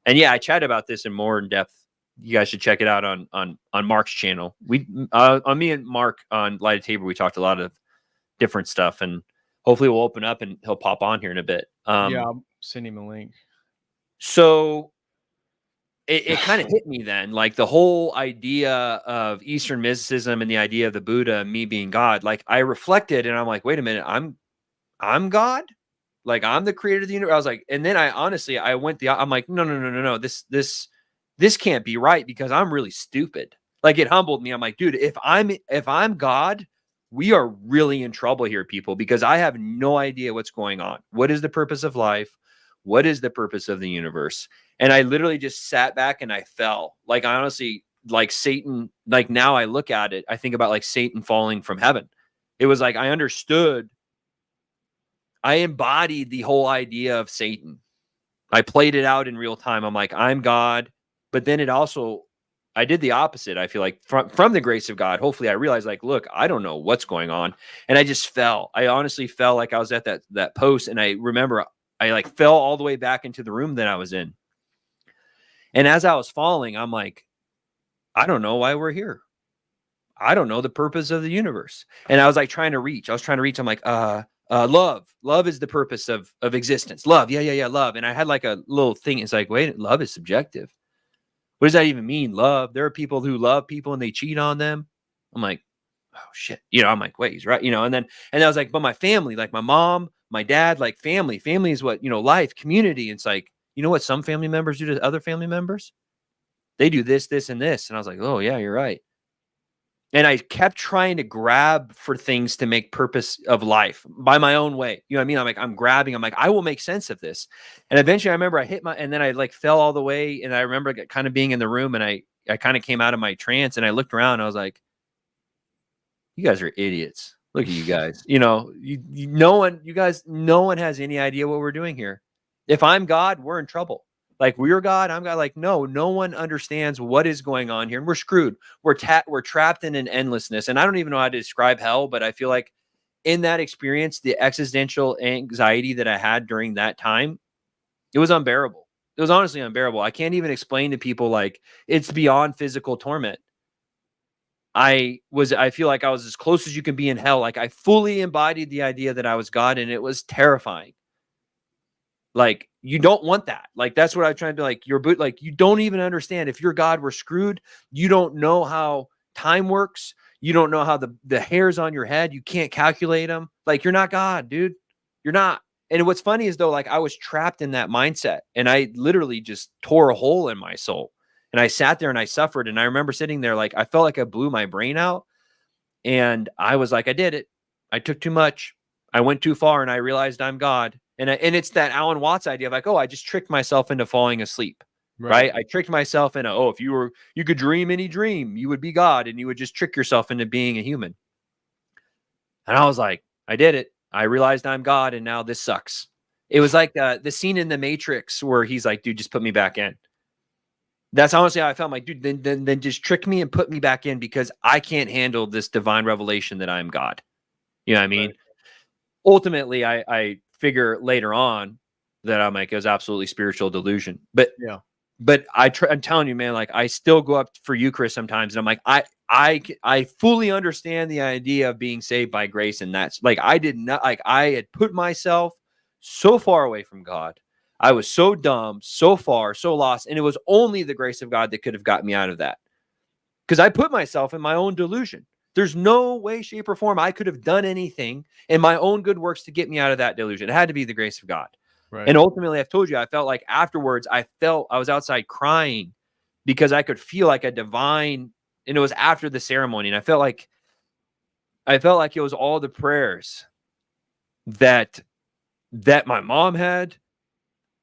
And yeah, I chat about this in more in depth. You guys should check it out on Mark's channel. On me and Mark on Light of Tabor, we talked a lot of different stuff, and hopefully we'll open up and he'll pop on here in a bit. Yeah, I'll send him a link. So it kind of hit me then, like the whole idea of Eastern mysticism and the idea of the Buddha, me being God. Like, I reflected, and I'm like, wait a minute, I'm God. Like, I'm the creator of the universe. I was like, and then I'm like, no. This can't be right, because I'm really stupid. Like, it humbled me. I'm like, dude, if I'm God, we are really in trouble here, people, because I have no idea what's going on. What is the purpose of life? What is the purpose of the universe? And I literally just sat back and I fell. Like, I honestly, like Satan, like now I look at it, I think about like Satan falling from heaven. It was like, I understood. I embodied the whole idea of Satan. I played it out in real time. I'm like, I'm God. But then I did the opposite. I feel like from the grace of God, hopefully I realized, like, look, I don't know what's going on. And I just fell. I honestly felt like I was at that post. And I remember I like fell all the way back into the room that I was in. And as I was falling, I'm like, I don't know why we're here. I don't know the purpose of the universe. And I was like trying to reach. I'm like, love is the purpose of existence. Love. Yeah. Love. And I had like a little thing. It's like, wait, love is subjective. What does that even mean? Love. There are people who love people and they cheat on them. I'm like, oh shit. I'm like, wait, he's right. And I was like, but my family, like my mom, my dad, like family is what, life, community. It's like, you know what some family members do to other family members? They do this, this, and this. And I was like, oh yeah, you're right. And I kept trying to grab for things to make purpose of life by my own way. You know what I mean? I'm grabbing. I'm like, I will make sense of this. And eventually I remember I hit and then I like fell all the way. And I remember kind of being in the room, and I kind of came out of my trance, and I looked around, and I was like, you guys are idiots. Look at you guys. No one has any idea what we're doing here. If I'm God, we're in trouble. Like, we're God, I'm God. Like, no one understands what is going on here, and we're screwed. We're trapped in an endlessness. And I don't even know how to describe hell, but I feel like in that experience, the existential anxiety that I had during that time, it was unbearable. It was honestly unbearable. I can't even explain to people, like, it's beyond physical torment. I feel like I was as close as you can be in hell. Like, I fully embodied the idea that I was God, and it was terrifying. Like, you don't want that. Like, that's what I was trying to be like, like, you don't even understand. If you're God, we're screwed. You don't know how time works. You don't know how the hairs on your head, you can't calculate them. Like, you're not God, dude. You're not. And what's funny is, though, like, I was trapped in that mindset, and I literally just tore a hole in my soul. And I sat there and I suffered. And I remember sitting there, like, I felt like I blew my brain out. And I was like, I did it. I took too much. I went too far, and I realized I'm God. And it's that Alan Watts idea of like, oh, I just tricked myself into falling asleep. right? I tricked myself in if you could dream any dream, you would be God, and you would just trick yourself into being a human. And I was like, I did it. I realized I'm God, and now this sucks. It was like the scene in The Matrix where he's like, dude, just put me back in. That's honestly how I felt. I'm like, dude, then just trick me and put me back in, because I can't handle this divine revelation that I'm God. You know what I mean? Right. Ultimately, I figure later on that I'm like, it was absolutely spiritual delusion. But yeah. But I'm telling you, man, like I still go up for Eucharist sometimes, and I'm like, I fully understand the idea of being saved by grace, and that's like I did not like I had put myself so far away from God. I was so dumb, so far, so lost, and it was only the grace of God that could have got me out of that. Because I put myself in my own delusion. There's no way, shape, or form I could have done anything in my own good works to get me out of that delusion. It had to be the grace of God. Right. And ultimately, I've told you, I felt like afterwards, I was outside crying because I could feel like a divine, and it was after the ceremony. And I felt like it was all the prayers that my mom had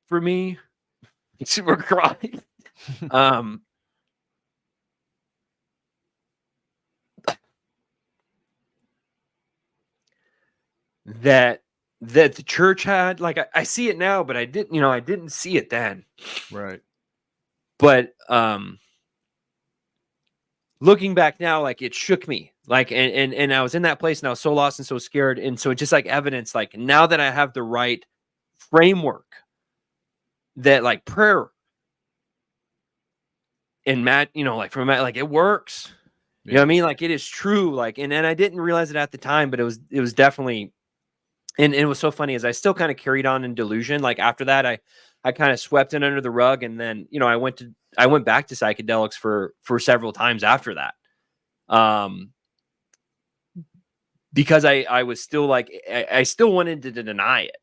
for me. We're crying. That the church had. Like I see it now, but I didn't see it then. Right. But looking back now, like it shook me. Like and I was in that place, and I was so lost and so scared. And so just like evidence, like now that I have the right framework, that like prayer and like it works. Yeah. You know what I mean? Like it is true. Like and I didn't realize it at the time, but it was definitely. And it was so funny, as I still kind of carried on in delusion. Like after that, I kind of swept it under the rug, and then I went back to psychedelics for several times after that, because I was still like I still wanted to deny it.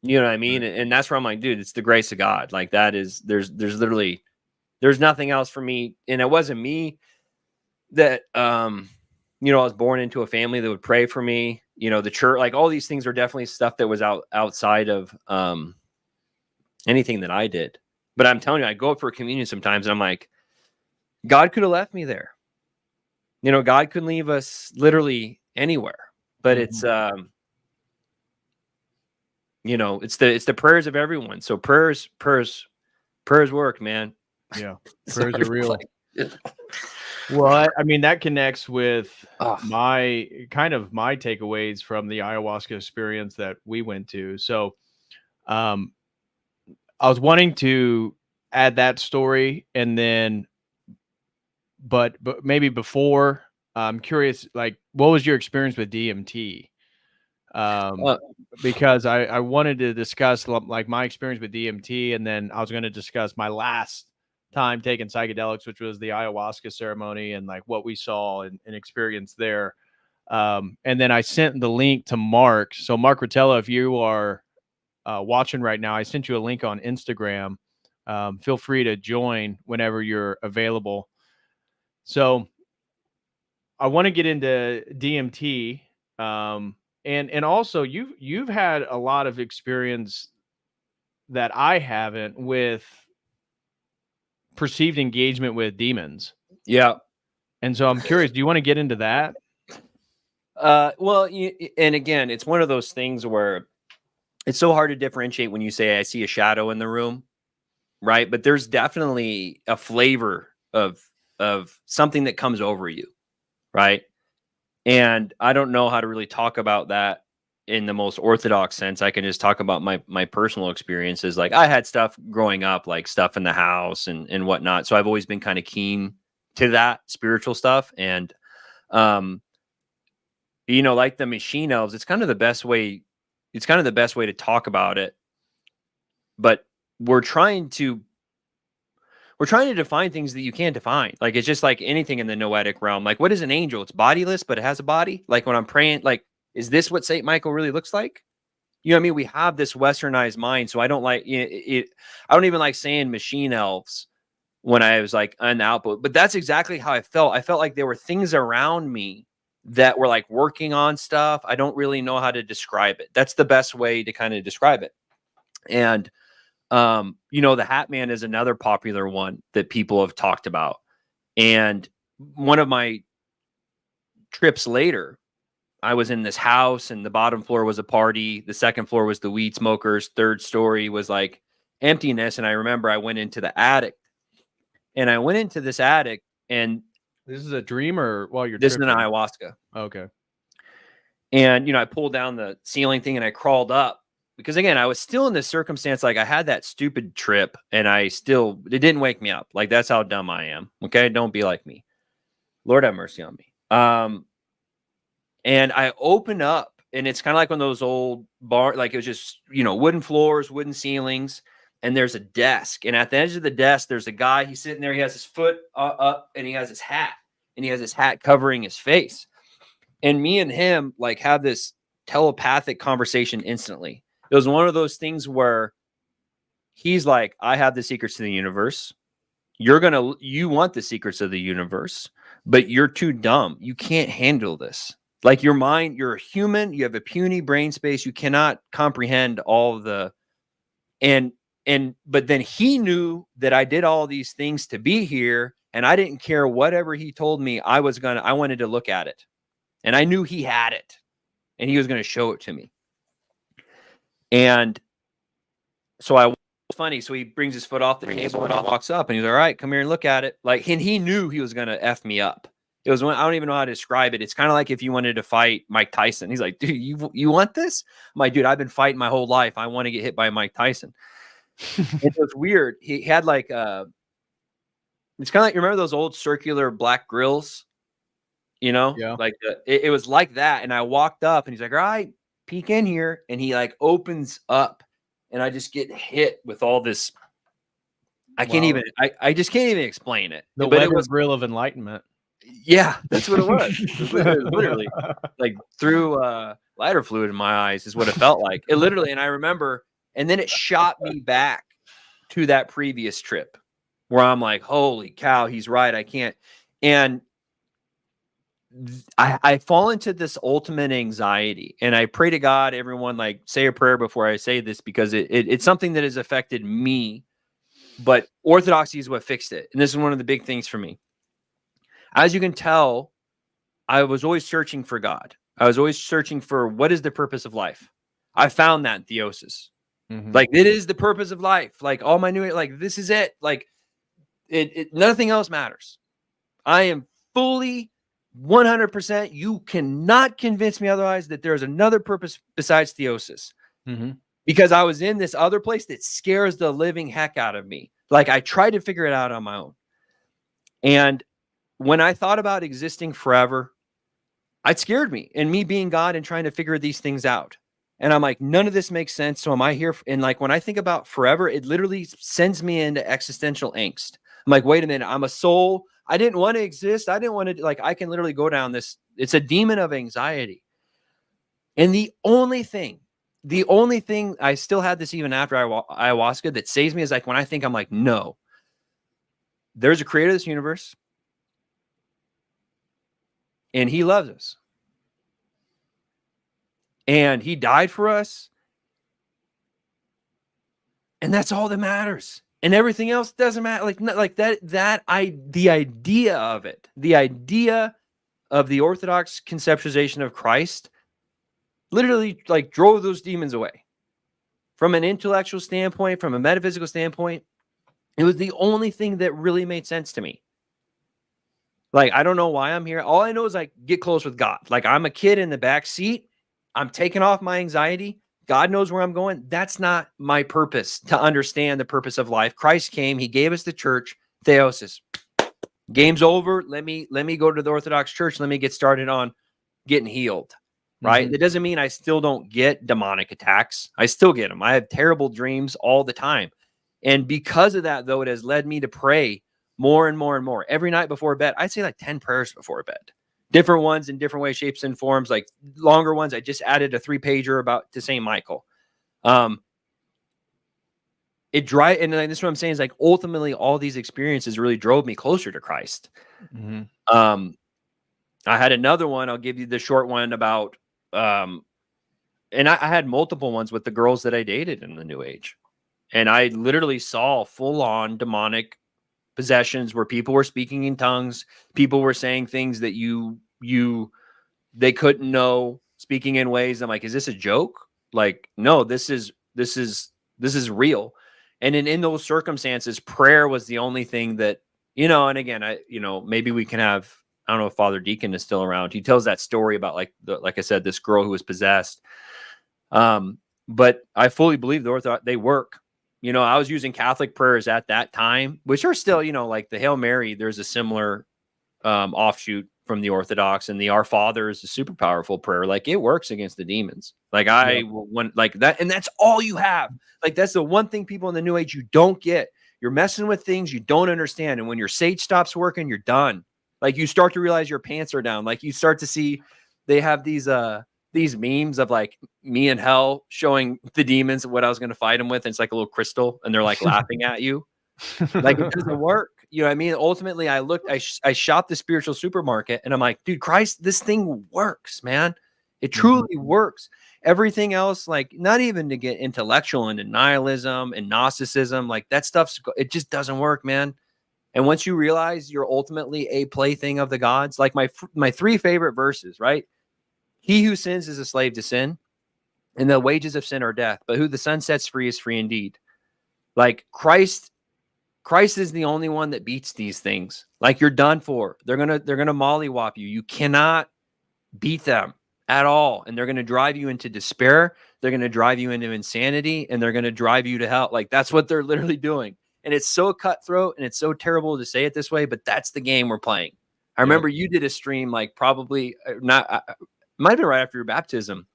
You know what I mean? Right. And that's where I'm like, dude, it's the grace of God. Like that is there's literally nothing else for me, and it wasn't me that I was born into a family that would pray for me. The church, like all these things are definitely stuff that was outside of anything that I did. But I'm telling you, I go up for communion sometimes, and I'm like, God could have left me there. God could leave us literally anywhere. But it's it's the prayers of everyone. So prayers work, man. Yeah, prayers are real. Well, I mean, that connects with my takeaways from the ayahuasca experience that we went to. So I was wanting to add that story, and then, but maybe before, I'm curious, like, what was your experience with DMT? Because I wanted to discuss like my experience with DMT, and then I was going to discuss my last time taking psychedelics, which was the ayahuasca ceremony, and like what we saw and experienced there. And then I sent the link to Mark. So Mark Rotella, if you are watching right now, I sent you a link on Instagram. Feel free to join whenever you're available. So I want to get into DMT. And also you've had a lot of experience that I haven't with perceived engagement with demons. Yeah. And so I'm curious, do you want to get into that? Well, and again, it's one of those things where it's so hard to differentiate when you say I see a shadow in the room, right? But there's definitely a flavor of something that comes over you, right? And I don't know how to really talk about that in the most orthodox sense. I can just talk about my personal experiences. Like I had stuff growing up, like stuff in the house and whatnot. So I've always been kind of keen to that spiritual stuff. And, like the machine elves, it's kind of the best way to talk about it. But we're trying to define things that you can't define. Like, it's just like anything in the Noetic realm. Like, what is an angel? It's bodiless, but it has a body. Like when I'm praying, like, is this what St. Michael really looks like? You know what I mean? We have this westernized mind. So I don't like it. I don't even like saying machine elves when I was like on the output, but that's exactly how I felt. I felt like there were things around me that were like working on stuff. I don't really know how to describe it. That's the best way to kind of describe it. And The Hat Man is another popular one that people have talked about. And one of my trips later, I was in this house and the bottom floor was a party. The second floor was the weed smokers. Third story was like emptiness. And I remember I went into the attic, and I went into this attic, and this is a dream or while you're this tripping? is an ayahuasca. Okay. And, I pulled down the ceiling thing and I crawled up because, again, I was still in this circumstance. Like, I had that stupid trip and it didn't wake me up. Like, that's how dumb I am. Okay. Don't be like me. Lord have mercy on me. And I open up, and it's kind of like one of those old like it was just, wooden floors, wooden ceilings, and there's a desk. And at the edge of the desk, there's a guy. He's sitting there. He has his foot up, and he has his hat, covering his face. And me and him like have this telepathic conversation instantly. It was one of those things where he's like, I have the secrets to the universe. You want the secrets of the universe, but you're too dumb. You can't handle this. Like, your mind, you're a human, you have a puny brain space. You cannot comprehend all of the, but then he knew that I did all these things to be here, and I didn't care whatever he told me. I wanted to look at it, and I knew he had it, and he was going to show it to me. And so it's funny. So he brings his foot off the table and walks up, and he's like, all right, come here and look at it. Like, and he knew he was going to F me up. It was I don't even know how to describe it. It's kind of like if you wanted to fight Mike Tyson. He's like, dude, you want this? I'm like, dude, I've been fighting my whole life. I want to get hit by Mike Tyson. It was weird. He had like, it's kind of like, you remember those old circular black grills? Yeah. Like it was like that. And I walked up, and he's like, all right, peek in here. And he like opens up, and I just get hit with all this. I just can't even explain it. The but weather grill of enlightenment. Yeah, that's what it was. It was literally like through lighter fluid in my eyes is what it felt like. It literally, and I remember, and then it shot me back to that previous trip where I'm like, holy cow, he's right. I can't. And I fall into this ultimate anxiety, and I pray to God, everyone, like, say a prayer before I say this, because it's something that has affected me, but Orthodoxy is what fixed it. And this is one of the big things for me. As you can tell, I was always searching for God. I was always searching for what is the purpose of life. I found that in theosis. Mm-hmm. Like, it is the purpose of life. Like, all my new, like, this is it. Like, nothing else matters. I am fully 100%. You cannot convince me otherwise that there's another purpose besides theosis. Mm-hmm. Because I was in this other place that scares the living heck out of me. Like, I tried to figure it out on my own. And when I thought about existing forever, it scared me, and me being God and trying to figure these things out. And I'm like, none of this makes sense. So am I here? And like, when I think about forever, it literally sends me into existential angst. I'm like, wait a minute, I'm a soul. I didn't want to exist. I didn't want to, like, I can literally go down this. It's a demon of anxiety. And the only thing I still had this even after ayahuasca that saves me is like, when I think, I'm like, no, there's a creator of this universe. And he loves us. And he died for us. And that's all that matters. And everything else doesn't matter. The idea of it, the idea of the Orthodox conceptualization of Christ literally like drove those demons away. From an intellectual standpoint, from a metaphysical standpoint, it was the only thing that really made sense to me. Like, I don't know why I'm here. All I know is, like, get close with God. Like, I'm a kid in the back seat. I'm taking off my anxiety. God knows where I'm going. That's not my purpose, to understand the purpose of life. Christ came. He gave us the church. Theosis. Game's over. Let me go to the Orthodox Church. Let me get started on getting healed. Right? Mm-hmm. That doesn't mean I still don't get demonic attacks. I still get them. I have terrible dreams all the time. And because of that, though, it has led me to pray more and more and more every night before bed. I'd say like 10 prayers before bed, different ones in different ways, shapes, and forms, like longer ones. I just added a 3-pager to St. Michael. And this is what I'm saying is, like, ultimately all these experiences really drove me closer to Christ. Mm-hmm. I had another one. I'll give you the short one about, and I had multiple ones with the girls that I dated in the New Age. And I literally saw full on demonic possessions where people were speaking in tongues. People were saying things that they couldn't know, speaking in ways. I'm like, is this a joke? Like, no, this is real. And in those circumstances, prayer was the only thing that, and again, maybe we can have, I don't know if Father Deacon is still around. He tells that story about like I said, this girl who was possessed. But I fully believe they work. I was using Catholic prayers at that time, which are still, like the Hail Mary, there's a similar offshoot from the Orthodox, and the Our Father is a super powerful prayer. Like it works against the demons. Like when like that, and that's all you have. Like that's the one thing people in the New Age you don't get. You're messing with things you don't understand, and when your sage stops working, you're done. Like you start to realize your pants are down. Like you start to see they have these memes of like me in hell showing the demons what I was going to fight them with. And it's like a little crystal, and they're like laughing at you. Like it doesn't work. You know what I mean? Ultimately, I shopped the spiritual supermarket, and I'm like, dude, Christ, this thing works, man. It truly works. Everything else, like not even to get intellectual into nihilism and Gnosticism, like that it just doesn't work, man. And once you realize you're ultimately a plaything of the gods, like my three favorite verses, right? He who sins is a slave to sin, and the wages of sin are death. But who the Son sets free is free indeed. Like Christ is the only one that beats these things. Like you're done for. They're gonna mollywop you. You cannot beat them at all, and they're gonna drive you into despair. They're gonna drive you into insanity, and they're gonna drive you to hell. Like that's what they're literally doing. And it's so cutthroat, and it's so terrible to say it this way, but that's the game we're playing. I remember you did a stream, like probably not. Might have been right after your baptism,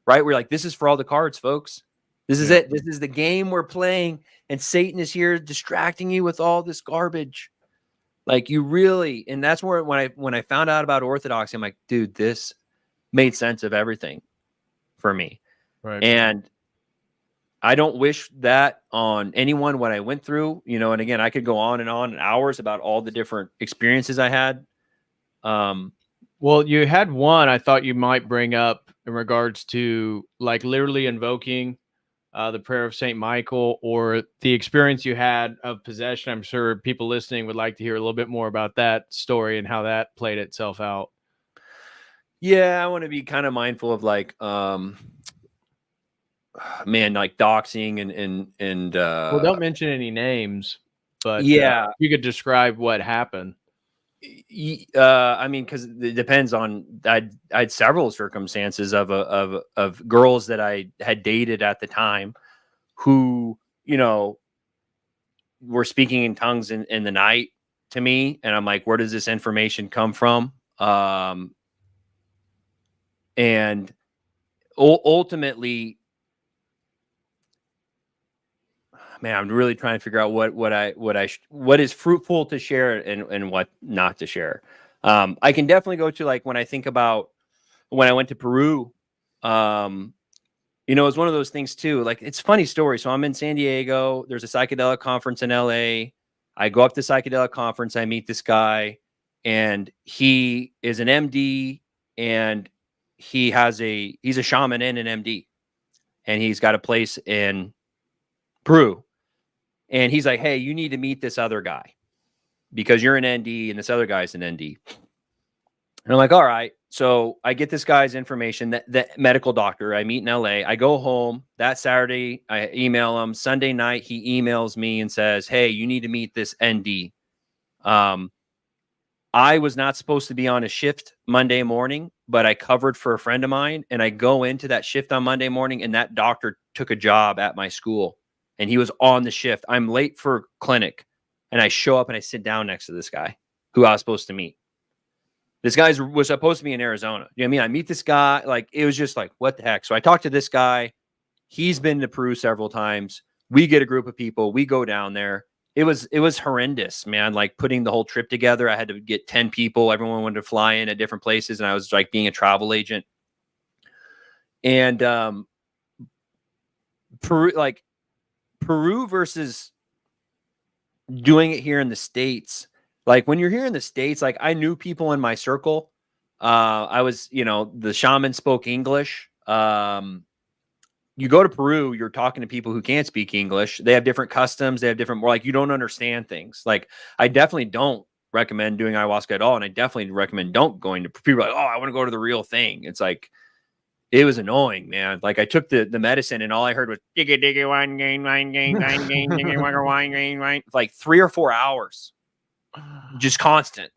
right? We're like, this is for all the cards, folks. This is it. This is the game we're playing, and Satan is here distracting you with all this garbage. Like you really, and that's where when I found out about Orthodoxy, I'm like, dude, this made sense of everything for me. Right. And I don't wish that on anyone what I went through, and again, I could go on and hours about all the different experiences I had. Well, you had one I thought you might bring up in regards to like literally invoking the prayer of Saint Michael, or the experience you had of possession. I'm sure people listening would like to hear a little bit more about that story and how that played itself out. Yeah, I want to be kind of mindful of like, like doxing and Well, don't mention any names, but yeah, you could describe what happened. I mean, because it depends on. I had several circumstances of girls that I had dated at the time, who were speaking in tongues in the night to me, and I'm like, where does this information come from? And ultimately, man, I'm really trying to figure out what is fruitful to share and what not to share. I can definitely go to like when I think about when I went to Peru. It's one of those things too. Like it's a funny story. So I'm in San Diego. There's a psychedelic conference in LA. I go up to psychedelic conference. I meet this guy, and he is an MD, and he's a shaman and an MD, and he's got a place in Peru. And he's like, hey, you need to meet this other guy because you're an ND and this other guy's an ND. And I'm like, all right. So I get this guy's information, that medical doctor. I meet in LA. I go home that Saturday. I email him. Sunday night, he emails me and says, hey, you need to meet this ND. I was not supposed to be on a shift Monday morning, but I covered for a friend of mine. And I go into that shift on Monday morning, and that doctor took a job at my school. And he was on the shift. I'm late for clinic, and I show up and I sit down next to this guy who I was supposed to meet. This guy was supposed to be in Arizona. You know what I mean? I meet this guy. Like, it was just like, what the heck? So I talked to this guy. He's been to Peru several times. We get a group of people. We go down there. It was horrendous, man. Like putting the whole trip together. I had to get 10 people. Everyone wanted to fly in at different places. And I was like being a travel agent. And Peru versus doing it here in the States. Like when you're here in the States, like I knew people in my circle. I was, the shaman spoke English. you go to Peru, you're talking to people who can't speak English. They have different customs. They have different, more like, you don't understand things. Like, I definitely don't recommend doing ayahuasca at all. And I definitely recommend don't going to people like, oh, I want to go to the real thing. It's like, it was annoying, man. Like, I took the medicine and all I heard was digga digga wine gain, digga wine gain. Like 3 or 4 hours, just constant.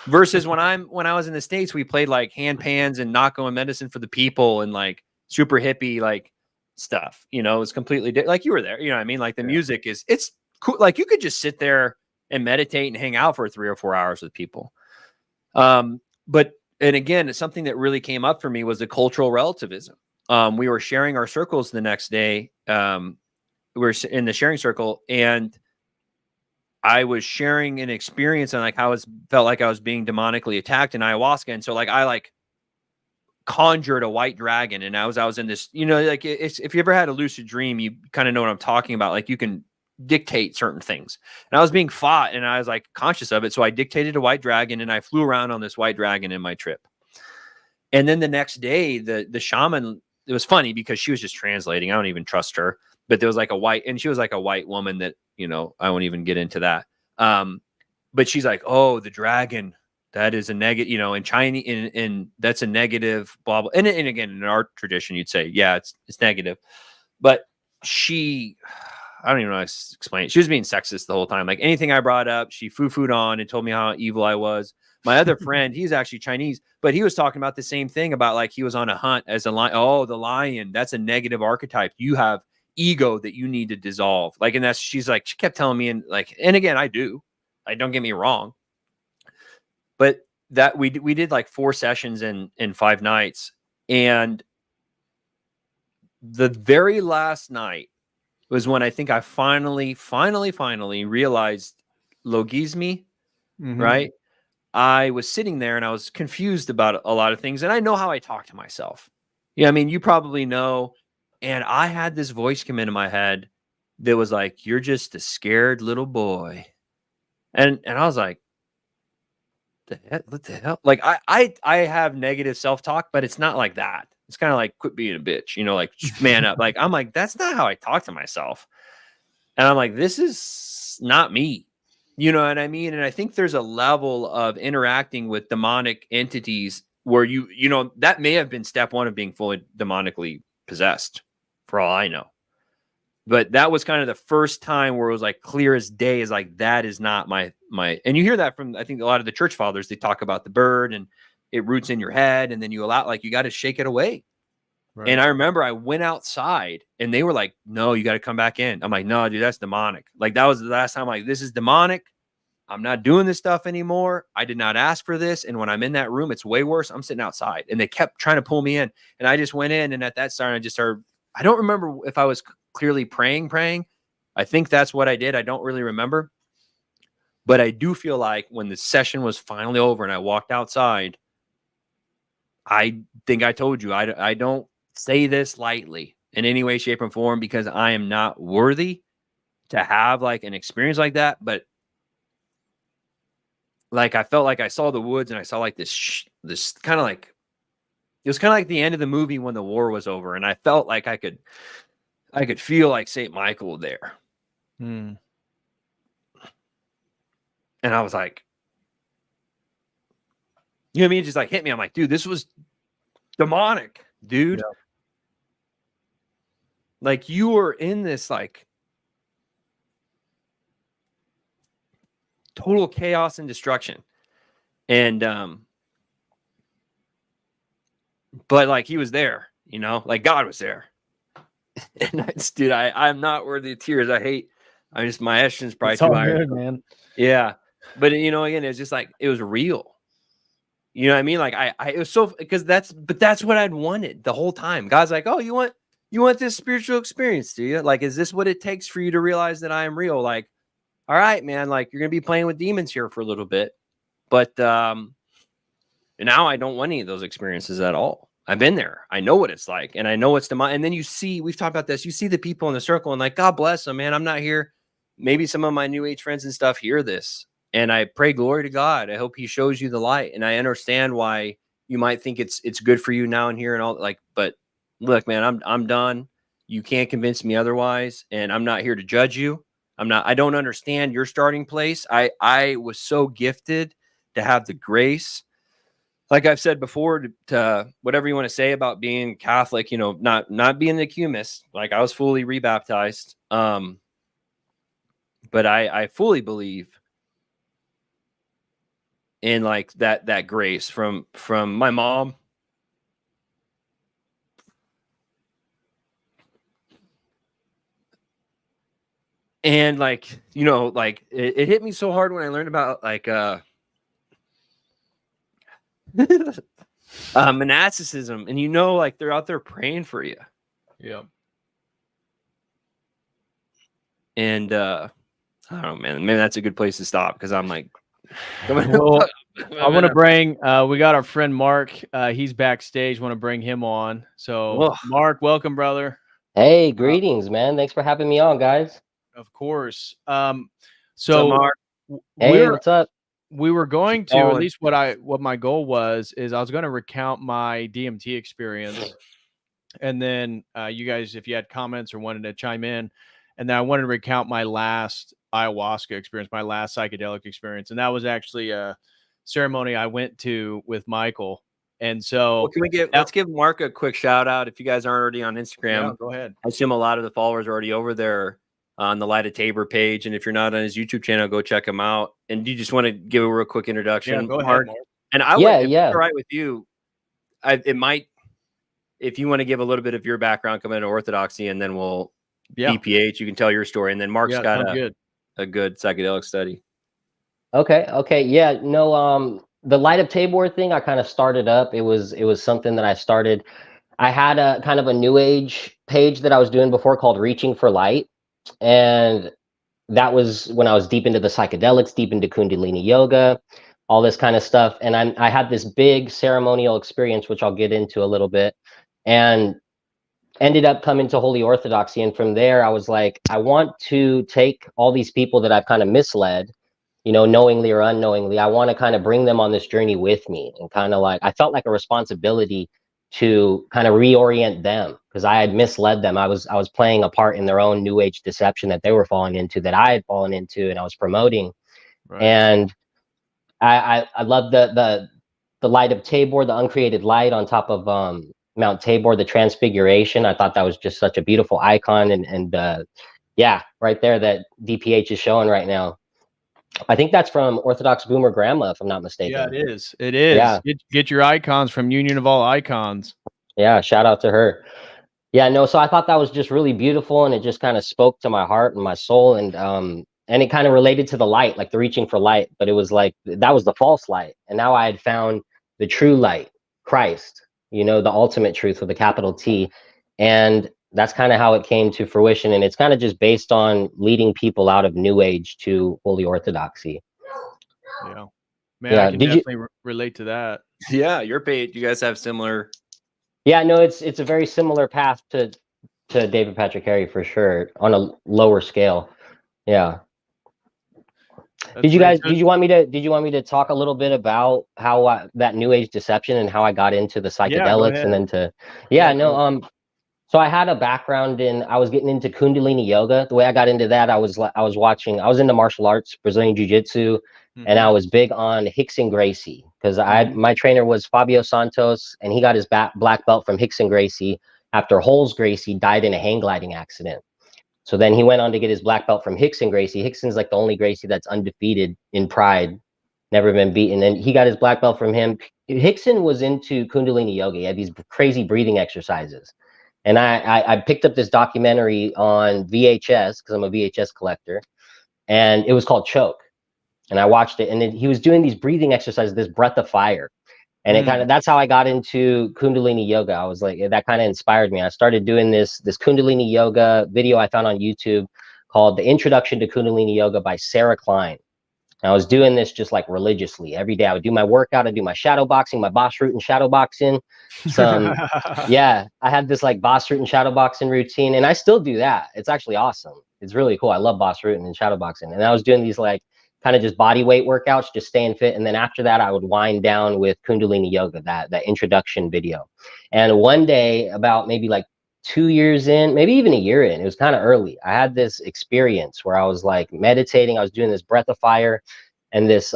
Versus when I was in the States, we played like hand pans and Nako and medicine for the people and like super hippie like stuff. You know, it's completely like, you were there. You know what I mean? Like, the music it's cool. Like, you could just sit there and meditate and hang out for 3 or 4 hours with people. But and again, something that really came up for me was the cultural relativism. We were sharing our circles the next day. We were in the sharing circle, and I was sharing an experience and like how it felt like I was being demonically attacked in ayahuasca. And so like, I like conjured a white dragon, and I was in this, you know, like, it's, if you ever had a lucid dream, you kind of know what I'm talking about. Like, you can dictate certain things, and I was being fought and I was like conscious of it. So I dictated a white dragon and I flew around on this white dragon in my trip. And then the next day, the shaman, it was funny because she was just translating. I don't even trust her, but there was like she was like a white woman that, you know, I won't even get into that. But she's like, oh, the dragon, that is a negative, you know, in Chinese, in that's a negative, blah, blah. And again, in our tradition, you'd say, yeah, it's negative. But I don't even know how to explain it. She was being sexist the whole time. Like, anything I brought up, she foo-fooed on and told me how evil I was. My other friend, he's actually Chinese, but he was talking about the same thing, about like, he was on a hunt as a lion. Oh, the lion, that's a negative archetype. You have ego that you need to dissolve. Like, and she's like, she kept telling me, and like, and again, I do. Like, don't get me wrong. But that we did like 4 sessions in 5 nights. And the very last night was when I think I finally realized logisme, right? I was sitting there and I was confused about a lot of things. And I know how I talk to myself. Yeah, I mean, you probably know. And I had this voice come into my head that was like, you're just a scared little boy. And I was like, what the hell? Like, I have negative self-talk, but it's not like that. It's kind of like, quit being a bitch, you know, like, man up. Like, I'm like, that's not how I talk to myself. And I'm like, this is not me. You know what I mean? And I think there's a level of interacting with demonic entities where you know, that may have been step 1 of being fully demonically possessed, for all I know. But that was kind of the first time where it was like clear as day, is like, that is not my, and you hear that from, I think, a lot of the church fathers. They talk about the bird and it roots in your head, and then you allow, like, you got to shake it away. Right. And I remember I went outside and they were like, no, you got to come back in. I'm like, no, dude, that's demonic. Like, that was the last time, like, this is demonic. I'm not doing this stuff anymore. I did not ask for this. And when I'm in that room, it's way worse. I'm sitting outside, and they kept trying to pull me in. And I just went in, and at that time, I just started, I don't remember if I was clearly praying. I think that's what I did. I don't really remember. But I do feel like when the session was finally over and I walked outside, I think I told you, I don't say this lightly in any way, shape, or form, because I am not worthy to have like an experience like that. But like, I felt like I saw the woods, and I saw like this kind of like, it was kind of like the end of the movie when the war was over. And I felt like I could feel like St. Michael there. And I was like, you know what I mean? It just like hit me. I'm like, dude, this was demonic, dude. Yeah. Like, you were in this like total chaos and destruction. And but like, he was there, you know, like God was there. And dude, I'm not worthy of tears. My estrogen's probably too high, man. Yeah. But you know, again, it's just like, it was real. You know what I mean? Like, it was so, because that's what I'd wanted the whole time. God's like, oh, you want this spiritual experience, do you? Like, is this what it takes for you to realize that I am real? Like, all right, man, like, you're going to be playing with demons here for a little bit. But now I don't want any of those experiences at all. I've been there. I know what it's like. And I know it's demonic. And then we've talked about this. You see the people in the circle, and like, God bless them, man. I'm not here. Maybe some of my new age friends and stuff hear this. And I pray glory to God. I hope he shows you the light. And I understand why you might think it's good for you now and here and all, like, but look, man, I'm done. You can't convince me otherwise. And I'm not here to judge you. I don't understand your starting place. I was so gifted to have the grace, like I've said before, to whatever you want to say about being Catholic, you know, not being an ecumist. Like I was fully rebaptized. But I fully believe in like that grace from my mom. And like, you know, like it hit me so hard when I learned about like monasticism, and you know, like they're out there praying for you. Yeah. And I don't know, man. Maybe that's a good place to stop because I'm like, Well, I want to bring. We got our friend Mark. He's backstage. Want to bring him on. So, Mark, welcome, brother. Hey, greetings, man. Thanks for having me on, guys. Of course. So, Mark, hey, what's up? We were going to, at least what my goal was, is I was going to recount my DMT experience, and then you guys, if you had comments or wanted to chime in, and then I wanted to recount my last ayahuasca experience, my last psychedelic experience, and that was actually a ceremony I went to with Michael. And so, let's give Mark a quick shout out if you guys aren't already on Instagram. Yeah, go ahead. I assume a lot of the followers are already over there on the Light of Tabor page, and if you're not on his YouTube channel, go check him out. And you just want to give a real quick introduction, go Mark? Ahead, Mark. And I would, if it's all right with you, it might, if you want to give a little bit of your background coming into Orthodoxy, and then we'll BPH, you can tell your story, and then Mark's got a good psychedelic study. Okay. Yeah, no, the Light of Tabor thing, I kind of started up. It was something that I started. I had a kind of a new age page that I was doing before called Reaching for Light. And that was when I was deep into the psychedelics, deep into Kundalini yoga, all this kind of stuff. And I had this big ceremonial experience, which I'll get into a little bit, and ended up coming to Holy Orthodoxy. And from there, I was like, I want to take all these people that I've kind of misled, you know, knowingly or unknowingly. I want to kind of bring them on this journey with me, and kind of like, I felt like a responsibility to kind of reorient them, because I had misled them. I was playing a part in their own new age deception that they were falling into, that I had fallen into, and I was promoting. Right. And I love the Light of Tabor, the uncreated light on top of Mount Tabor, the transfiguration. I thought that was just such a beautiful icon, and yeah, right there that DPH is showing right now. I think that's from Orthodox Boomer Grandma, if I'm not mistaken. Yeah, it is. It is. Yeah. Get your icons from Union of All Icons. Yeah, shout out to her. Yeah, no, so I thought that was just really beautiful, and it just kind of spoke to my heart and my soul, and it kind of related to the light, like the reaching for light, but it was like, that was the false light. And now I had found the true light, Christ, you know, the ultimate truth with a capital T. And that's kind of how it came to fruition. And it's kind of just based on leading people out of New Age to Holy Orthodoxy. Yeah, man, yeah, I can definitely relate to that. Yeah, your page, you guys have similar. Yeah, no, it's a very similar path to David Patrick Harry, for sure, on a lower scale. Yeah. Did you want me to talk a little bit about how that New Age deception and how I got into the psychedelics, and then so I had a background I was getting into Kundalini yoga. The way I got into that, I was into martial arts, Brazilian Jiu-Jitsu, and I was big on Rickson Gracie, because my trainer was Fabio Santos, and he got his black belt from Rickson Gracie after Holes Gracie died in a hang gliding accident. So then he went on to get his black belt from Rickson Gracie. Rickson's like the only Gracie that's undefeated in Pride, never been beaten. And he got his black belt from him. Rickson was into Kundalini yoga. He had these crazy breathing exercises. And I picked up this documentary on VHS, because I'm a VHS collector, and it was called Choke. And I watched it, and he was doing these breathing exercises, this breath of fire. And that's how I got into Kundalini yoga. I was like, that kind of inspired me. I started doing this Kundalini yoga video I found on YouTube called The Introduction to Kundalini Yoga by Sarah Klein. And I was doing this just like religiously every day. I would do my workout, I'd do my shadow boxing, my boss root and shadow boxing. Yeah, I had this like boss root and shadow boxing routine, and I still do that. It's actually awesome. It's really cool. I love boss root and shadow boxing. And I was doing these like kind of just body weight workouts, just staying fit. And then after that, I would wind down with Kundalini yoga, that introduction video. And one day, about maybe like 2 years in, maybe even a year in. It was kind of early. I had this experience where I was like meditating. I was doing this breath of fire and this,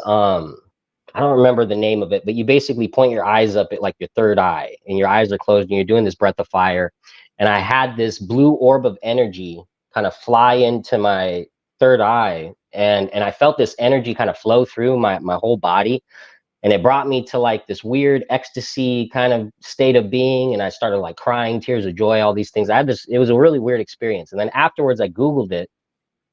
I don't remember the name of it, but you basically point your eyes up at like your third eye and your eyes are closed and you're doing this breath of fire. And I had this blue orb of energy kind of fly into my third eye. And I felt this energy kind of flow through my whole body. And it brought me to like this weird ecstasy kind of state of being. And I started like crying, tears of joy, all these things. It was a really weird experience. And then afterwards I Googled it,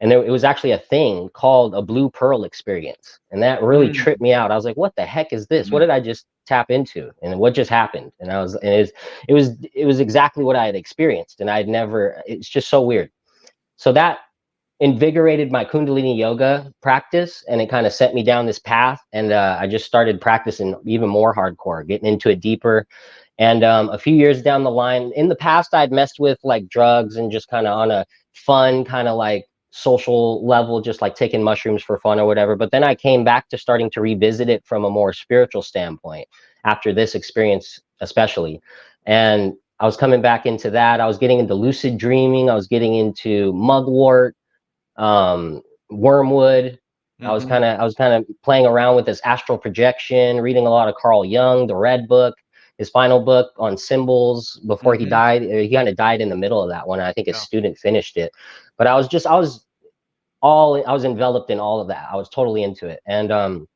and it was actually a thing called a blue pearl experience. And that really tripped me out. I was like, what the heck is this? What did I just tap into? And what just happened? And it was exactly what I had experienced. And it's just so weird. So that invigorated my Kundalini yoga practice, and it kind of set me down this path. And I just started practicing even more hardcore, getting into it deeper. And a few years down the line, in the past, I'd messed with like drugs and just kind of on a fun kind of like social level, just like taking mushrooms for fun or whatever. But then I came back to starting to revisit it from a more spiritual standpoint after this experience, especially. And I was coming back into that. I was getting into lucid dreaming. I was getting into mugwort, wormwood. I was kind of playing around with this astral projection, reading a lot of Carl Jung, the Red Book, his final book on symbols before he died. He kind of died in the middle of that one. I think his student finished it, but I was enveloped in all of that. I was totally into it. And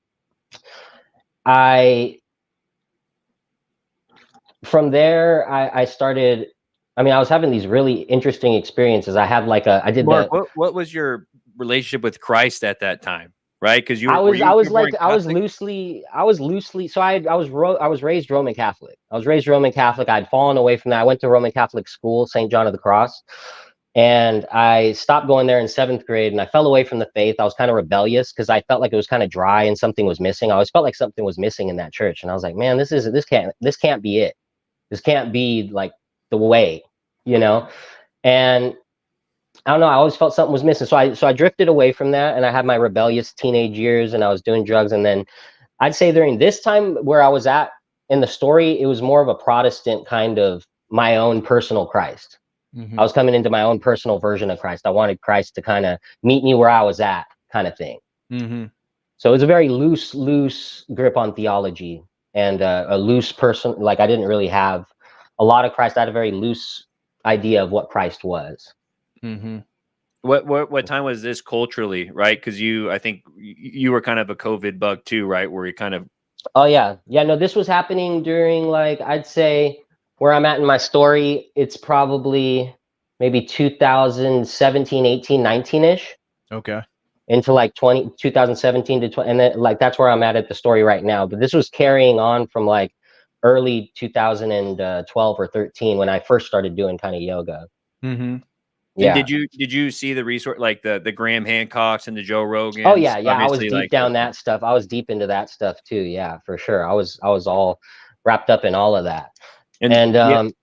from there, I started, I was having these really interesting experiences. I had like Mark, what was your relationship with Christ at that time? Right, because I was loosely. So I was raised Roman Catholic. I'd fallen away from that. I went to Roman Catholic school, St. John of the Cross, and I stopped going there in 7th grade. And I fell away from the faith. I was kind of rebellious because I felt like it was kind of dry and something was missing. I always felt like something was missing in that church, and I was like, man, this can't be it. This can't be like the way, And I don't know. I always felt something was missing. So I drifted away from that, and I had my rebellious teenage years, and I was doing drugs. And then I'd say during this time where I was at in the story, it was more of a Protestant kind of my own personal Christ. I was coming into my own personal version of Christ. I wanted Christ to kind of meet me where I was at, kind of thing. So it was a very loose grip on theology, and a loose person. Like I didn't really have a lot of Christ. I had a very loose idea of what Christ was. What time was this culturally, right? Because I think you were kind of a COVID bug too, right? Where you kind of no, this was happening during, like, I'd say where I'm at in my story, it's probably maybe 2017, 18, 19-ish. Okay. Into like 2017 to 20, and then like that's where I'm at the story right now. But this was carrying on from like early 2012 or 13 when I first started doing kind of yoga. Yeah. And did you see the resource, like the Graham Hancocks and the Joe Rogans? Oh yeah. I was deep down that stuff. I was deep into that stuff too. Yeah, for sure. I was all wrapped up in all of that. And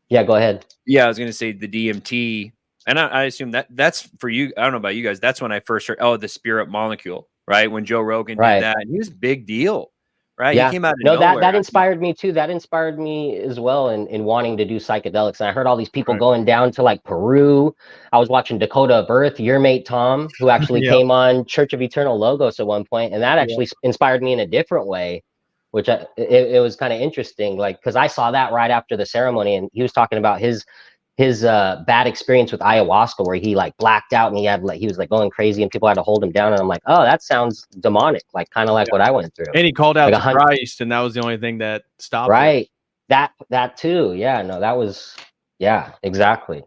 yeah, go ahead. Yeah, I was gonna say the DMT, and I assume that's for you. I don't know about you guys. That's when I first heard the spirit molecule, right? When Joe Rogan did that, and he was a big deal. Right. Yeah. He came out of nowhere. That inspired me too. That inspired me as well in wanting to do psychedelics. And I heard all these people going down to like Peru. I was watching Dakota of Earth, your mate Tom, who actually came on Church of Eternal Logos at one point, and that actually inspired me in a different way, which it was kind of interesting. Like, because I saw that right after the ceremony, and he was talking about his bad experience with ayahuasca, where he like blacked out and he was like going crazy and people had to hold him down. And I'm like, oh, that sounds demonic, like kind of like what I went through. And he called out like to Christ, and that was the only thing that stopped him. That too. Yeah, no, that was, yeah, exactly.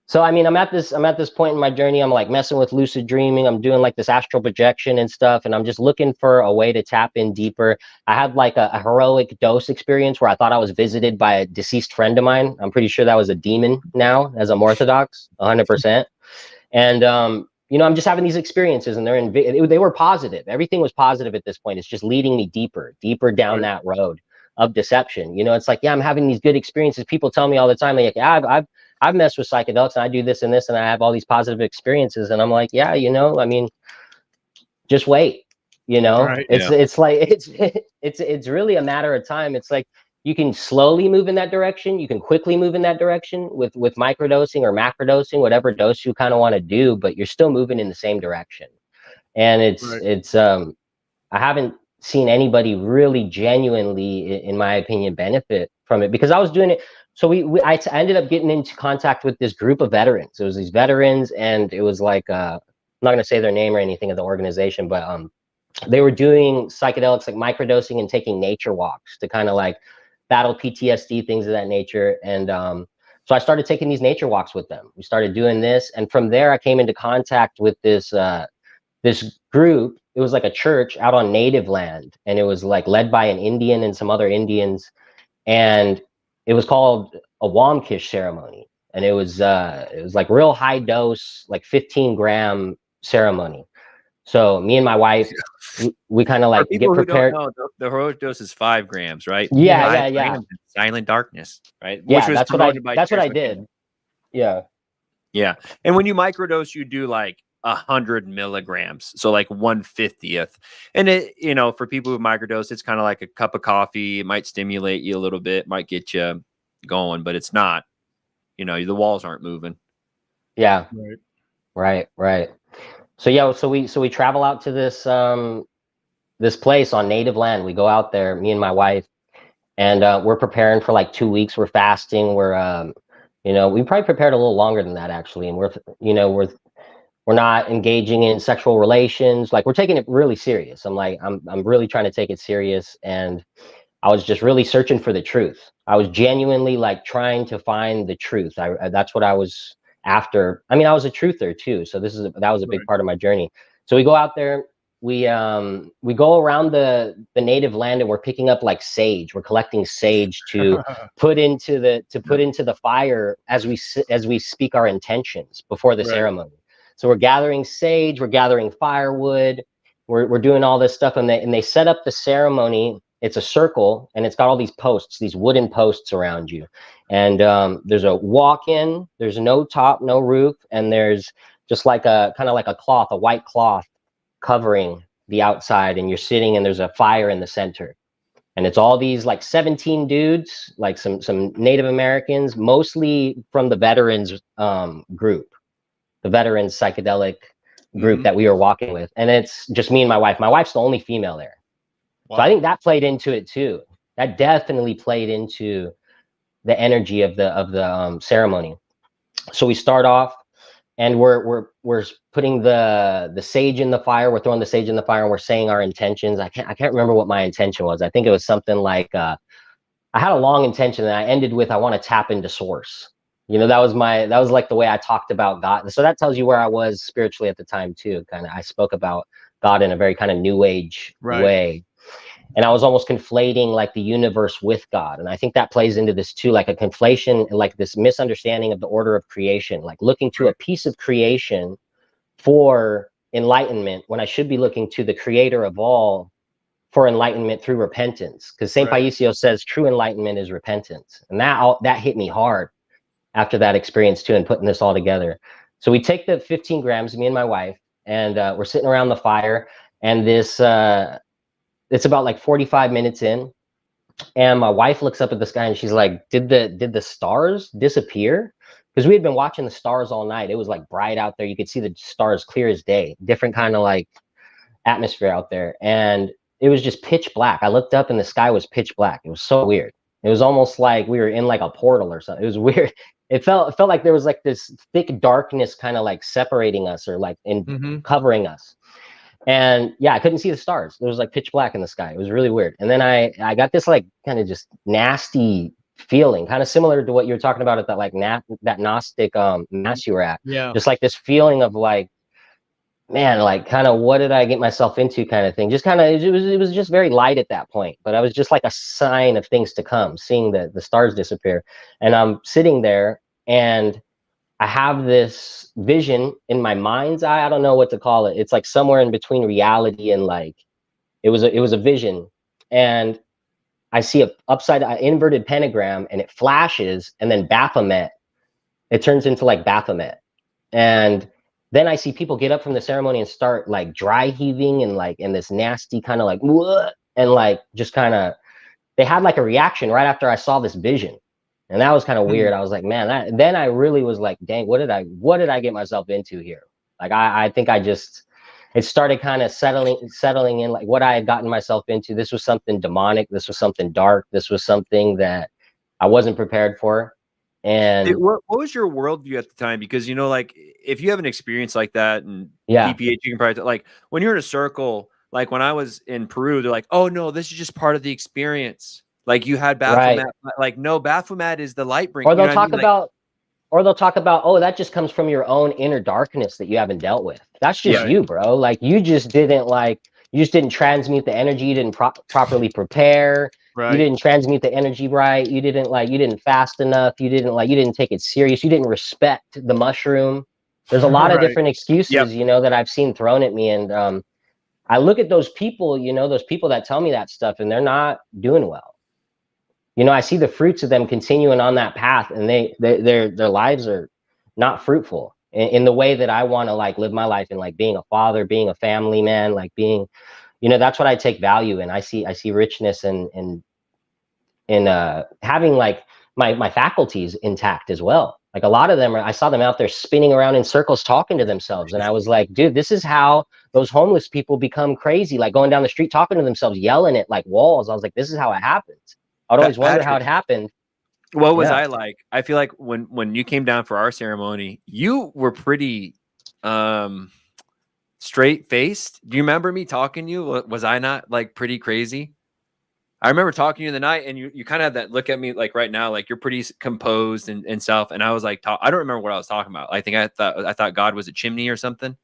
So I'm at this point in my journey. I'm like messing with lucid dreaming. I'm doing like this astral projection and stuff, and I'm just looking for a way to tap in deeper. I had like a heroic dose experience where I thought I was visited by a deceased friend of mine. I'm pretty sure that was a demon now, as I'm Orthodox, 100%. And I'm just having these experiences, and they were positive. Everything was positive at this point. It's just leading me deeper down that road of deception. It's like, yeah, I'm having these good experiences. People tell me all the time, like, yeah, I've messed with psychedelics and I do this and this and I have all these positive experiences. And I'm like, yeah, just wait, Right, it's like, it's really a matter of time. It's like, you can slowly move in that direction. You can quickly move in that direction with microdosing or macrodosing, whatever dose you kind of want to do, but you're still moving in the same direction. And it's I haven't seen anybody really genuinely, in my opinion, benefit from it, because I was doing it. So I ended up getting into contact with this group of veterans. It was these veterans, and it was like, I'm not going to say their name or anything of the organization, but they were doing psychedelics, like microdosing and taking nature walks to kind of like battle PTSD, things of that nature. And so I started taking these nature walks with them. We started doing this, and from there I came into contact with this this group. It was like a church out on native land, and it was like led by an Indian and some other Indians, and it was called a Wamkish ceremony, and it was like real high dose, like 15-gram ceremony. So me and my wife, we kind of like get prepared. Who don't know, the heroic dose is 5 grams, right? Yeah. Silent darkness, right? Yeah, that's what I did. Yeah. And when you microdose, you do like 100 milligrams, so like 1/50th. And it, you know, for people who microdose, it's kind of like a cup of coffee. It might stimulate you a little bit, might get you going, but it's not, you know, the walls aren't moving. Yeah. Right. So yeah, so we travel out to this this place on native land. We go out there, me and my wife, and we're preparing for like 2 weeks. We're fasting. We're you know, we probably prepared a little longer than that actually, and we're not engaging in sexual relations. Like, we're taking it really serious. I'm really trying to take it serious, and I was just really searching for the truth. I was genuinely like trying to find the truth. That's what I was after. I mean, I was a truther too, so that was a big part of my journey. So we go out there, we go around the native land, and we're picking up like sage. We're collecting sage to put into the fire as we speak our intentions before the ceremony. So we're gathering sage, we're gathering firewood, we're doing all this stuff, and they set up the ceremony. It's a circle, and it's got all these posts, these wooden posts around you. And there's a walk-in, there's no top, no roof, and there's just like a kind of like a cloth, a white cloth covering the outside, and you're sitting, and there's a fire in the center. And it's all these like 17 dudes, like some Native Americans, mostly from the veterans group. The veterans psychedelic group that we were walking with. And it's just me and my wife. My wife's the only female there. Wow. So I think that played into it too. That definitely played into the energy of the ceremony. So we start off, and we're putting the sage in the fire. We're throwing the sage in the fire, and we're saying our intentions. I can't remember what my intention was. I think it was something like, I had a long intention, and I ended with, I want to tap into source. You know, that was like the way I talked about God. So that tells you where I was spiritually at the time too. Kind of, I spoke about God in a very kind of new age way. And I was almost conflating like the universe with God. And I think that plays into this too, like a conflation, like this misunderstanding of the order of creation, like looking to a piece of creation for enlightenment, when I should be looking to the creator of all for enlightenment through repentance. Because St. Paisios says true enlightenment is repentance. And that hit me hard after that experience too, and putting this all together. So we take the 15 grams, me and my wife, and we're sitting around the fire, and this, it's about like 45 minutes in, and my wife looks up at the sky, and she's like, did the stars disappear? Because we had been watching the stars all night. It was like bright out there. You could see the stars clear as day, different kind of like atmosphere out there. And it was just pitch black. I looked up, and the sky was pitch black. It was so weird. It was almost like we were in like a portal or something. It was weird. It felt like there was like this thick darkness kind of like separating us, or like covering us. And yeah, I couldn't see the stars. There was like pitch black in the sky. It was really weird. And then I got this like kind of just nasty feeling, kind of similar to what you were talking about at that like that Gnostic mass you were at. Yeah. Just like this feeling of like, man, like kind of what did I get myself into kind of thing. Just kind of, it was just very light at that point, but I was just like a sign of things to come, seeing the stars disappear. And I'm sitting there, and I have this vision in my mind's eye. I don't know what to call it. It's like somewhere in between reality and like, it was a vision. And I see an inverted pentagram, and it flashes, and then Baphomet, it turns into like Baphomet. And then I see people get up from the ceremony and start like dry heaving, and like in this nasty kind of like, and like just kind of they had like a reaction right after I saw this vision. And that was kind of weird. I was like, man, then I really was like, dang, what did I get myself into here? Like, I think it started kind of settling in, like what I had gotten myself into. This was something demonic. This was something dark. This was something that I wasn't prepared for. And what was your worldview at the time? Because, you know, like if you have an experience like that and yeah, PPH, you can probably, like when you're in a circle, like when I was in Peru, they're like, oh no, this is just part of the experience. Like you had right. Baphomet, like no, Baphomet is the light bringer. Or You know they'll what I talk mean? Like, about, oh, that just comes from your own inner darkness that you haven't dealt with. That's just yeah, you, bro. Like you just didn't transmute the energy. You didn't properly prepare. You Right. didn't transmute the energy right. You didn't fast enough. You didn't take it serious. You didn't respect the mushroom. There's a lot of Right. different excuses, you know, that I've seen thrown at me. And I look at those people, you know, those people that tell me that stuff, and they're not doing well. You know, I see the fruits of them continuing on that path, and their lives are not fruitful in the way that I want to like live my life, and like being a father, being a family man, like being, you know, that's what I take value in. I see richness in having like my faculties intact as well. Like a lot of them I saw them out there spinning around in circles talking to themselves, and I was like, dude, this is how those homeless people become crazy, like going down the street talking to themselves, yelling at like walls. I was like, this is how it happens. I'd always wonder how it happened. what was Yeah. I like? I feel like when you came down for our ceremony, you were pretty straight faced. Do you remember me talking to you? Was I not like pretty crazy? I remember talking to you the night, and you kind of had that look at me like right now, like you're pretty composed and stuff. And I was like, I don't remember what I was talking about. I think I thought God was a chimney or something.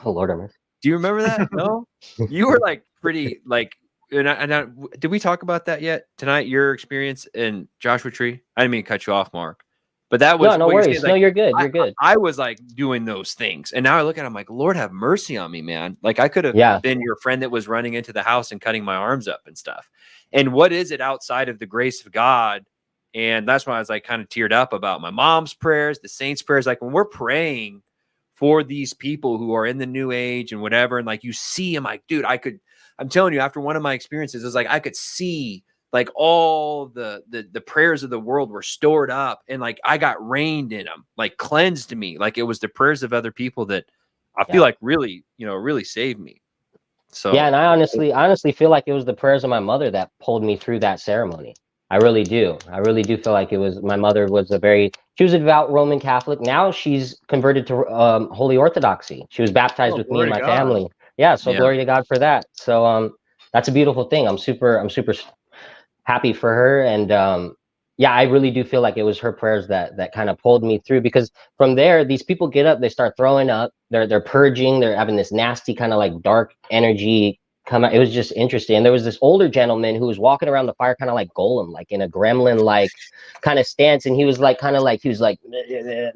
Oh Lord, I miss. Do you remember that? No, you were like pretty like. Did we talk about that yet tonight? Your experience in Joshua Tree? I didn't mean to cut you off, Mark, but that was no worries. like, no, you're good. You're good. I was like doing those things, and now I look at it, I'm like, Lord have mercy on me, man. Like I could have been your friend that was running into the house and cutting my arms up and stuff. And what is it outside of the grace of God? And that's why I was like kind of teared up about my mom's prayers, the saints' prayers. Like when we're praying for these people who are in the new age and whatever, and like you see them, like, dude, I'm telling you, after one of my experiences, it's like I could see like all the prayers of the world were stored up, and like I got rained in them, like cleansed me, like it was the prayers of other people that I feel like really, you know, really saved me. So yeah, and I honestly feel like it was the prayers of my mother that pulled me through that ceremony. I really do. I really do feel like it was my mother she was a devout Roman Catholic. Now she's converted to Holy Orthodoxy. She was baptized with me and my family. Yeah, so glory to God for that. So that's a beautiful thing. I'm super happy for her. And yeah, I really do feel like it was her prayers that kind of pulled me through, because from there, these people get up, they start throwing up, they're purging, they're having this nasty kind of like dark energy come out. It was just interesting. And there was this older gentleman who was walking around the fire kind of like Golem, like in a gremlin like kind of stance, and he was like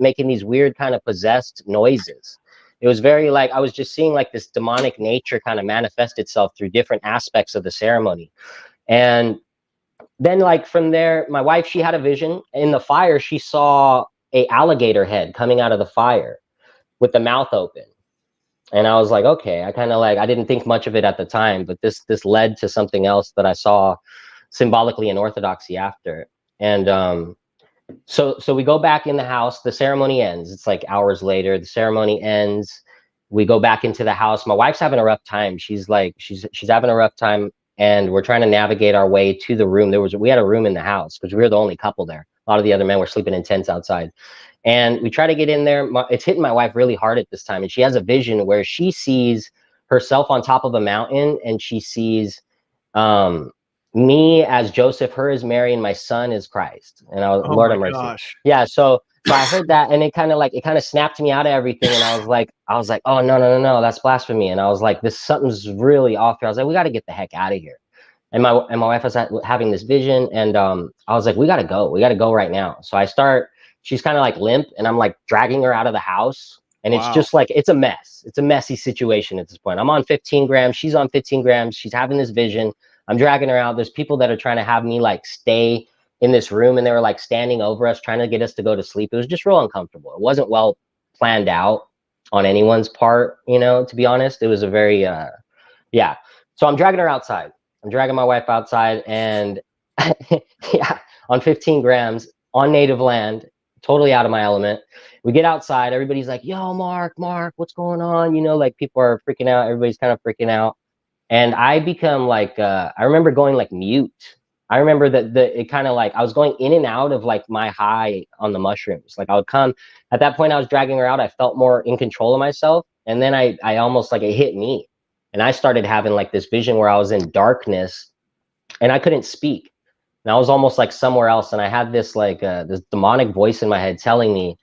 making these weird kind of possessed noises. It was very like I was just seeing like this demonic nature kind of manifest itself through different aspects of the ceremony. And then like from there, my wife, she had a vision in the fire. She saw a alligator head coming out of the fire with the mouth open. And I was like, okay, I didn't think much of it at the time, but this led to something else that I saw symbolically in Orthodoxy after. And so we go back in the house, the ceremony ends. It's like hours later, the ceremony ends. We go back into the house. My wife's having a rough time. She's having a rough time, and we're trying to navigate our way to the room. We had a room in the house because we were the only couple there. A lot of the other men were sleeping in tents outside. And we try to get in there. It's hitting my wife really hard at this time. And she has a vision where she sees herself on top of a mountain, and she sees me as Joseph, her as Mary, and my son as Christ. And I was, Lord have mercy. Gosh. Yeah. So I heard that, and it kind of snapped me out of everything. And I was like, oh, no, that's blasphemy. And I was like, something's really off here. I was like, we got to get the heck out of here. And my wife was having this vision, and I was like, we got to go right now. So she's kind of like limp, and I'm like dragging her out of the house. And it's just like, it's a mess. It's a messy situation at this point. I'm on 15 grams. She's on 15 grams. She's having this vision. I'm dragging her out. There's people that are trying to have me like stay in this room, and they were like standing over us, trying to get us to go to sleep. It was just real uncomfortable. It wasn't well planned out on anyone's part, you know, to be honest. It was a very, yeah. So I'm dragging her outside. I'm dragging my wife outside, and Yeah, on 15 grams on native land, totally out of my element. We get outside, everybody's like, yo, Mark, what's going on? You know, like people are freaking out, everybody's kind of freaking out. And I become like, I remember going like mute. I remember that it kind of like, I was going in and out of like my high on the mushrooms. Like I would come, at that point I was dragging her out. I felt more in control of myself. And then I almost like, it hit me. And I started having like this vision where I was in darkness and I couldn't speak. And I was almost like somewhere else. And I had this like, this demonic voice in my head telling me,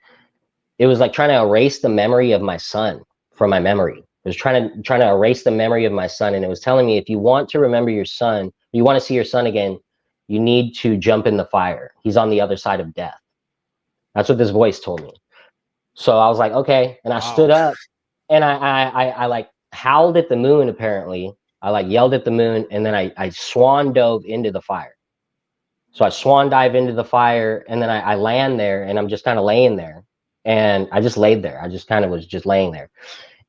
it was like trying to erase the memory of my son from my memory. It was trying to erase the memory of my son. And it was telling me, if you want to remember your son, you want to see your son again, you need to jump in the fire. He's on the other side of death. That's what this voice told me. So I was like, okay. And I stood up and I like howled at the moon, apparently. I like yelled at the moon, and then I swan dove into the fire. So I swan dive into the fire, and then I land there, and I'm just kind of laying there. And I just laid there. I just kind of was just laying there.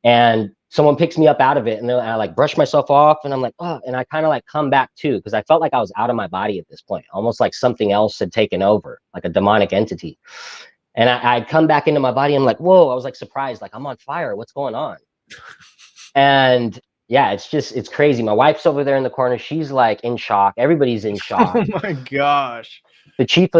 And someone picks me up out of it, and I like brush myself off, and I'm like, oh, and I kind of like come back too, because I felt like I was out of my body at this point, almost like something else had taken over, like a demonic entity. And I'd come back into my body. I'm like, whoa, I was like surprised, like I'm on fire. What's going on? And yeah, it's crazy. My wife's over there in the corner. She's like in shock. Everybody's in shock. Oh my gosh. The chief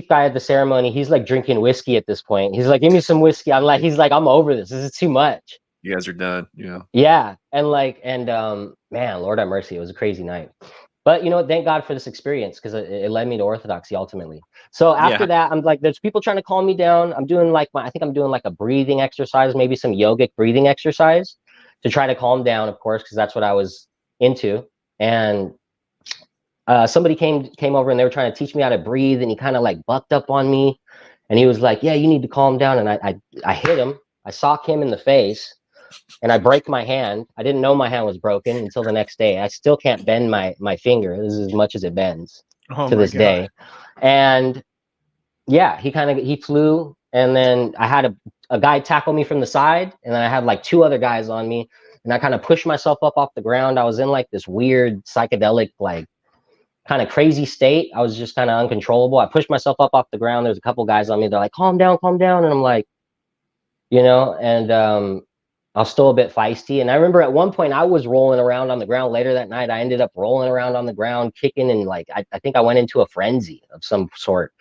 guy at the ceremony, he's like drinking whiskey at this point. He's like, give me some whiskey. He's like, I'm over this. This is too much. You guys are done. Yeah. Yeah. And man, Lord have mercy. It was a crazy night. But you know what? Thank God for this experience, because it led me to Orthodoxy ultimately. So after that, I'm like, there's people trying to calm me down. I'm doing like I think I'm doing like a breathing exercise, maybe some yogic breathing exercise to try to calm down, of course, because that's what I was into. And somebody came over and they were trying to teach me how to breathe, and he kind of like bucked up on me, and he was like, yeah, you need to calm down. And I hit him. I sock him in the face, and I break my hand. I didn't know my hand was broken until the next day. I still can't bend my finger. This is as much as it bends to this day. And yeah, he flew, and then I had a guy tackle me from the side, and then I had like 2 other guys on me, and I kind of pushed myself up off the ground. I was in like this weird psychedelic, like kind of crazy state. I was just kind of uncontrollable. I pushed myself up off the ground. There's a couple guys on me. They're like, calm down. And I'm like, you know, and I was still a bit feisty. And I remember at one point I was rolling around on the ground. Later that night, I ended up rolling around on the ground, kicking, and like I think I went into a frenzy of some sort.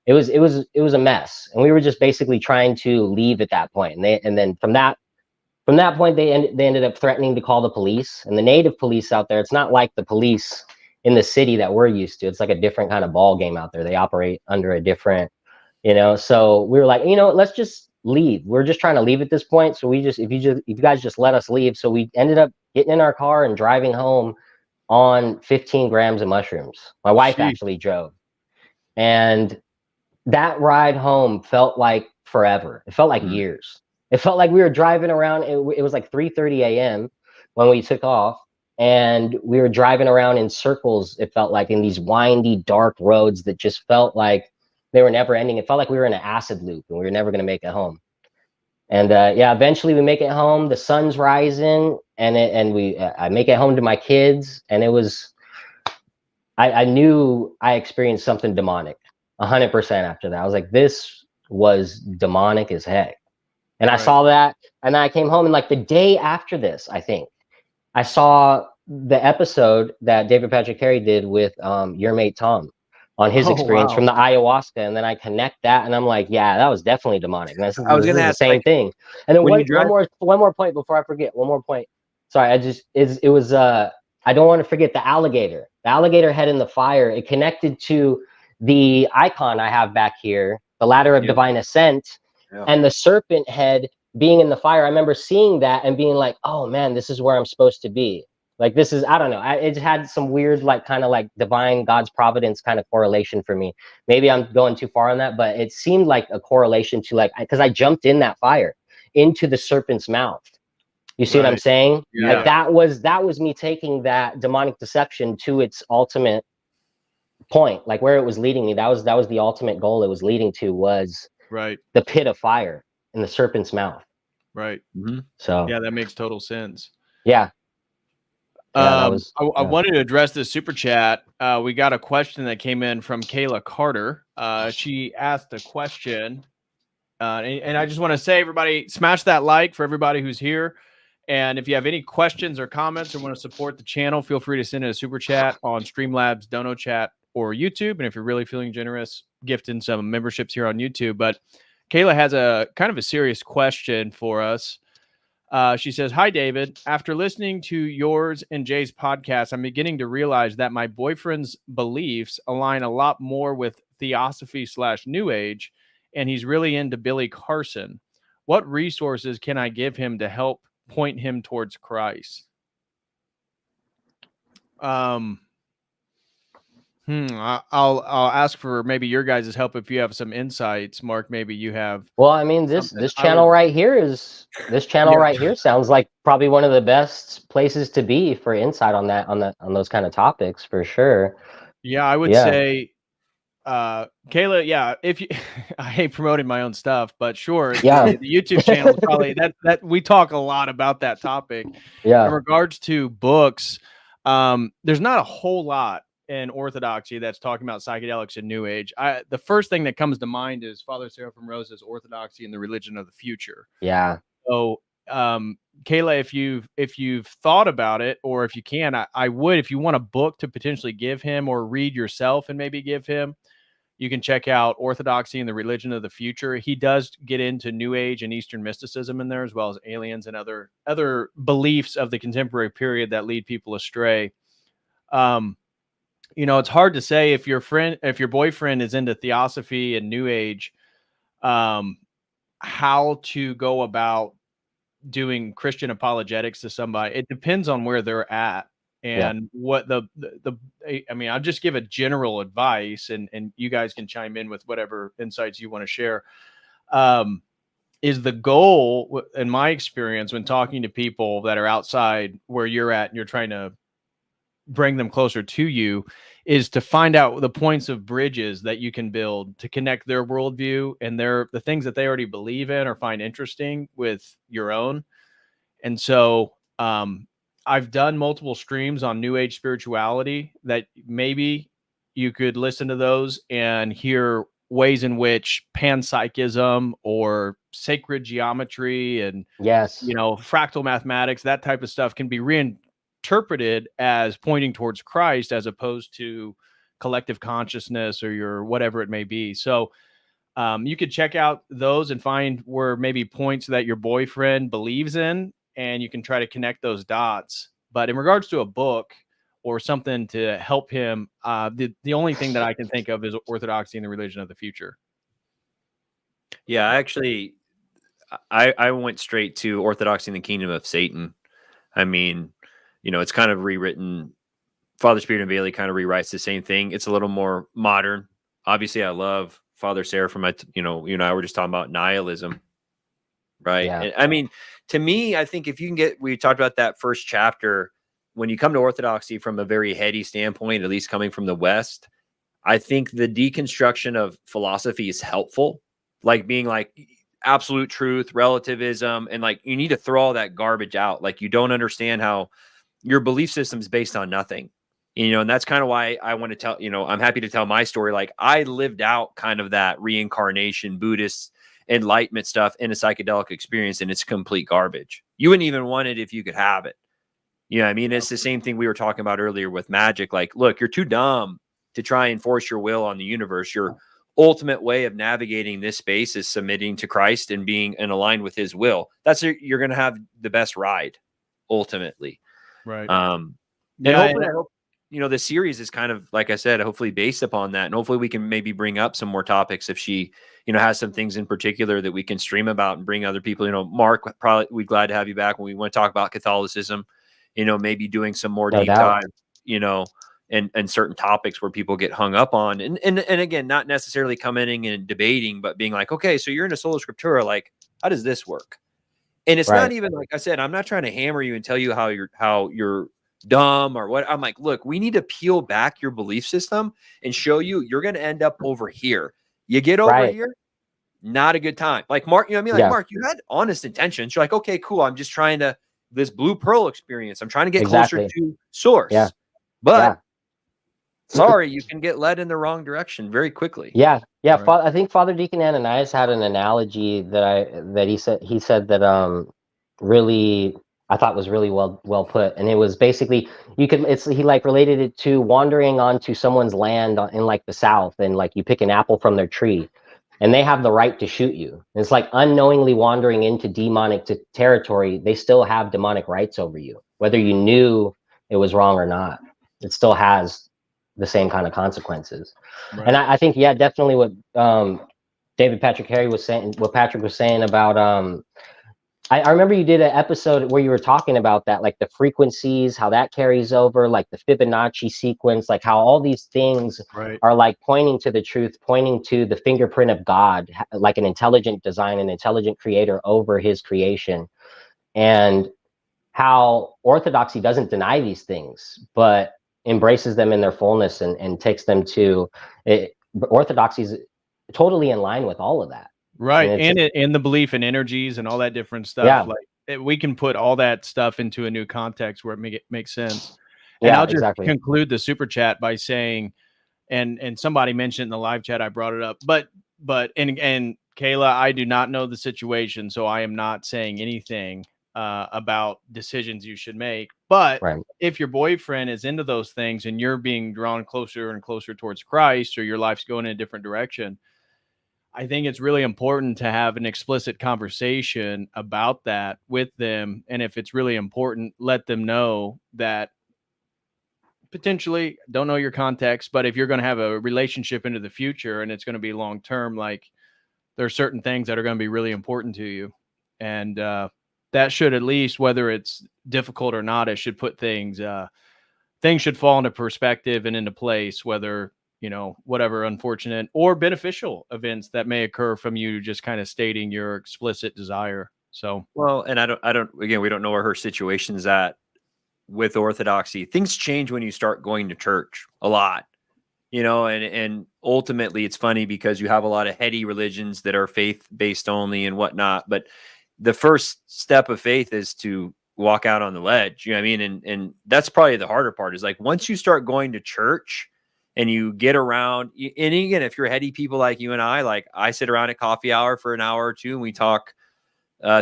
It was a mess, and we were just basically trying to leave at that point. And then from that point, they ended up threatening to call the police. And the native police out there, it's not like the police in the city that we're used to. It's like a different kind of ball game out there. They operate under a different, you know. So we were like, you know, let's just leave. We're just trying to leave at this point. So if you guys just let us leave. So we ended up getting in our car and driving home on 15 grams of mushrooms. My wife actually drove, and that ride home felt like forever. It felt like years. It felt like we were driving around. It was like 3:30 a.m. when we took off, and we were driving around in circles. It felt like in these windy, dark roads that just felt like they were never ending. It felt like we were in an acid loop and we were never going to make it home. And yeah, eventually we make it home. The sun's rising, and I make it home to my kids, and it was, I knew I experienced something demonic 100% after that. I was like, this was demonic as heck. And I saw that, and I came home, and like the day after this, I think I saw the episode that David Patrick Carey did with your mate Tom on his experience from the ayahuasca, and then I connect that, and I'm like, yeah, that was definitely demonic. And this is the same thing. And then one more point before I forget. One more point. Sorry, it was I don't want to forget the alligator. The alligator head in the fire. It connected to the icon I have back here, the ladder of divine ascent, and the serpent head being in the fire. I remember seeing that and being like, oh man, this is where I'm supposed to be. Like, this is, I don't know. It had some weird, like, kind of like divine God's providence kind of correlation for me. Maybe I'm going too far on that, but it seemed like a correlation to, like, because I jumped in that fire into the serpent's mouth. You see what I'm saying? Yeah. Like that was me taking that demonic deception to its ultimate point, like where it was leading me. That was the ultimate goal it was leading to, was the pit of fire in the serpent's mouth. Right. Mm-hmm. So yeah, that makes total sense. Yeah. Yeah, that was. I wanted to address this super chat. We got a question that came in from Kayla Carter. She asked a question, and I just want to say, everybody, smash that like for everybody who's here. And if you have any questions or comments or want to support the channel, feel free to send in a super chat on Streamlabs, Dono Chat, or YouTube. And if you're really feeling generous, gift in some memberships here on YouTube. But Kayla has a kind of a serious question for us. She says, "Hi, David. After listening to yours and Jay's podcast, I'm beginning to realize that my boyfriend's beliefs align a lot more with Theosophy/New Age, and he's really into Billy Carson. What resources can I give him to help point him towards Christ?" I'll ask for maybe your guys' help if you have some insights. Mark, maybe you have. Well, I mean, this channel right here sounds like probably one of the best places to be for insight on those kind of topics, for sure. Yeah, I would say, Kayla, yeah, if you I hate promoting my own stuff, but sure, the YouTube channel is probably that we talk a lot about that topic. Yeah. In regards to books, there's not a whole lot in Orthodoxy that's talking about psychedelics and New Age. The first thing that comes to mind is Father Seraphim Rose's Orthodoxy and the Religion of the Future. Yeah. So, Kayla, if you've thought about it, or if you can, I would, if you want a book to potentially give him or read yourself and maybe give him, you can check out Orthodoxy and the Religion of the Future. He does get into New Age and Eastern mysticism in there, as well as aliens and other beliefs of the contemporary period that lead people astray. It's hard to say if your boyfriend is into Theosophy and New Age, how to go about doing Christian apologetics to somebody. It depends on where they're at and what I mean, I'll just give a general advice, and you guys can chime in with whatever insights you want to share. Is the goal, in my experience, when talking to people that are outside where you're at and you're trying to bring them closer to you, is to find out the points of bridges that you can build to connect their worldview and the things that they already believe in or find interesting with your own. And so I've done multiple streams on New Age spirituality that maybe you could listen to those and hear ways in which panpsychism or sacred geometry and fractal mathematics, that type of stuff, can be reinterpreted as pointing towards Christ as opposed to collective consciousness or your whatever it may be. So you could check out those and find where maybe points that your boyfriend believes in, and you can try to connect those dots. But in regards to a book or something to help him, the only thing that I can think of is Orthodoxy and the Religion of the Future. Yeah, actually, I went straight to Orthodoxy and the Kingdom of Satan. I mean, it's kind of rewritten. Father Spirit and Bailey kind of rewrites the same thing. It's a little more modern. Obviously, I love Father Seraphim. You and I were just talking about nihilism, right? Yeah. And, I mean, to me, I think if you can we talked about that first chapter, when you come to Orthodoxy from a very heady standpoint, at least coming from the West, I think the deconstruction of philosophy is helpful, like being like absolute truth, relativism, and like you need to throw all that garbage out. Like you don't understand how your belief system is based on nothing, and that's kind of why I want to tell, I'm happy to tell my story. Like I lived out kind of that reincarnation, Buddhist enlightenment stuff in a psychedelic experience, and it's complete garbage. You wouldn't even want it if you could have it. I mean, it's the same thing we were talking about earlier with magic. Like, look, you're too dumb to try and force your will on the universe. Your ultimate way of navigating this space is submitting to Christ and being aligned with his will. You're going to have the best ride ultimately. Right. And hopefully, I hope, the series is kind of, like I said, hopefully based upon that. And hopefully we can maybe bring up some more topics if she, has some things in particular that we can stream about and bring other people. Mark, probably we'd glad to have you back when we want to talk about Catholicism, maybe doing some more deep dive, and certain topics where people get hung up on. And again, not necessarily coming in and debating, but being like, okay, so you're in a Sola Scriptura, like, how does this work? And it's not even, like I said, I'm not trying to hammer you and tell you how you're dumb or what. I'm like, look, we need to peel back your belief system and show you you're going to end up over here. You get over here, not a good time. Like Mark, Mark, you had honest intentions. You're like, okay, cool. I'm just trying to this blue pearl experience. I'm trying to get Exactly. closer to source. Yeah. But sorry, you can get led in the wrong direction very quickly. Yeah. Right. I think Father Deacon Ananias had an analogy that he said that really I thought was really well put, and it was basically he like related it to wandering onto someone's land in like the South, and like you pick an apple from their tree, and they have the right to shoot you. And it's like unknowingly wandering into demonic territory. They still have demonic rights over you, whether you knew it was wrong or not. It still has the same kind of consequences. Right. And I think, yeah, definitely what David Patrick Harry was saying, what Patrick was saying about I remember you did an episode where you were talking about that, like the frequencies, how that carries over, like the Fibonacci sequence, like how all these things are like pointing to the truth, pointing to the fingerprint of God, like an intelligent design, an intelligent creator over his creation. And how Orthodoxy doesn't deny these things, but embraces them in their fullness and takes them to it. Orthodoxy is totally in line with all of that. Right. And the belief in energies and all that different stuff. Yeah. Like we can put all that stuff into a new context where it makes sense. And Yeah, I'll just exactly. conclude the super chat by saying, and somebody mentioned in the live chat, I brought it up, but Kayla, I do not know the situation, so I am not saying anything about decisions you should make. But if your boyfriend is into those things and you're being drawn closer and closer towards Christ, or your life's going in a different direction, I think it's really important to have an explicit conversation about that with them. And if it's really important, let them know that potentially, don't know your context, but if you're going to have a relationship into the future and it's going to be long term, like there are certain things that are going to be really important to you. And that should, at least, whether it's difficult or not, it should put things should fall into perspective and into place, whether, whatever unfortunate or beneficial events that may occur from you just kind of stating your explicit desire. So, well, and again, we don't know where her situation's at with Orthodoxy. Things change when you start going to church a lot, and ultimately it's funny because you have a lot of heady religions that are faith-based only and whatnot. But the first step of faith is to walk out on the ledge. You know what I mean? And that's probably the harder part, is like, once you start going to church and you get around, and again, if you're heady people like you and like I sit around at coffee hour for an hour or two and we talk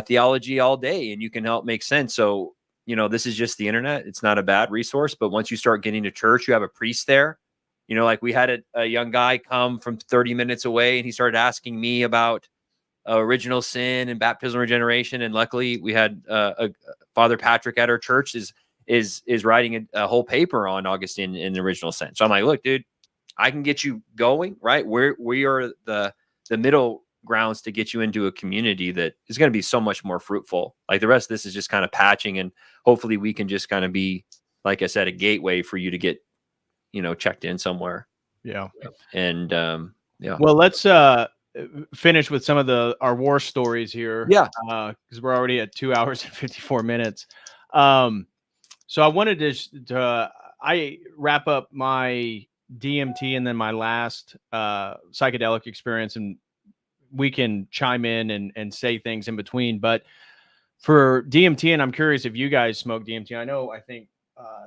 theology all day, and you can help make sense. So, this is just the internet. It's not a bad resource, but once you start getting to church, you have a priest there. Like we had a young guy come from 30 minutes away, and he started asking me about original sin and baptismal regeneration. And luckily we had Father Patrick at our church is writing a whole paper on Augustine in the original sin. So I'm like, look, dude, I can get you going, right? We are the middle grounds to get you into a community that is going to be so much more fruitful. Like the rest of this is just kind of patching, and hopefully we can just kind of be, like I said, a gateway for you to get, checked in somewhere. Yeah. And yeah. Well, let's finish with some of our war stories here. Yeah. Because we're already at 2 hours and 54 minutes. So I wanted to I wrap up my DMT and then my last psychedelic experience, and we can chime in and say things in between. But for DMT, and I'm curious if you guys smoke DMT. I think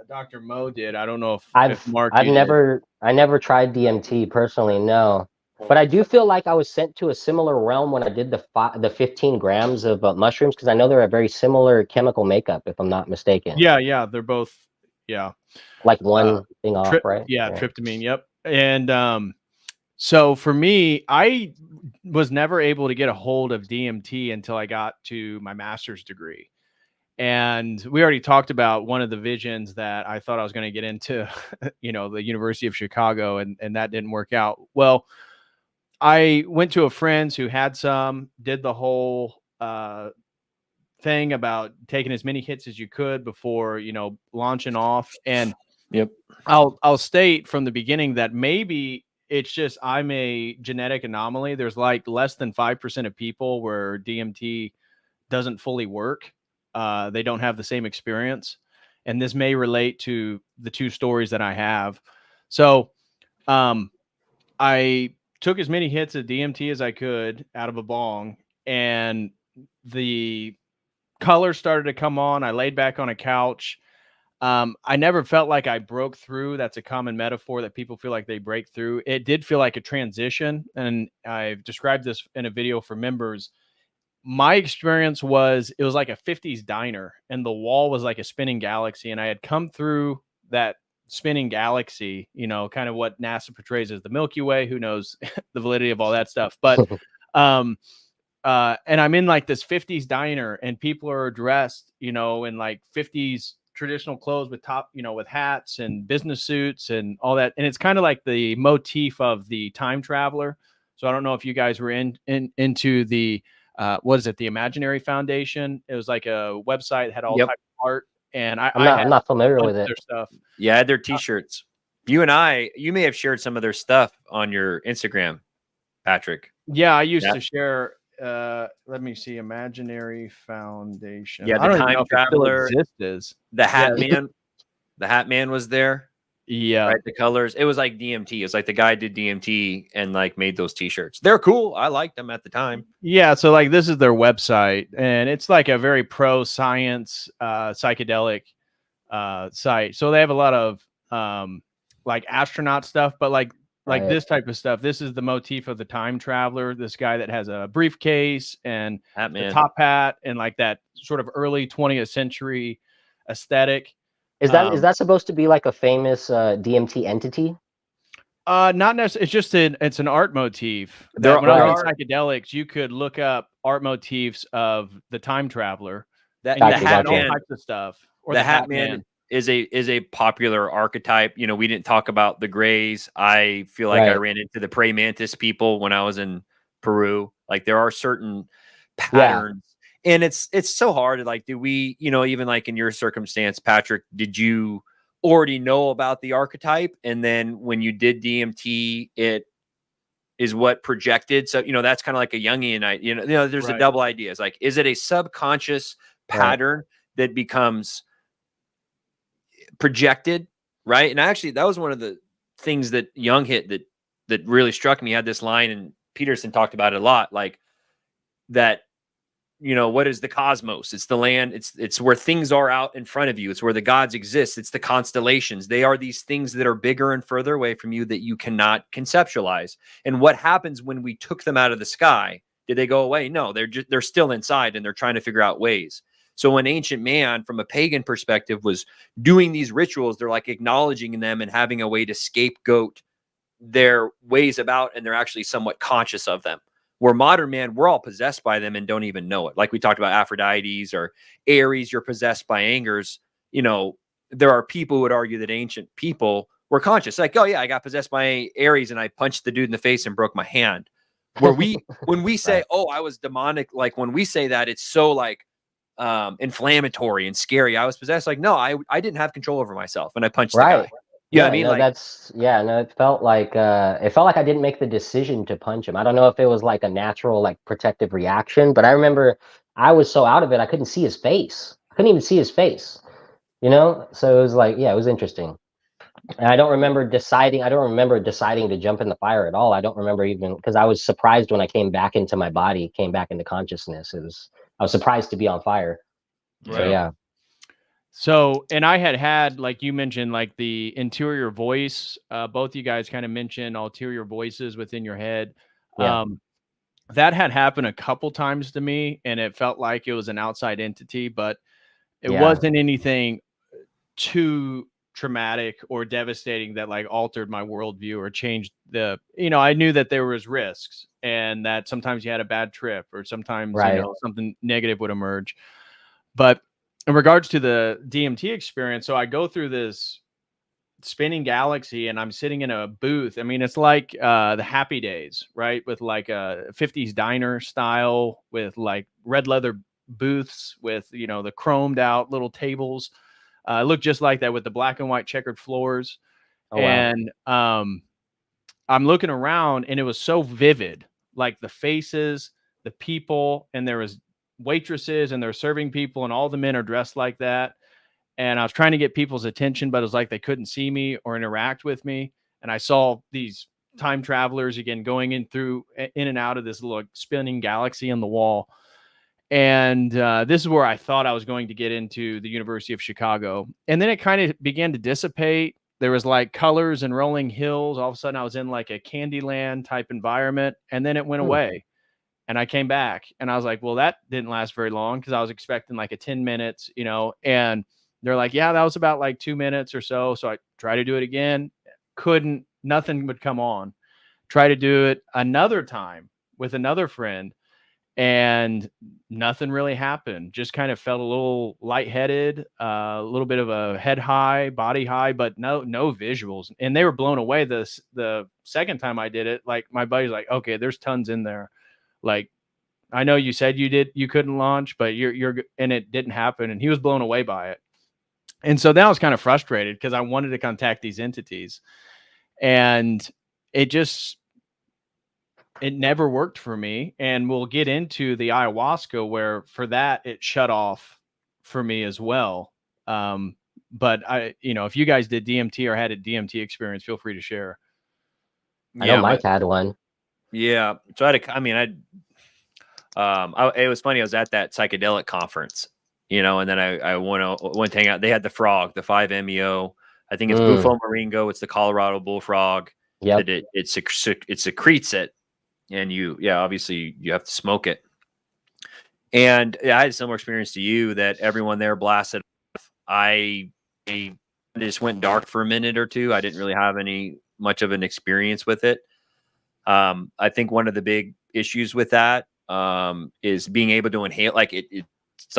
Dr. Mo did. I don't know if Mark. I never tried DMT personally, no. But I do feel like I was sent to a similar realm when I did the 15 grams of mushrooms, because I know they're a very similar chemical makeup, if I'm not mistaken. Yeah, they're both. Yeah, like one thing off, right? Yeah, tryptamine. Yep. And so for me, I was never able to get a hold of DMT until I got to my master's degree. And we already talked about one of the visions that I thought I was going to get into, the University of Chicago, and that didn't work out. Well, I went to a friend's who had some, did the whole thing about taking as many hits as you could before, launching off. And yep, I'll state from the beginning that maybe it's just I'm a genetic anomaly. There's like less than 5% of people where DMT doesn't fully work. They don't have the same experience. And this may relate to the two stories that I have. So I took as many hits of DMT as I could out of a bong, and the colors started to come on. I laid back on a couch. I never felt like I broke through. That's a common metaphor that people feel like they break through. It did feel like a transition. And I've described this in a video for members. My experience was, it was like a 50s diner, and the wall was like a spinning galaxy. And I had come through that spinning galaxy, you know, kind of what NASA portrays as the Milky Way. Who knows the validity of all that stuff. But, and I'm in like this 50s diner, and people are dressed, you know, in like 50s traditional clothes with with hats and business suits and all that. And it's kind of like the motif of the time traveler. So I don't know if you guys were into the, what is it? The Imaginary Foundation. It was like a website that had all types of art. And I'm not familiar with it. Their stuff. Yeah, I had their t-shirts. You may have shared some of their stuff on your Instagram, Patrick. Yeah, I used to share. Let me see, Imaginary Foundation. Yeah, the time traveler. The Hat Man. The Hat Man was there. Yeah, right. The colors. It was like DMT. It was like the guy did DMT and like made those t-shirts. They're cool. I liked them at the time. Yeah. So like, this is their website, and it's like a very pro science, psychedelic site. So they have a lot of like astronaut stuff, but like this type of stuff. This is the motif of the time traveler. This guy that has a briefcase and the top hat and like that sort of early 20th century aesthetic. Is that supposed to be like a famous DMT entity? Not necessarily. It's just it's an art motif. When I was in psychedelics, you could look up art motifs of the time traveler. The Hat Man, all types of stuff. Or the Hat Man is a popular archetype. You know, we didn't talk about the Greys. I feel like I ran into the praying mantis people when I was in Peru. Like, there are certain patterns, and it's so hard to like, do we, you know, even like in your circumstance, Patrick, did you already know about the archetype? And then when you did DMT, it is what projected. So, you know, that's kind of like a Jungian, you know, there's a double idea. It's like, is it a subconscious pattern that becomes projected, right? And actually, that was one of the things that Jung hit that really struck me. He had this line, and Peterson talked about it a lot, like that, you know, what is the cosmos? It's the land. It's where things are out in front of you. It's where the gods exist. It's the constellations. They are these things that are bigger and further away from you that you cannot conceptualize. And what happens when we took them out of the sky? Did they go away? No, they're still inside, and they're trying to figure out ways. So when ancient man, from a pagan perspective, was doing these rituals, they're like acknowledging them and having a way to scapegoat their ways about, and they're actually somewhat conscious of them. Where modern man, we're all possessed by them and don't even know it. Like we talked about Aphrodites or Aries, you're possessed by angers. You know, there are people who would argue that ancient people were conscious. Like, oh yeah, I got possessed by Aries and I punched the dude in the face and broke my hand. Where when we say, oh, I was demonic, like when we say that, it's so like inflammatory and scary. I was possessed. Like, no, I didn't have control over myself and I punched the guy. You know what I mean? No, like, it felt like I didn't make the decision to punch him. I don't know if it was like a natural, like, protective reaction, but I remember I was so out of it, I couldn't see his face. I couldn't even see his face, you know? So it was like, it was interesting. And I don't remember deciding to jump in the fire at all. I don't remember even, because I was surprised when I came back into my body, came back into consciousness. I was surprised to be on fire. Right. So yeah. So, and I had, like you mentioned, like the interior voice, both you guys kind of mentioned ulterior voices within your head. Yeah. That had happened a couple times to me, and it felt like it was an outside entity, but it wasn't anything too traumatic or devastating that like altered my worldview or changed I knew that there was risks, and that sometimes you had a bad trip, or sometimes, something negative would emerge. But in regards to the DMT experience, so I go through this spinning galaxy, and I'm sitting in a booth. I mean, it's like the Happy Days, right? With like a 50s diner style, with like red leather booths with, the chromed out little tables. It looked just like that with the black and white checkered floors. Oh, wow. And I'm looking around, and it was so vivid, like the faces, the people, and there was waitresses, and they're serving people, and all the men are dressed like that. And I was trying to get people's attention, but it was like they couldn't see me or interact with me. And I saw these time travelers again going in and out of this little spinning galaxy on the wall. And this is where I thought I was going to get into the University of Chicago. And then it kind of began to dissipate. There was like colors and rolling hills. All of a sudden I was in like a Candyland type environment, and then it went away. And I came back and I was like, well, that didn't last very long, because I was expecting like a 10 minutes, you know, and they're like, yeah, that was about like 2 minutes or so. So I tried to do it again. Couldn't, nothing would come on. Try to do it another time with another friend, and nothing really happened. Just kind of felt a little lightheaded, a little bit of a head high, body high, but no visuals. And they were blown away. The second time I did it, like my buddy's like, okay, there's tons in there. Like, I know you said you couldn't launch, but and it didn't happen. And he was blown away by it. And so then I was kind of frustrated, because I wanted to contact these entities, and it never worked for me. And we'll get into the ayahuasca, where for that it shut off for me as well. But if you guys did DMT or had a DMT experience, feel free to share. I know Mike had one. Yeah. So it was funny. I was at that psychedelic conference, and then I went to hang out. They had the frog, the 5-MeO. I think it's Bufo Moringo. It's the Colorado bullfrog. Yeah. It secretes it. And obviously you have to smoke it. And I had a similar experience to you, that everyone there blasted off. I just went dark for a minute or two. I didn't really have much of an experience with it. I think one of the big issues with that is being able to inhale. Like it's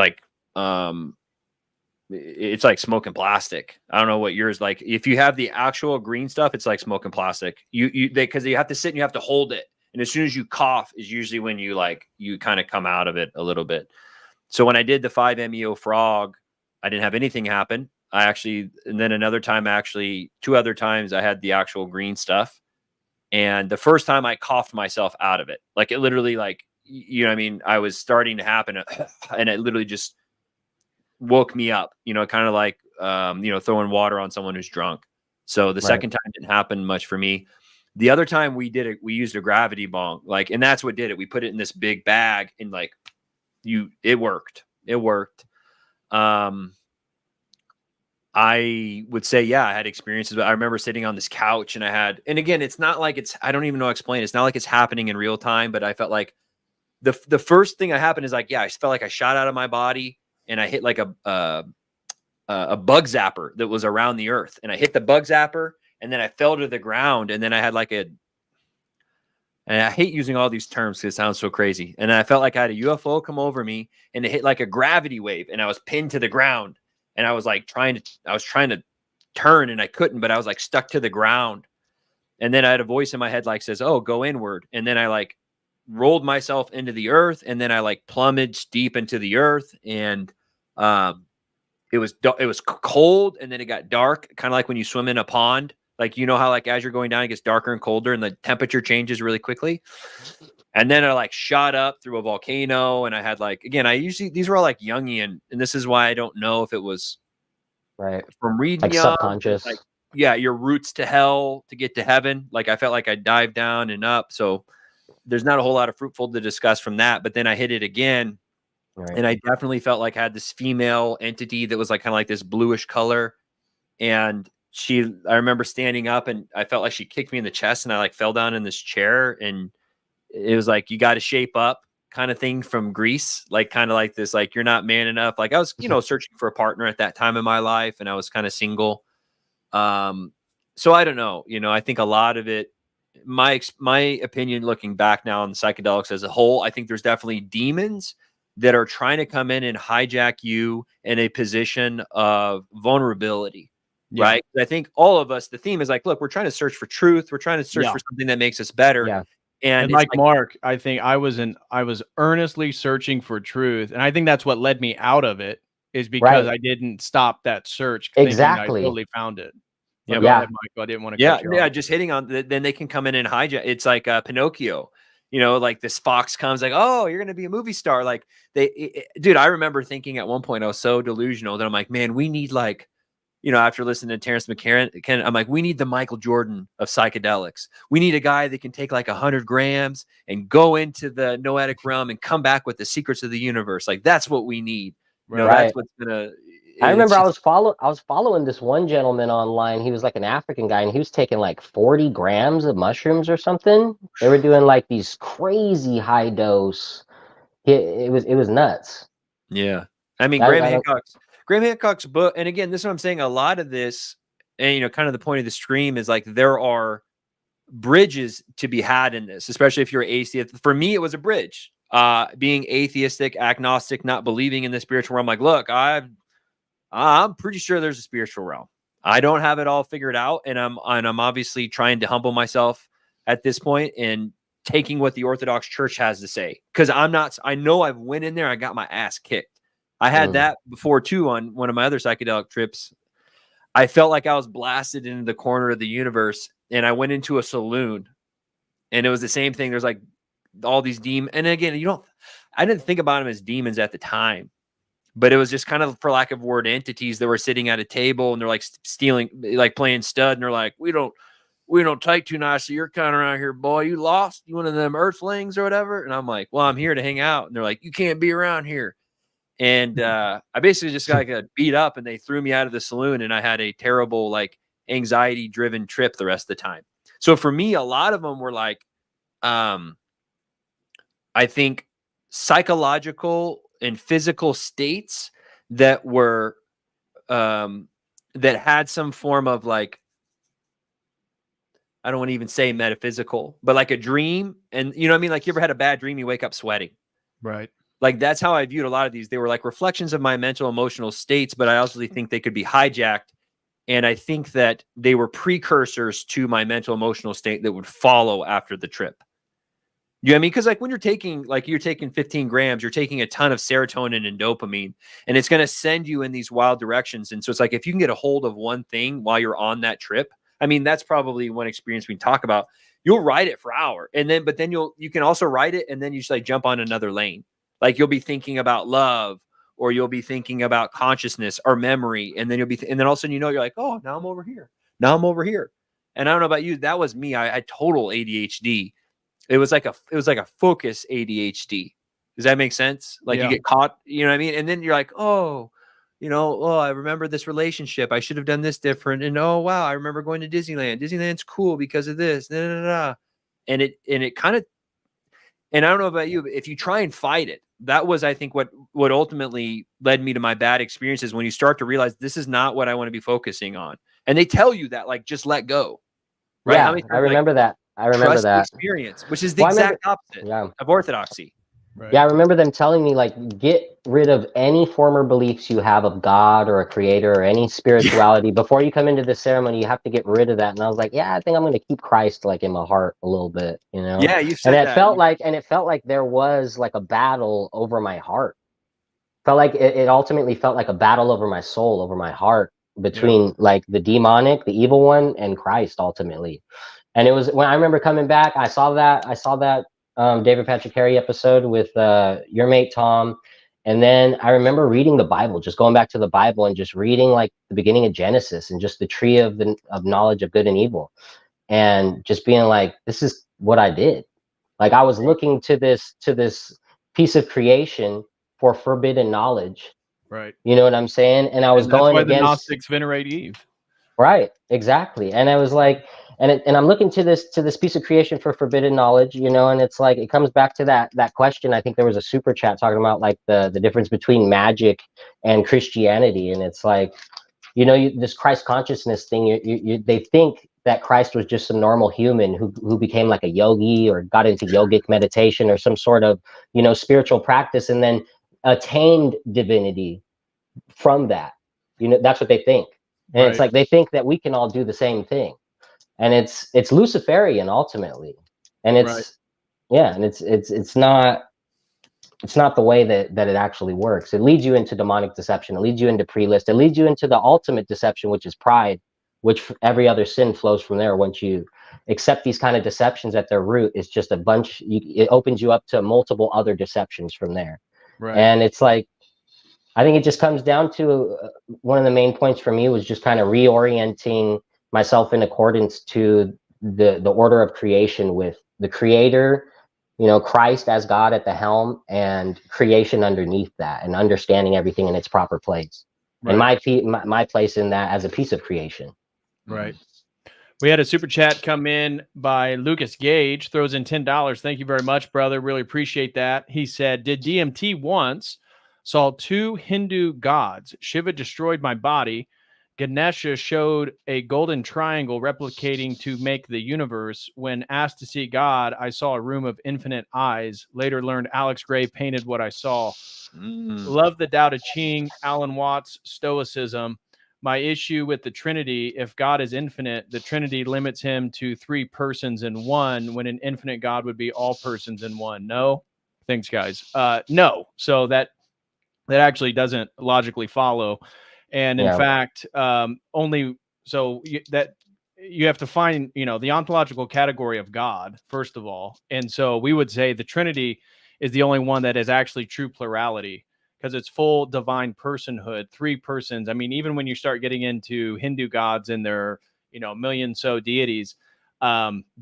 like smoking plastic. I don't know what yours like. If you have the actual green stuff, it's like smoking plastic. Because you have to sit and you have to hold it. And as soon as you cough is usually when you kind of come out of it a little bit. So when I did the 5-MeO frog, I didn't have anything happen. And then another time, actually 2 other times, I had the actual green stuff. And the first time I coughed myself out of it, like it literally, like, you know what I mean? I was starting to happen, and it literally just woke me up, kind of like, throwing water on someone who's drunk. So the second time didn't happen much for me. The other time we did it, we used a gravity bong, and that's what did it. We put it in this big bag, and it worked. It worked. I would say, yeah, I had experiences, but I remember sitting on this couch, and and again, it's not like I don't even know how to explain it. It's not like it's happening in real time, but I felt like the first thing that happened is I felt like I shot out of my body, and I hit like a bug zapper that was around the earth, and I hit the bug zapper. And then I fell to the ground, and then I had and I hate using all these terms because it sounds so crazy. And I felt like I had a UFO come over me, and it hit like a gravity wave, and I was pinned to the ground. And I was trying to turn, and I couldn't, but I was stuck to the ground. And then I had a voice in my head says, "Oh, go inward." And then I rolled myself into the earth, and then I plummeted deep into the earth, and it was cold, and then it got dark, kind of like when you swim in a pond. How as you're going down, it gets darker and colder, and the temperature changes really quickly. And then I shot up through a volcano, and I had these were all Jungian, and this is why I don't know if it was from reading subconscious. Your roots to hell to get to heaven. I felt like I dived down and up. So there's not a whole lot of fruitful to discuss from that. But then I hit it again, and I definitely felt like I had this female entity that was kind of like this bluish color, and I remember standing up, and I felt like she kicked me in the chest, and I fell down in this chair, and it was you got to shape up kind of thing from Greece, kind of like this, you're not man enough. I was, searching for a partner at that time in my life, and I was kind of single. So I don't know, I think a lot of it, my opinion, looking back now on the psychedelics as a whole, I think there's definitely demons that are trying to come in and hijack you in a position of vulnerability. Yeah. Right. I think all of us, the theme is look, we're trying to search for truth. We're trying to search for something that makes us better. Yeah. And Mark, I think I was earnestly searching for truth. And I think that's what led me out of it, is because I didn't stop that search. Exactly. I totally found it. Yeah. Go ahead, Michael. I didn't want to cut you off. Just hitting on, then they can come in and hijack. It's like Pinocchio, this fox comes oh, you're going to be a movie star. Dude, I remember thinking at one point I was so delusional that I'm man, we need after listening to Terrence McCarran, I'm like, we need the Michael Jordan of psychedelics. We need a guy that can take like 100 grams and go into the noetic realm and come back with the secrets of the universe. Like, that's what we need. That's what's gonna. I remember I was following this one gentleman online. He was like an African guy, and he was taking like 40 grams of mushrooms or something. They were doing like these crazy high dose. It was nuts. Yeah, I mean, Graham Hancock's book, and again, this is what I'm saying. A lot of this, and kind of the point of the stream is like there are bridges to be had in this, especially if you're atheist. For me, it was a bridge. Being atheistic, agnostic, not believing in the spiritual realm. Like, look, I'm pretty sure there's a spiritual realm. I don't have it all figured out, and I'm obviously trying to humble myself at this point and taking what the Orthodox Church has to say, because I know I've went in there, I got my ass kicked. I had that before too on one of my other psychedelic trips. I felt like I was blasted into the corner of the universe, and I went into a saloon, and it was the same thing. There's like all these demons, and again, I didn't think about them as demons at the time. But it was just kind of, for lack of word, entities that were sitting at a table, and they're like stealing, like playing stud, and they're like, we don't take too nicely. You're kind of around here, boy. You lost? You one of them earthlings or whatever? And I'm like, well, I'm here to hang out. And they're like, you can't be around here. And I basically just got beat up, and they threw me out of the saloon, and I had a terrible, like, anxiety-driven trip the rest of the time. So for me, a lot of them were like, I think psychological and physical states that were that had some form of, like, I don't want to even say metaphysical, but like a dream. And you know what I mean? Like, you ever had a bad dream, you wake up sweating. Right. Like, that's how I viewed a lot of these. They were like reflections of my mental, emotional states, but I also think they could be hijacked. And I think that they were precursors to my mental, emotional state that would follow after the trip. You know what I mean? Because like when you're taking 15 grams, you're taking a ton of serotonin and dopamine, and it's going to send you in these wild directions. And so it's like, if you can get a hold of one thing while you're on that trip, I mean, that's probably one experience we can talk about. You'll ride it for hours, but then you can also ride it, and then you just like jump on another lane. Like, you'll be thinking about love, or you'll be thinking about consciousness or memory, and then and then all of a sudden, you're like, oh, now I'm over here. Now I'm over here. And I don't know about you, that was me. I had total ADHD. It was like a focus ADHD. Does that make sense? Like, you get caught, you know what I mean? And then you're like, oh, I remember this relationship. I should have done this different. And oh, wow, I remember going to Disneyland. Disneyland's cool because of this. And it kind of, and I don't know about you, but if you try and fight it, that was, I think, what ultimately led me to my bad experiences, when you start to realize this is not what I want to be focusing on. And they tell you that, like, just let go. Right? Yeah, I remember that. I remember that experience, which is the exact opposite of orthodoxy. Right. Yeah, I remember them telling me, like, get rid of any former beliefs you have of God or a creator or any spirituality. Before you come into the ceremony, you have to get rid of that. And I was like, yeah, I think I'm going to keep Christ, like, in my heart a little bit, Yeah, you said and that. It felt like there was like a battle over my heart. Felt like it ultimately felt like a battle over my soul, over my heart, between like the demonic, the evil one, and Christ ultimately. And it was when I remember coming back, I saw that David Patrick Harry episode with your mate Tom, and then I remember reading the Bible, just going back to the Bible and just reading like the beginning of Genesis and just the tree of knowledge of good and evil, and just being like, this is what I did. Like, I was looking to this piece of creation for forbidden knowledge. Right. You know what I'm saying? And I was going against. The Gnostics venerate Eve. Right. Exactly. And I was like, and I'm looking to this piece of creation for forbidden knowledge, and it's like, it comes back to that question. I think there was a super chat talking about like the difference between magic and Christianity, and it's like, this Christ consciousness thing. They think that Christ was just some normal human who became like a yogi or got into yogic meditation or some sort of spiritual practice, and then attained divinity from that. That's what they think, and it's like they think that we can all do the same thing. And it's Luciferian ultimately, and it's and it's not the way that it actually works. It leads you into demonic deception. It leads you into pre-list. It leads you into the ultimate deception, which is pride, which every other sin flows from there. Once you accept these kind of deceptions at their root, it's just a bunch. It opens you up to multiple other deceptions from there. Right. And it's like, I think it just comes down to one of the main points for me was just kind of reorienting myself in accordance to the order of creation, with the creator, Christ as God at the helm, and creation underneath that, and understanding everything in its proper place. Right. And my place in that as a piece of creation. Right. We had a super chat come in by Lucas Gage, throws in $10. Thank you very much, brother. Really appreciate that. He said, did DMT once saw two Hindu gods. Shiva destroyed my body. Ganesha showed a golden triangle replicating to make the universe. When asked to see God, I saw a room of infinite eyes. Later learned Alex Gray painted what I saw. Love the Tao Te Ching, Alan Watts, Stoicism. My issue with the Trinity, if God is infinite, the Trinity limits him to three persons in one, when an infinite God would be all persons in one. No? Thanks, guys. No. So that actually doesn't logically follow. And in fact, only so that you have to find, the ontological category of God, first of all. And so we would say the Trinity is the only one that is actually true plurality, because it's full divine personhood, three persons. I mean, even when you start getting into Hindu gods and their, million so deities,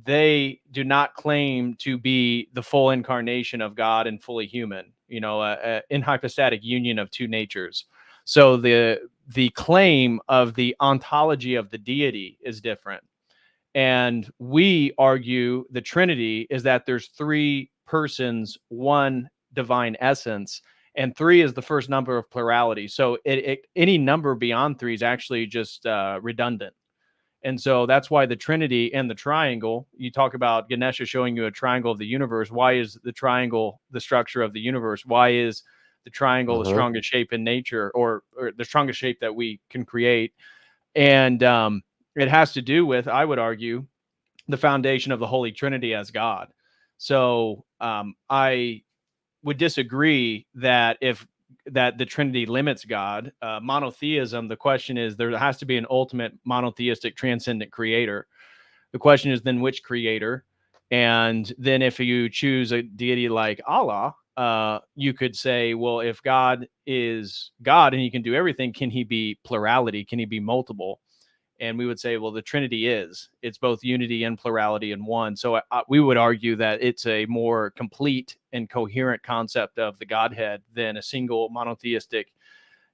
they do not claim to be the full incarnation of God and fully human, in hypostatic union of two natures. So the claim of the ontology of the deity is different. And we argue the Trinity is that there's three persons, one divine essence, and three is the first number of plurality. So any number beyond three is actually just redundant. And so that's why the Trinity and the triangle, you talk about Ganesha showing you a triangle of the universe. Why is the triangle the structure of the universe? Why is the triangle the strongest shape in nature, or the strongest shape that we can create? And it has to do with, I would argue, the foundation of the Holy Trinity as God. So I would disagree that the Trinity limits God. Monotheism, the question is, there has to be an ultimate monotheistic transcendent creator. The question is then which creator? And then if you choose a deity like Allah, you could say, well, if God is God and he can do everything, can he be plurality? Can he be multiple? And we would say, well, the Trinity it's both unity and plurality in one. So we would argue that it's a more complete and coherent concept of the Godhead than a single monotheistic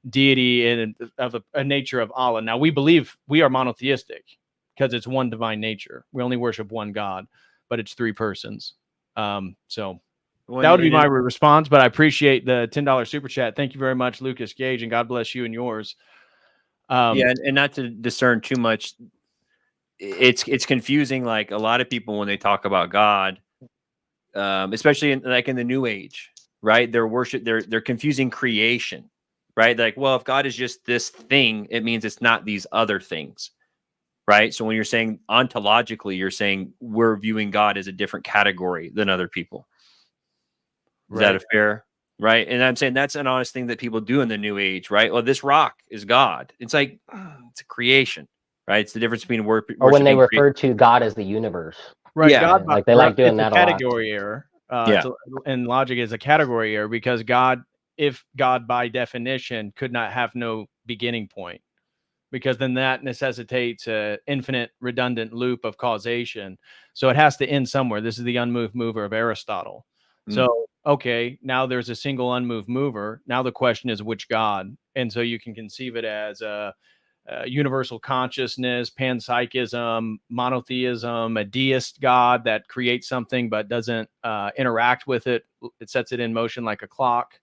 deity and of a nature of Allah. Now, we believe we are monotheistic because it's one divine nature. We only worship one God, but it's three persons. So that would be my response, but I appreciate the $10 super chat. Thank you very much, Lucas Gage, and God bless you and yours. And not to discern too much, it's confusing. Like a lot of people, when they talk about God, especially in the New Age, right? They're confusing creation, right? Like, well, if God is just this thing, it means it's not these other things, right? So when you're saying ontologically, you're saying we're viewing God as a different category than other people. Is that a fair? Right. And I'm saying that's an honest thing that people do in the New Age, right? Well, this rock is God. It's like, it's a creation, right? It's the difference between or when they refer to God as the universe. Right. Yeah. God, like they like doing that a lot. Category error. And logic is a category error, because if God by definition could not have no beginning point, because then that necessitates an infinite redundant loop of causation. So it has to end somewhere. This is the unmoved mover of Aristotle. So, okay, now there's a single unmoved mover. Now the question is which God? And so you can conceive it as a universal consciousness, panpsychism, monotheism, a deist God that creates something but doesn't interact with it. It sets it in motion like a clock.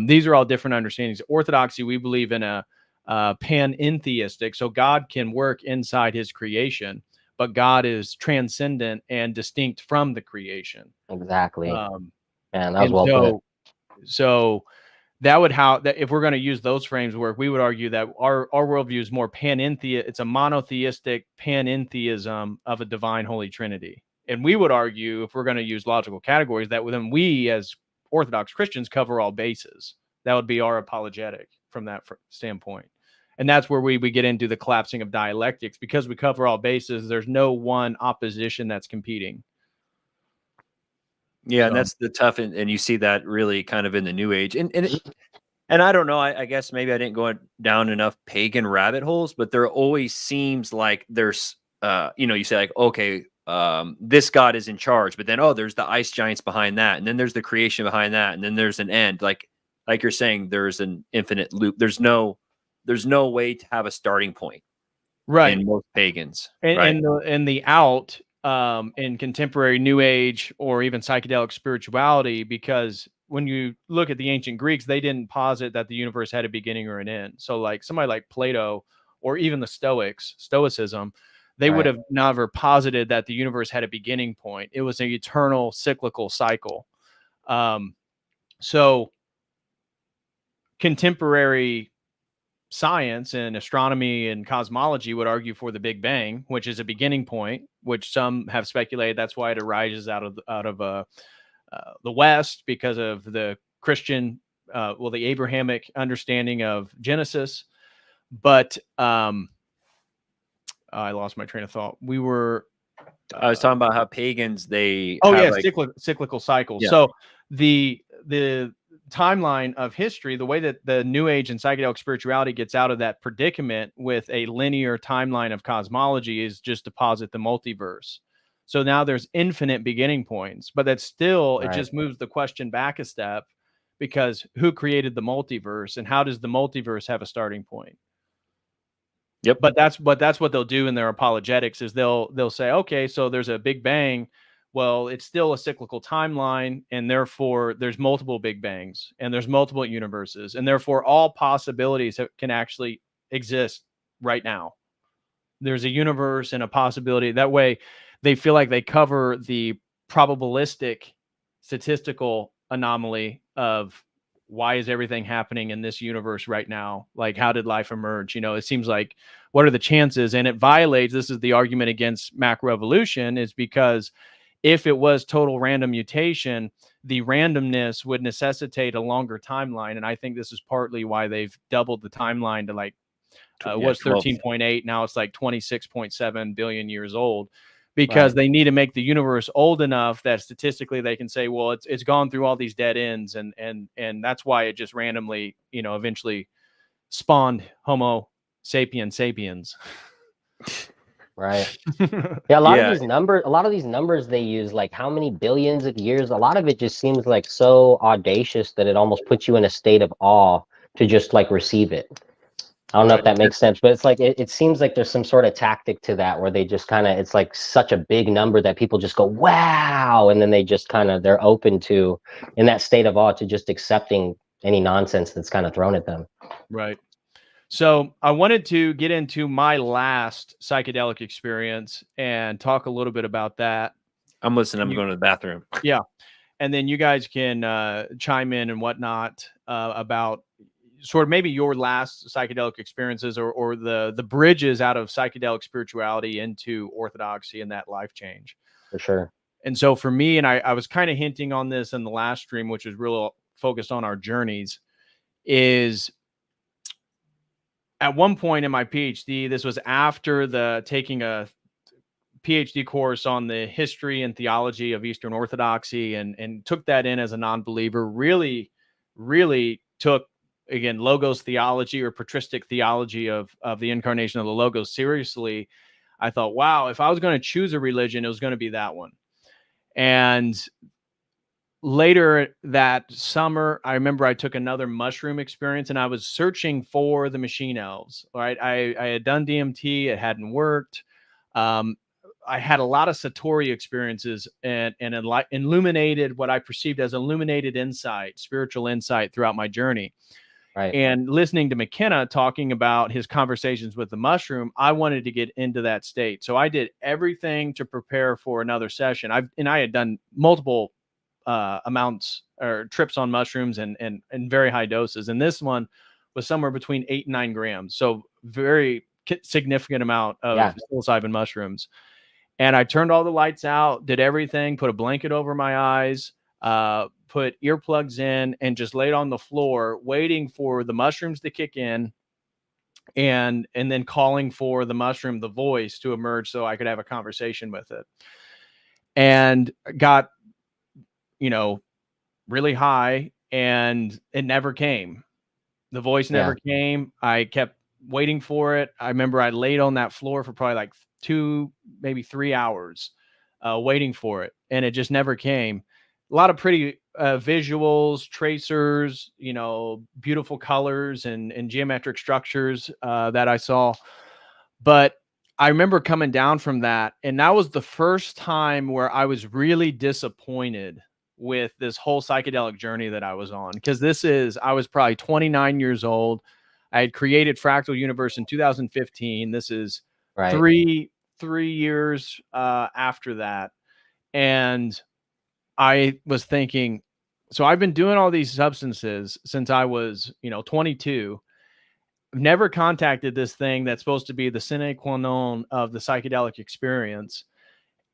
These are all different understandings. Orthodoxy, we believe in a panentheistic. So God can work inside his creation, but God is transcendent and distinct from the creation. Exactly. And that was well put. So that would if we're going to use those frames work, we would argue that our worldview is more it's a monotheistic panentheism of a divine Holy Trinity. And we would argue, if we're going to use logical categories, that within we as Orthodox Christians cover all bases. That would be our apologetic from that standpoint. And that's where we get into the collapsing of dialectics, because we cover all bases. There's no one opposition that's competing. Yeah, and that's the tough, and you see that really kind of in the New Age. And And I don't know, I guess maybe I didn't go down enough pagan rabbit holes, but there always seems like there's, you say like, okay, this god is in charge, but then, oh, there's the ice giants behind that. And then there's the creation behind that. And then there's an end. Like you're saying, there's an infinite loop. There's no way to have a starting point. Right. In most pagans. And the out in contemporary New Age or even psychedelic spirituality, because when you look at the ancient Greeks, they didn't posit that the universe had a beginning or an end. So like somebody like Plato or even the Stoicism, they would have never posited that the universe had a beginning point. It was an eternal cyclical cycle. So contemporary science and astronomy and cosmology would argue for the Big Bang, which is a beginning point, which some have speculated that's why it arises out of the West because of the Christian, the Abrahamic understanding of Genesis. But I lost my train of thought. We were. I was talking about how pagans cyclical cycles. Yeah. So the timeline of history, the way that the New Age and psychedelic spirituality gets out of that predicament with a linear timeline of cosmology is just to posit the multiverse. So now there's infinite beginning points, but that's still, it just moves the question back a step, because who created the multiverse and how does the multiverse have a starting point? Yep. But that's what they'll do in their apologetics is they'll say, okay, so there's a Big Bang. Well, it's still a cyclical timeline, and therefore there's multiple Big Bangs and there's multiple universes, and therefore all possibilities can actually exist right now. There's a universe and a possibility. That way they feel like they cover the probabilistic statistical anomaly of why is everything happening in this universe right now? Like, how did life emerge? It seems like, what are the chances? And it violates, this is the argument against macroevolution, is because if it was total random mutation, the randomness would necessitate a longer timeline. And I think this is partly why they've doubled the timeline to like, was 13.8. Now it's like 26.7 billion years old, because they need to make the universe old enough that statistically they can say, well, it's gone through all these dead ends. And that's why it just randomly, eventually spawned Homo sapiens. Right. Yeah, a lot of these numbers they use, like how many billions of years, a lot of it just seems like so audacious that it almost puts you in a state of awe to just like receive it. I don't know if that makes sense, but it's like it seems like there's some sort of tactic to that where they just kind of, it's like such a big number that people just go, wow, and then they just kind of, they're open to, in that state of awe, to just accepting any nonsense that's kind of thrown at them. Right. So I wanted to get into my last psychedelic experience and talk a little bit about that. I'm listening. I'm going to the bathroom. Yeah. And then you guys can chime in and whatnot about sort of maybe your last psychedelic experiences or the bridges out of psychedelic spirituality into orthodoxy and that life change. For sure. And so for me, and I was kind of hinting on this in the last stream, which was real focused on our journeys, is at one point in my PhD, this was after taking a PhD course on the history and theology of Eastern Orthodoxy, and took that in as a non-believer, really, really took, again, Logos theology or patristic theology of the incarnation of the Logos seriously. I thought, wow, if I was going to choose a religion, it was going to be that one. And later that summer, I remember I took another mushroom experience, and I was searching for the machine elves. Right, I had done DMT, it hadn't worked. I had a lot of Satori experiences and illuminated what I perceived as illuminated insight, spiritual insight throughout my journey. Right. And listening to McKenna talking about his conversations with the mushroom, I wanted to get into that state. So I did everything to prepare for another session. I had done multiple amounts or trips on mushrooms and very high doses. And this one was somewhere between 8 and 9 grams. So very significant amount of psilocybin mushrooms. And I turned all the lights out, did everything, put a blanket over my eyes, put earplugs in, and just laid on the floor waiting for the mushrooms to kick in, and then calling for the mushroom, the voice, to emerge so I could have a conversation with it. And got, really high, and it never came. The voice never came. I kept waiting for it. I remember I laid on that floor for probably like 2, maybe 3 hours, waiting for it, and it just never came. A lot of pretty visuals, tracers, you know, beautiful colors and geometric structures that I saw. But I remember coming down from that, and that was the first time where I was really disappointed with this whole psychedelic journey that I was on. Because I was probably 29 years old. I had created Fractal Universe in 2015. This is three years after that. And I was thinking, so I've been doing all these substances since I was, 22. Never contacted this thing that's supposed to be the sine qua non of the psychedelic experience.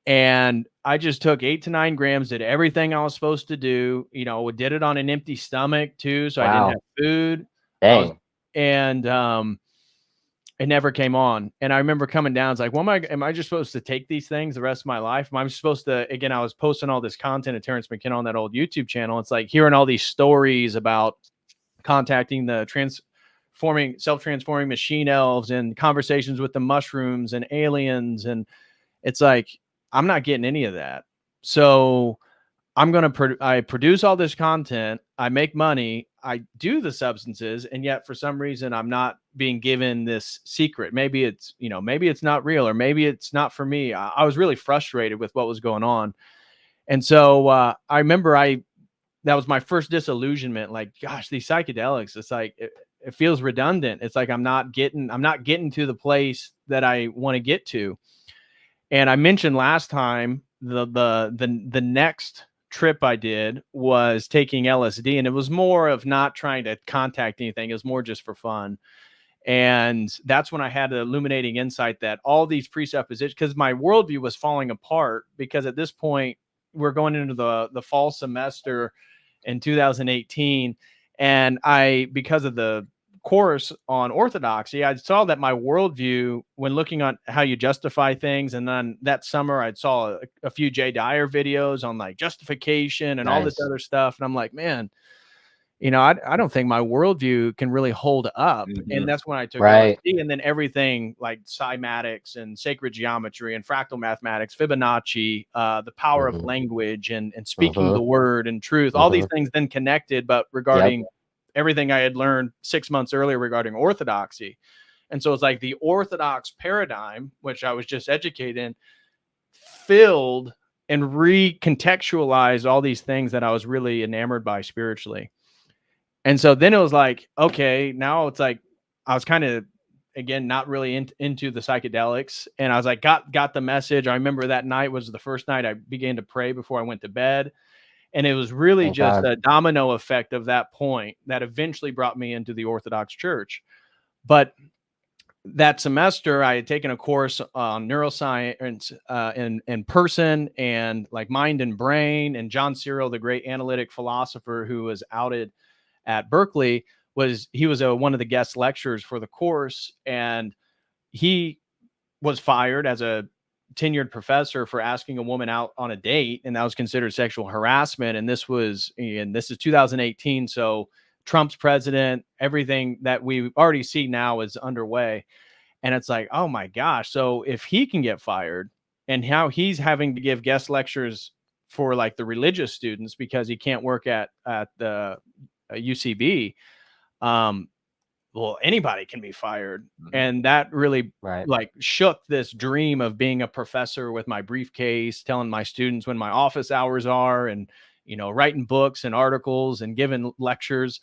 And I just took 8 to 9 grams, did everything I was supposed to do, did it on an empty stomach too. So I didn't have food. Dang. It never came on. And I remember coming down, it's like, well, am I just supposed to take these things the rest of my life? Am I supposed to, again, I was posting all this content of Terrence McKenna on that old YouTube channel. It's like hearing all these stories about contacting the self-transforming machine elves and conversations with the mushrooms and aliens. And it's like, I'm not getting any of that. So I produce all this content, I make money, I do the substances, and yet for some reason I'm not being given this secret. Maybe it's not real, or maybe it's not for me. I was really frustrated with what was going on. And so I remember that was my first disillusionment. Like, gosh, these psychedelics, it's like, it feels redundant. It's like, I'm not getting to the place that I want to get to. And I mentioned last time, the next trip I did was taking LSD, and it was more of not trying to contact anything. It was more just for fun. And that's when I had the illuminating insight that all these presuppositions, because my worldview was falling apart, because at this point we're going into the fall semester in 2018. And because of the course on Orthodoxy, I saw that my worldview, when looking on how you justify things, and then that summer I saw a few Jay Dyer videos on like justification and all this other stuff, and I'm like, man, I don't think my worldview can really hold up. And that's when I took LSD, and then everything like cymatics and sacred geometry and fractal mathematics, Fibonacci, the power of language and speaking the word and truth, all these things then connected, but regarding everything I had learned 6 months earlier regarding Orthodoxy. And so it's like the Orthodox paradigm, which I was just educated in, filled and recontextualized all these things that I was really enamored by spiritually. And so then it was like, okay, now it's like, I was kind of, again, not really into the psychedelics. And I was like, got the message. I remember that night was the first night I began to pray before I went to bed. And it was really a domino effect of that point that eventually brought me into the Orthodox Church. But that semester, I had taken a course on neuroscience in person, and like mind and brain. And John Searle, the great analytic philosopher who was outed at Berkeley, was one of the guest lecturers for the course. And he was fired as a tenured professor for asking a woman out on a date, and that was considered sexual harassment. And this is 2018, so Trump's president, everything that we already see now is underway. And it's like, oh my gosh, so if he can get fired, and how he's having to give guest lectures for like the religious students because he can't work at the UCB, well, anybody can be fired. And that really like shook this dream of being a professor with my briefcase, telling my students when my office hours are, and, writing books and articles and giving lectures.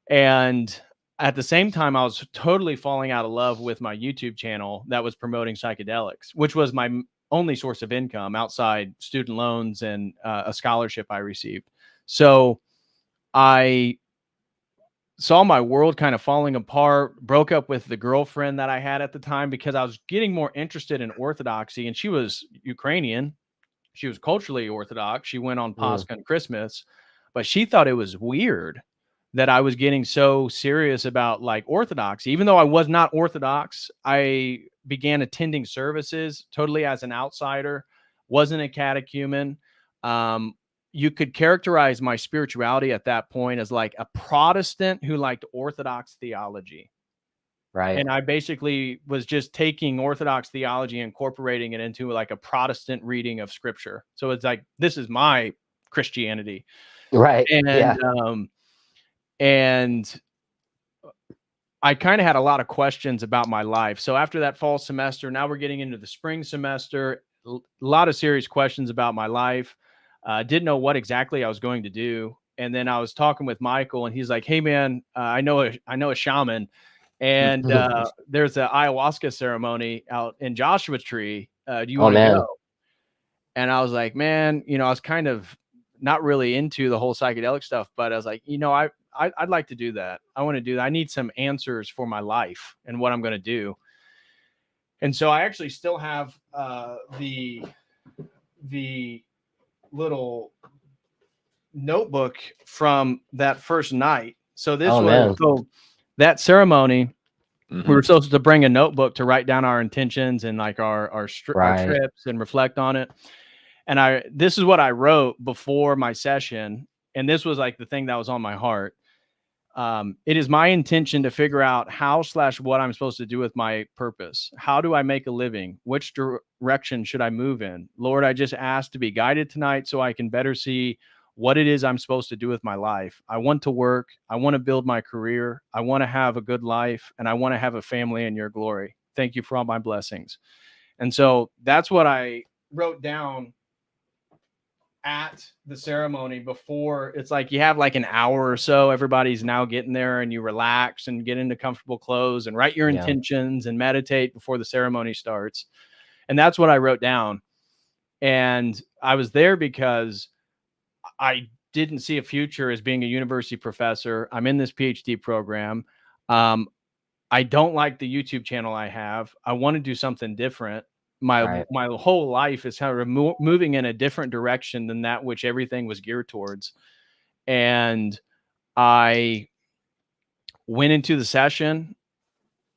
And at the same time, I was totally falling out of love with my YouTube channel that was promoting psychedelics, which was my only source of income outside student loans and a scholarship I received. So I saw my world kind of falling apart, broke up with the girlfriend that I had at the time because I was getting more interested in Orthodoxy, and she was Ukrainian. She was culturally Orthodox. She went on Pascha and Christmas, but she thought it was weird that I was getting so serious about like Orthodoxy. Even though I was not Orthodox, I began attending services totally as an outsider, wasn't a catechumen, you could characterize my spirituality at that point as like a Protestant who liked Orthodox theology. Right. And I basically was just taking Orthodox theology, incorporating it into like a Protestant reading of scripture. So it's like, this is my Christianity. Right. And, and I kind of had a lot of questions about my life. So after that fall semester, now we're getting into the spring semester, a lot of serious questions about my life. Didn't know what exactly I was going to do. And then I was talking with Michael, and he's like, "Hey man, I know a shaman, and there's an ayahuasca ceremony out in Joshua Tree. Do you want to go?" And I was like, man, I was kind of not really into the whole psychedelic stuff, but I was like, I'd like to do that. I want to do that. I need some answers for my life and what I'm going to do. And so I actually still have the little notebook from that first night. So this so that ceremony, we were supposed to bring a notebook to write down our intentions and like our trips and reflect on it. And this is what I wrote before my session. And this was like the thing that was on my heart. It is my intention to figure out how/what I'm supposed to do with my purpose. How do I make a living? Which direction should I move in? Lord, I just ask to be guided tonight so I can better see what it is I'm supposed to do with my life. I want to work. I want to build my career. I want to have a good life, and I want to have a family in your glory. Thank you for all my blessings. And so that's what I wrote down at the ceremony before. It's like you have like an hour or so. Everybody's now getting there, and you relax and get into comfortable clothes and write your intentions and meditate before the ceremony starts. And that's what I wrote down. And I was there because I didn't see a future as being a university professor. I'm in this PhD program. I don't like the YouTube channel I have. I want to do something different. My whole life is kind of moving in a different direction than that which everything was geared towards. And I went into the session,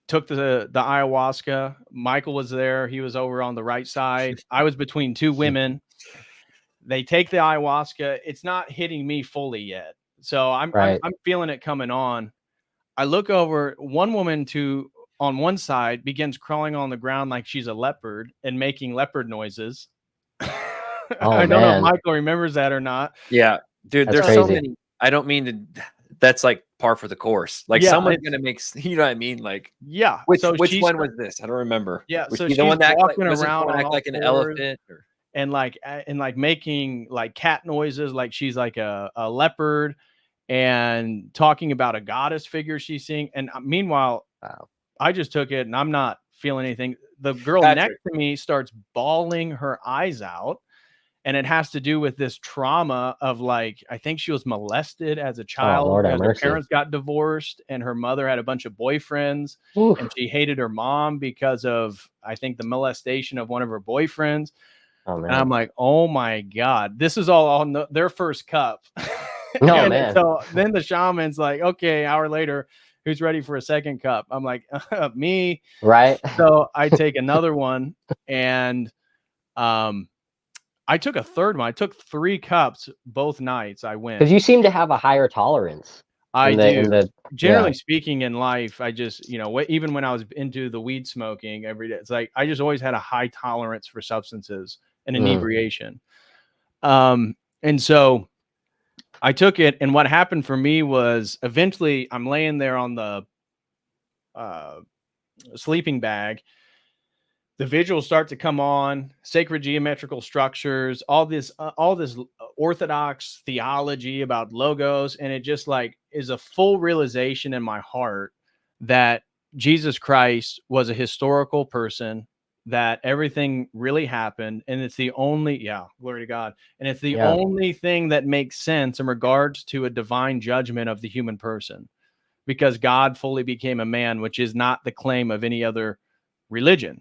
took the ayahuasca. Michael was there. He was over on the right side. I was between two women. They take the ayahuasca. It's not hitting me fully yet. So I'm feeling it coming on. I look over, one woman on one side begins crawling on the ground like she's a leopard and making leopard noises. I don't know if Michael remembers that or not. Yeah, dude, there's so many. I don't mean to. That's like par for the course. Like someone's gonna make. You know what I mean? Like Which one was this? I don't remember. Yeah. Was so she's walking around like an elephant and like making like cat noises, like she's like a leopard, and talking about a goddess figure she's seeing. And meanwhile, I just took it and I'm not feeling anything. The girl next to me starts bawling her eyes out. And it has to do with this trauma of like, I think she was molested as a child because her parents got divorced and her mother had a bunch of boyfriends. Oof. And she hated her mom because of, I think, the molestation of one of her boyfriends. Oh, man. And I'm like, oh my God, this is all on their first cup. No, man. So then the shaman's like, okay, hour later, who's ready for a second cup? I'm like, me. Right. So I take another one, and I took a third one. I took 3 cups both nights I went. Because you seem to have a higher tolerance. I do. Generally speaking in life, I just, even when I was into the weed smoking every day, it's like I just always had a high tolerance for substances and inebriation. And so I took it, and what happened for me was eventually I'm laying there on the sleeping bag. The visuals start to come on, sacred geometrical structures, all this Orthodox theology about logos, and it just like is a full realization in my heart that Jesus Christ was a historical person, that everything really happened, and it's the only, glory to God, and it's the only thing that makes sense in regards to a divine judgment of the human person, because God fully became a man, which is not the claim of any other religion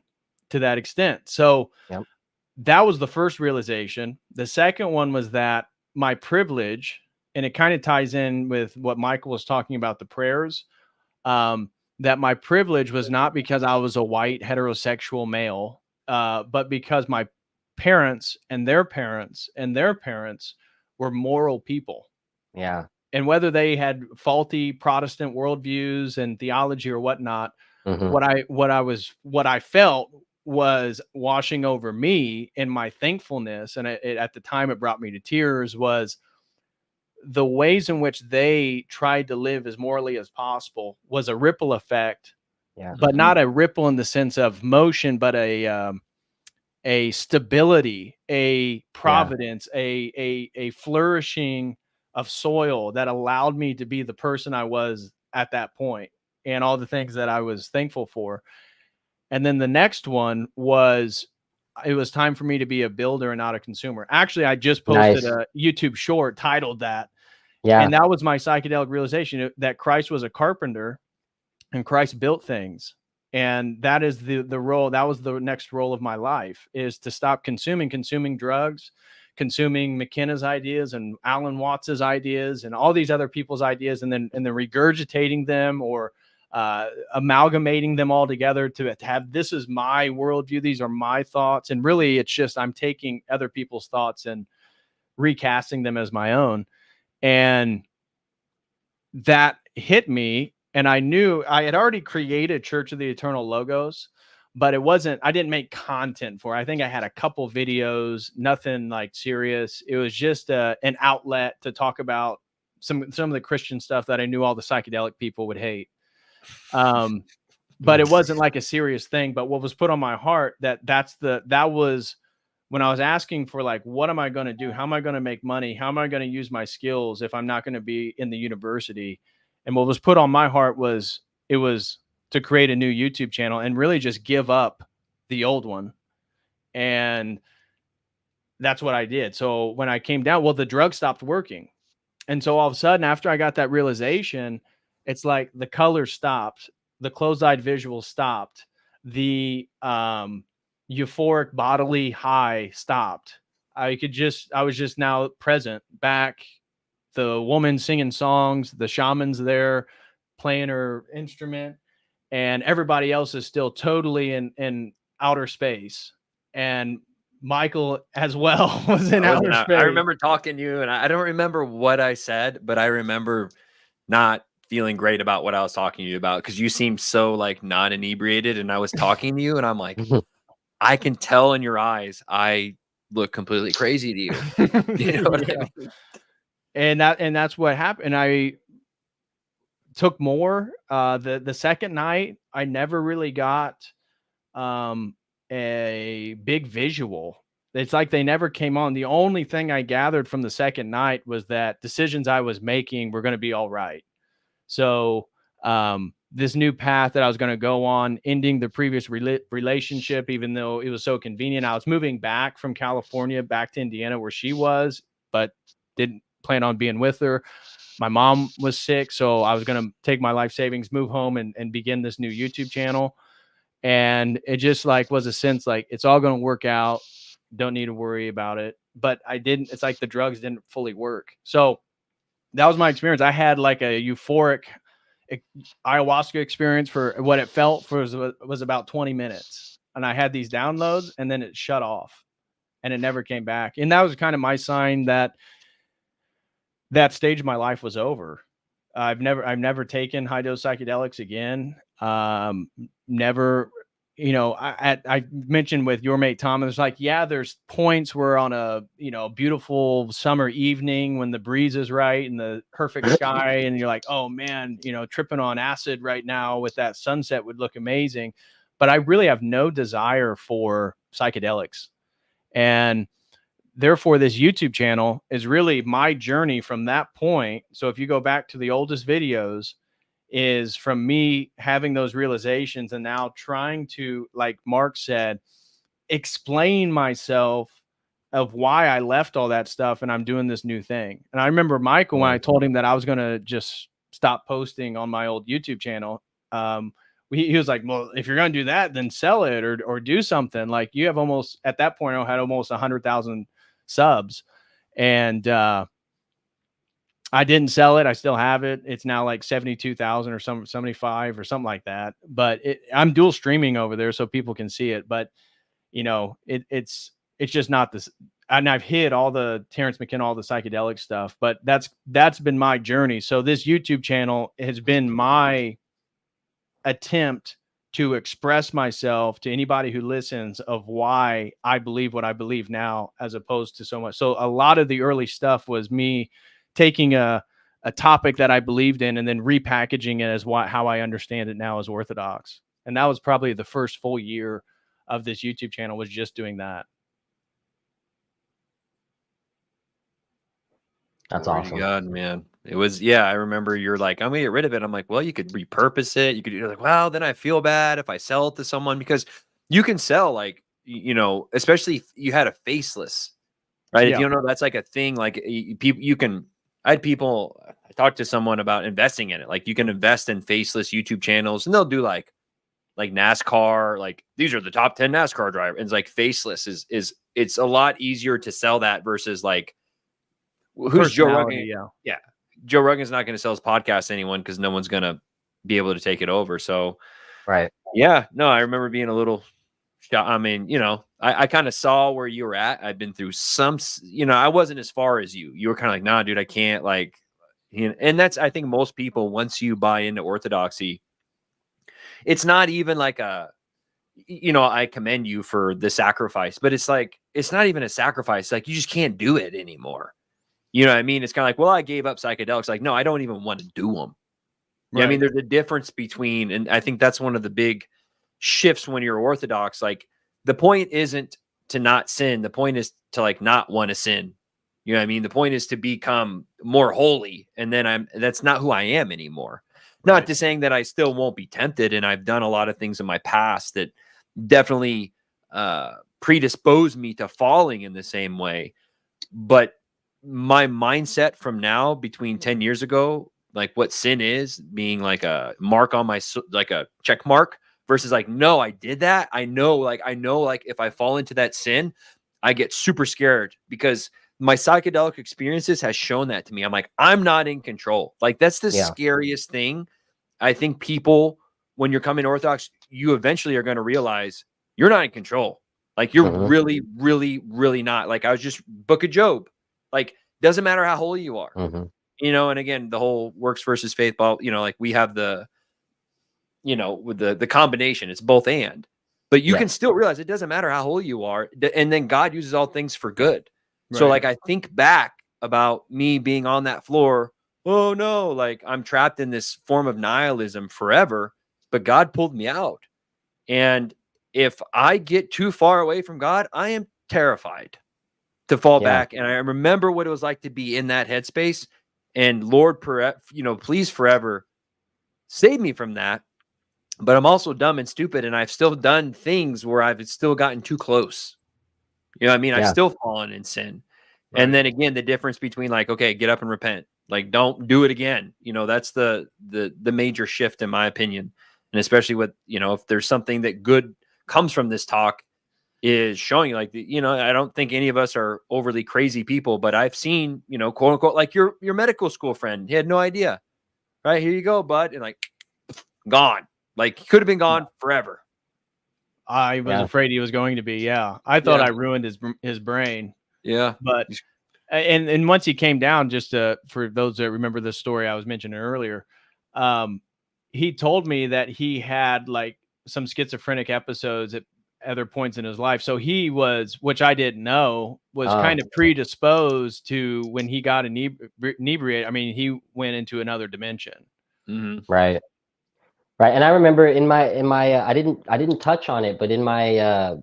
to that extent. So that was the first realization. The second one was that my privilege, and it kind of ties in with what Michael was talking about, the prayers, that my privilege was not because I was a white heterosexual male, but because my parents and their parents and their parents were moral people. Yeah. And whether they had faulty Protestant worldviews and theology or whatnot, what I felt was washing over me, and my thankfulness, and at the time it brought me to tears, was the ways in which they tried to live as morally as possible was a ripple effect, but not a ripple in the sense of motion, but a stability, a providence, a flourishing of soil that allowed me to be the person I was at that point, and all the things that I was thankful for. And then the next one was, it was time for me to be a builder and not a consumer. Actually, I just posted a YouTube short titled that. Yeah. And that was my psychedelic realization, that Christ was a carpenter and Christ built things. And that is the role. That was the next role of my life, is to stop consuming drugs, consuming McKenna's ideas and Alan Watts's ideas and all these other people's ideas, and then regurgitating them or amalgamating them all together to have, this is my worldview, these are my thoughts. And really, it's just, I'm taking other people's thoughts and recasting them as my own. And that hit me. And I knew I had already created Church of the Eternal Logos, but I didn't make content for it. I think I had a couple videos, nothing like serious. It was just an outlet to talk about some of the Christian stuff that I knew all the psychedelic people would hate. But it wasn't like a serious thing. But what was put on my heart, that was when I was asking for, like, what am I going to do? How am I going to make money? How am I going to use my skills if I'm not going to be in the university? And what was put on my heart was, it was to create a new YouTube channel and really just give up the old one. And that's what I did. So when I came down, well, the drug stopped working. And so all of a sudden, after I got that realization, it's like the color stopped, the closed-eyed visual stopped, the euphoric bodily high stopped. I was just now present, back, the woman singing songs, the shaman's there playing her instrument, and everybody else is still totally in outer space. And Michael as well was in outer space. I remember talking to you, and I don't remember what I said, but I remember not feeling great about what I was talking to you about, because you seemed so like non-inebriated, and I was talking to you, and I'm like, I can tell in your eyes I look completely crazy to you. You know what I mean? And that's what happened. And I took more. The second night, I never really got a big visual. It's like they never came on. The only thing I gathered from the second night was that decisions I was making were going to be all right. So this new path that I was going to go on, ending the previous relationship, even though it was so convenient. I was moving back from California back to Indiana where she was, but didn't plan on being with her. My mom was sick, so I was going to take my life savings, move home, and begin this new YouTube channel. And it just like was a sense like, it's all going to work out. Don't need to worry about it. But I didn't. It's like the drugs didn't fully work. So that was my experience. I had like a euphoric ayahuasca experience for what it felt for was about 20 minutes. And I had these downloads, and then it shut off and it never came back. And that was kind of my sign that that stage of my life was over. I've never taken high dose psychedelics again. Never, I mentioned with your mate Tom, it's like, yeah, there's points where on a, beautiful summer evening when the breeze is right and the perfect sky, and you're like, oh man, tripping on acid right now with that sunset would look amazing. But I really have no desire for psychedelics. And therefore, this YouTube channel is really my journey from that point. So if you go back to the oldest videos, is from me having those realizations and now trying to, like Mark said, explain myself of why I left all that stuff and I'm doing this new thing. And I remember Michael, when I told him that I was going to just stop posting on my old YouTube channel, he was like, well, if you're going to do that, then sell it or do something. Like, you have almost, at that point, I had almost 100,000 subs, and I didn't sell it. I still have it. It's now like 72,000 or 75 or something like that. But I'm dual streaming over there so people can see it. But it's just not this. and I've hit all the Terrence McKenna, all the psychedelic stuff, but that's been my journey. So this YouTube channel has been my attempt to express myself to anybody who listens of why I believe what I believe now, as opposed to so much. So a lot of the early stuff was me taking a topic that I believed in and then repackaging it as how I understand it now as Orthodox. And that was probably the first full year of this YouTube channel, was just doing that. That's Glory to awesome. God, man. It was, yeah, I remember you're like, I'm gonna get rid of it. I'm like, well, you could repurpose it. You're like, well, then I feel bad if I sell it to someone, because you can sell, like, especially if you had a faceless, right? Yeah. If you don't know, that's like a thing. Like, people, I talked to someone about investing in it. Like, you can invest in faceless YouTube channels, and they'll do like NASCAR, like, these are the top 10 NASCAR drivers. And it's like, faceless is it's a lot easier to sell that versus like, who's Joe Rogan? Yeah. Joe Rogan's not going to sell his podcast to anyone, because no one's going to be able to take it over. So, right. Yeah, no, I remember being a little shocked. I mean, I kind of saw where you were at. I've been through some, I wasn't as far as you. You were kind of like, nah, dude, I can't, like, and that's, I think most people, once you buy into Orthodoxy, it's not even like I commend you for the sacrifice, but it's like, it's not even a sacrifice. Like, you just can't do it anymore. You know what I mean? It's kind of like, well, I gave up psychedelics. Like, no, I don't even want to do them. Right. Yeah, I mean, there's a difference between, and I think that's one of the big shifts when you're Orthodox. Like, the point isn't to not sin. The point is to, like, not want to sin. You know what I mean? The point is to become more holy. And then that's not who I am anymore. Right. Not to saying that I still won't be tempted. And I've done a lot of things in my past that definitely predispose me to falling in the same way. But my mindset from now, between 10 years ago, like, what sin is, being like a mark on my, like a check mark, versus like, no, I did that. I know, like, if I fall into that sin, I get super scared, because my psychedelic experiences has shown that to me. I'm like, I'm not in control. Like, that's the scariest thing. I think people, when you're coming Orthodox, you eventually are going to realize you're not in control. Like, you're really, really, really not. Like, I was just Book of Job. Like, doesn't matter how holy you are, and again, the whole works versus faith, like, we have the, with the combination, it's both and, but you can still realize it doesn't matter how holy you are. And then God uses all things for good. Right. So, like, I think back about me being on that floor. Oh no, like, I'm trapped in this form of nihilism forever, but God pulled me out. And if I get too far away from God, I am terrified to fall back. And I remember what it was like to be in that headspace, and Lord, please forever save me from that. But I'm also dumb and stupid, and I've still done things where I've still gotten too close. You know what I mean? I've still fallen in sin. Right. And then again, the difference between, like, okay, get up and repent. Like, don't do it again. That's the major shift, in my opinion. And especially with, if there's something that good comes from this talk, is showing you, like, I don't think any of us are overly crazy people, but I've seen, quote unquote, like your medical school friend. He had no idea. Right, here you go, bud. And, like, gone. Like, he could have been gone forever. I was afraid he was going to be. Yeah. I thought I ruined his brain. Yeah. But, and once he came down, just for those that remember the story I was mentioning earlier, he told me that he had, like, some schizophrenic episodes at other points in his life. So he was, which I didn't know, was kind of predisposed to, when he got inebriated. I mean, he went into another dimension. Right. And I remember in my I didn't touch on it, but in my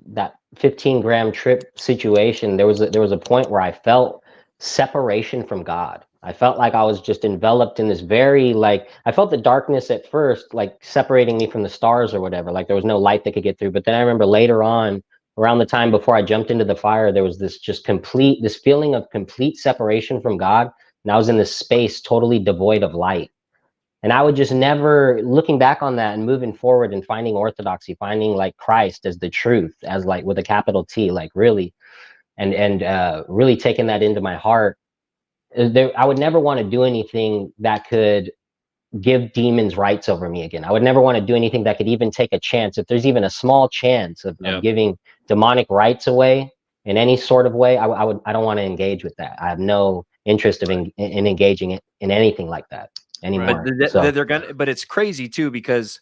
that 15-gram trip situation, there was a point where I felt separation from God. I felt like I was just enveloped in this very, like, I felt the darkness at first, like, separating me from the stars or whatever. Like, there was no light that could get through. But then I remember later on, around the time before I jumped into the fire, there was this feeling of complete separation from God. And I was in this space totally devoid of light. And I would just never, looking back on that and moving forward and finding Orthodoxy, finding, like, Christ as the truth, as, like, with a capital T, like, really, and really taking that into my heart. I would never want to do anything that could give demons rights over me again. I would never want to do anything that could even take a chance. If there's even a small chance of giving demonic rights away, in any sort of way, I don't want to engage with that. I have no interest in engaging in anything like that anymore. But they're gonna, but it's crazy too, because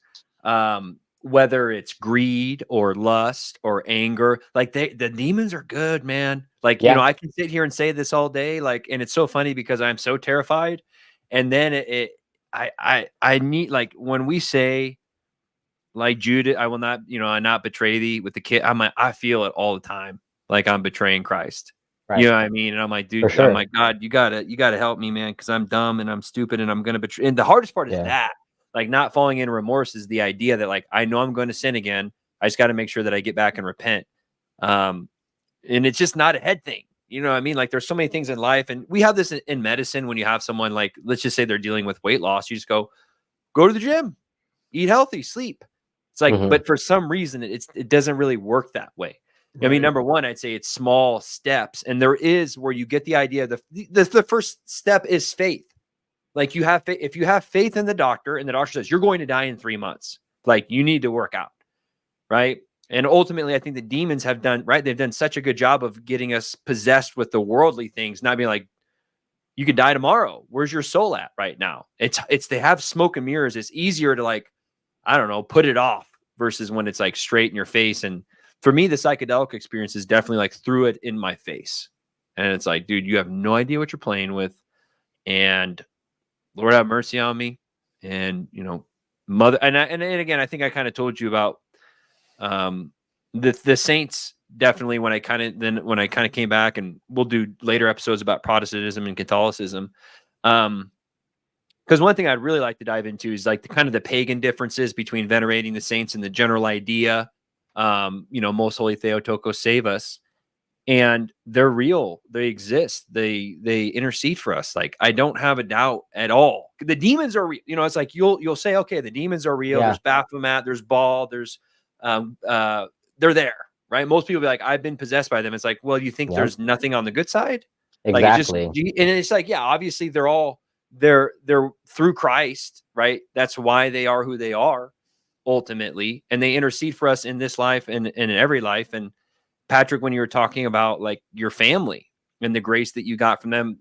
whether it's greed or lust or anger, like the demons are good, man. Like, you know, I can sit here and say this all day, like, and it's so funny because I'm so terrified. And then I need, like, when we say, like, Judah, I will not, you know, I not betray thee with the kid. I feel it all the time. Like I'm betraying Christ. Right. You know what I mean? And I'm like, dude, I'm like, God, you gotta help me, man. Cause I'm dumb and I'm stupid and I'm going to betray. And the hardest part is that, like, not falling in remorse is the idea that, like, I know I'm going to sin again. I just got to make sure that I get back and repent. And it's just not a head thing. You know what I mean? Like, there's so many things in life, and we have this in medicine. When you have someone, like, let's just say they're dealing with weight loss, you just go to the gym, eat healthy, sleep. It's like, but for some reason, it doesn't really work that way. Right. I mean, number one, I'd say it's small steps, and there is where you get the idea. The first step is faith. Like, you have if you have faith in the doctor, and the doctor says you're going to die in 3 months, like, you need to work out, right? And ultimately, I think the demons have done right. They've done such a good job of getting us possessed with the worldly things, not being like, you could die tomorrow. Where's your soul at right now? It's they have smoke and mirrors. It's easier to, like, I don't know, put it off versus when it's like straight in your face. And for me, the psychedelic experience is definitely like threw it in my face. And it's like, dude, you have no idea what you're playing with. And Lord have mercy on me. And, you know, mother. And again, I think I kind of told you about the saints. Definitely when I kind of came back, and we'll do later episodes about Protestantism and Catholicism. Because one thing I'd really like to dive into is, like, the kind of the pagan differences between venerating the saints and the general idea, you know, most holy Theotokos, save us. And they're real. They exist. They intercede for us. Like, I don't have a doubt at all. The demons are real. You know, it's like, you'll say, okay, the demons are real. There's Baphomet, there's Baal, there's they're there, right? Most people be like, I've been possessed by them. It's like, well, you think there's nothing on the good side? Exactly. Like, and it's like, yeah, obviously they're through Christ, right? That's why they are who they are ultimately. And they intercede for us in this life and in every life. And Patrick, when you were talking about, like, your family and the grace that you got from them,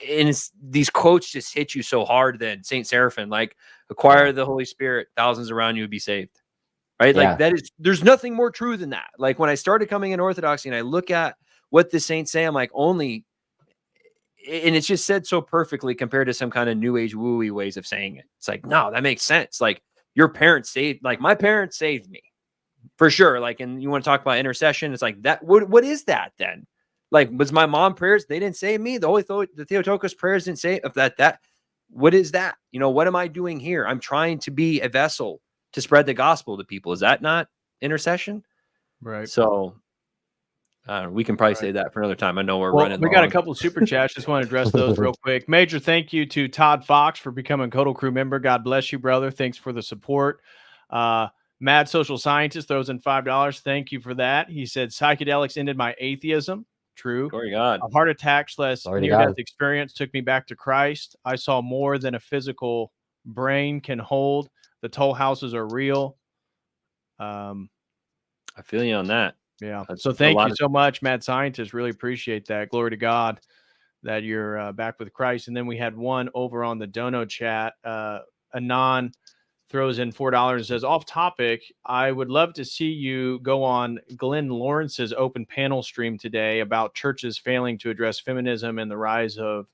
and these quotes just hit you so hard. Then Saint Seraphim, like, acquire the Holy Spirit, thousands around you would be saved, right? Like, there's nothing more true than that. Like, when I started coming in Orthodoxy and I look at what the saints say, I'm like, only, and it's just said so perfectly compared to some kind of new age wooey ways of saying it. It's like, no, that makes sense. Like, your parents saved, like, my parents saved me for sure. Like, and you want to talk about intercession. It's like that. What is that then? Like, was my mom prayers? They didn't save me. The Theotokos prayers didn't save that. What is that? You know, what am I doing here? I'm trying to be a vessel to spread the gospel to people. Is that not intercession? Right. So we can probably say that for another time. I know we're running. We got a couple of super chats. Just want to address those real quick. Major thank you to Todd Fox for becoming a Codal Crew member. God bless you, brother. Thanks for the support. Mad Social Scientist throws in $5. Thank you for that. He said, psychedelics ended my atheism. True. Glory to God. A heart attack / near-death experience took me back to Christ. I saw more than a physical brain can hold. The toll houses are real. I feel you on that. Yeah. So thank you so much, Mad Scientist. Really appreciate that. Glory to God that you're back with Christ. And then we had one over on the Dono chat. Anon throws in $4 and says, off topic, I would love to see you go on Glenn Lawrence's open panel stream today about churches failing to address feminism and the rise of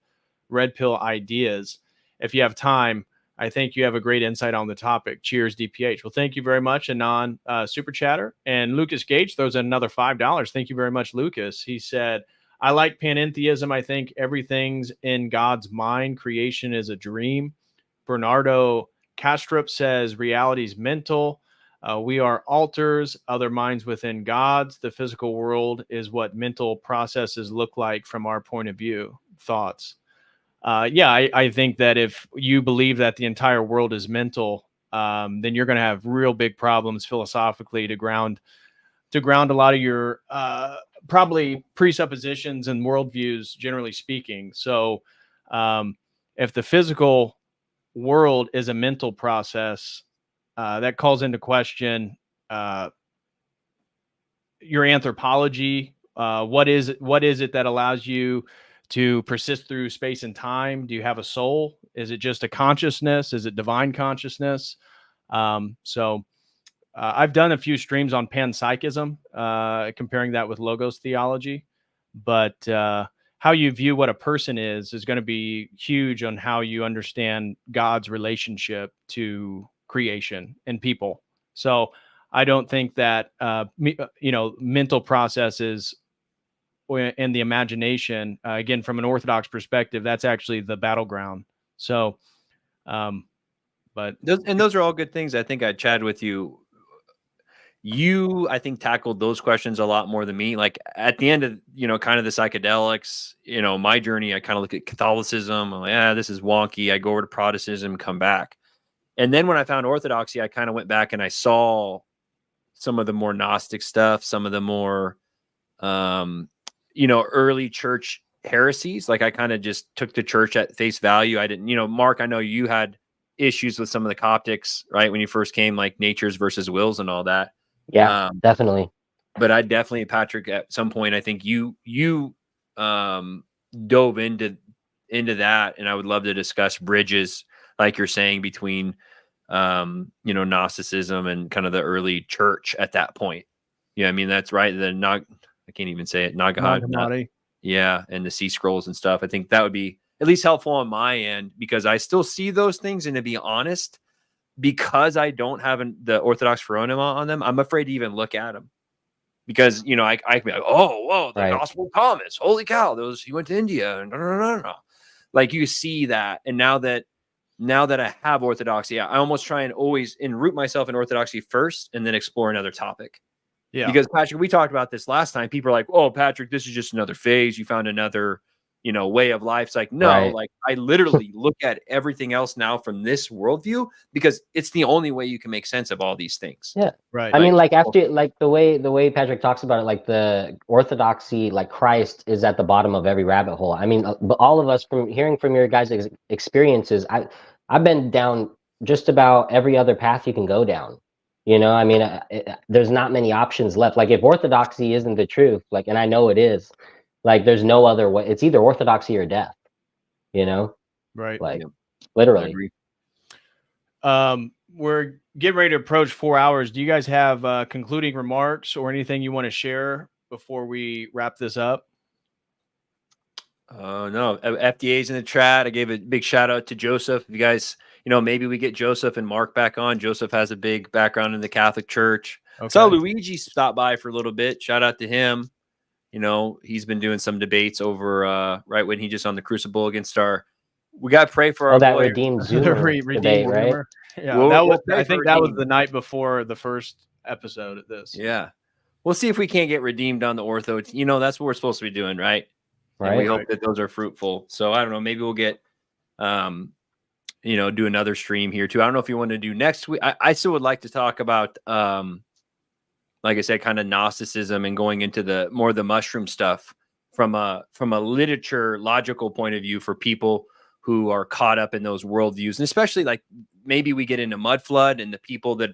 red pill ideas. If you have time, I think you have a great insight on the topic. Cheers, DPH. Well, thank you very much, Anon Super Chatter. And Lucas Gage throws in another $5. Thank you very much, Lucas. He said, I like panentheism. I think everything's in God's mind. Creation is a dream. Bernardo Castrop says reality is mental. We are alters, other minds within God's. The physical world is what mental processes look like from our point of view. Thoughts? I think that if you believe that the entire world is mental, then you're going to have real big problems philosophically to ground a lot of your probably presuppositions and worldviews, generally speaking. So if the physical world is a mental process, that calls into question your anthropology what is it that allows you to persist through space and time? Do you have a soul? Is it just a consciousness? Is it divine consciousness? I've done a few streams on panpsychism, comparing that with logos theology, but how you view what a person is going to be huge on how you understand God's relationship to creation and people. So I don't think that, mental processes and the imagination, again, from an Orthodox perspective, that's actually the battleground. So, but those are all good things. I think I chatted with you. I think, tackled those questions a lot more than me. Like at the end of, kind of the psychedelics, my journey, I kind of look at Catholicism. I'm like, this is wonky. I go over to Protestantism, come back. And then when I found Orthodoxy, I kind of went back and I saw some of the more Gnostic stuff, some of the more, early church heresies. Like I kind of just took the church at face value. I didn't, Mark, I know you had issues with some of the Coptics, right? When you first came, like natures versus wills and all that. Yeah, definitely. But I definitely, Patrick, at some point, I think you dove into that, and I would love to discuss bridges, like you're saying, between Gnosticism and kind of the early church at that point. Yeah, I mean that's right. I can't even say it. Nag Hammadi. Yeah, and the sea scrolls and stuff. I think that would be at least helpful on my end, because I still see those things, and to be honest, because I don't have the Orthodox Phronema on them, I'm afraid to even look at them. Because, I can be like, oh, whoa, the Gospel of Thomas, holy cow, he went to India, and no. Like you see that. And now that I have Orthodoxy, I almost try and always root myself in Orthodoxy first and then explore another topic. Yeah. Because Patrick, we talked about this last time. People are like, oh, Patrick, this is just another phase. You found another way of life. It's like, no, like I literally look at everything else now from this worldview, because it's the only way you can make sense of all these things. Yeah. Right. I mean, like after, like the way Patrick talks about it, like the Orthodoxy, like Christ is at the bottom of every rabbit hole. I mean, all of us, from hearing from your guys' experiences, I've been down just about every other path you can go down. I mean, there's not many options left. Like if Orthodoxy isn't the truth, like, and I know it is, like there's no other way. It's either Orthodoxy or death, Right. Like literally. We're getting ready to approach 4 hours. Do you guys have concluding remarks or anything you want to share before we wrap this up? No, FDA's in the chat. I gave a big shout out to Joseph. If you guys, maybe we get Joseph and Mark back on. Joseph has a big background in the Catholic Church. Okay. So Luigi stopped by for a little bit. Shout out to him. He's been doing some debates over right when he just on the Crucible against we got to pray for our that boy. redeemed Zoomer debate, right? Yeah, I think that was the night before the first episode of this. Yeah, we'll see if we can't get redeemed on the Ortho. That's what we're supposed to be doing, right? Right. And we hope that those are fruitful. So I don't know. Maybe we'll get, do another stream here too. I don't know if you want to do next week. I still would like to talk about, like I said, kind of Gnosticism and going into the mushroom stuff from a literature logical point of view for people who are caught up in those worldviews, and especially like maybe we get into Mud Flood and the people that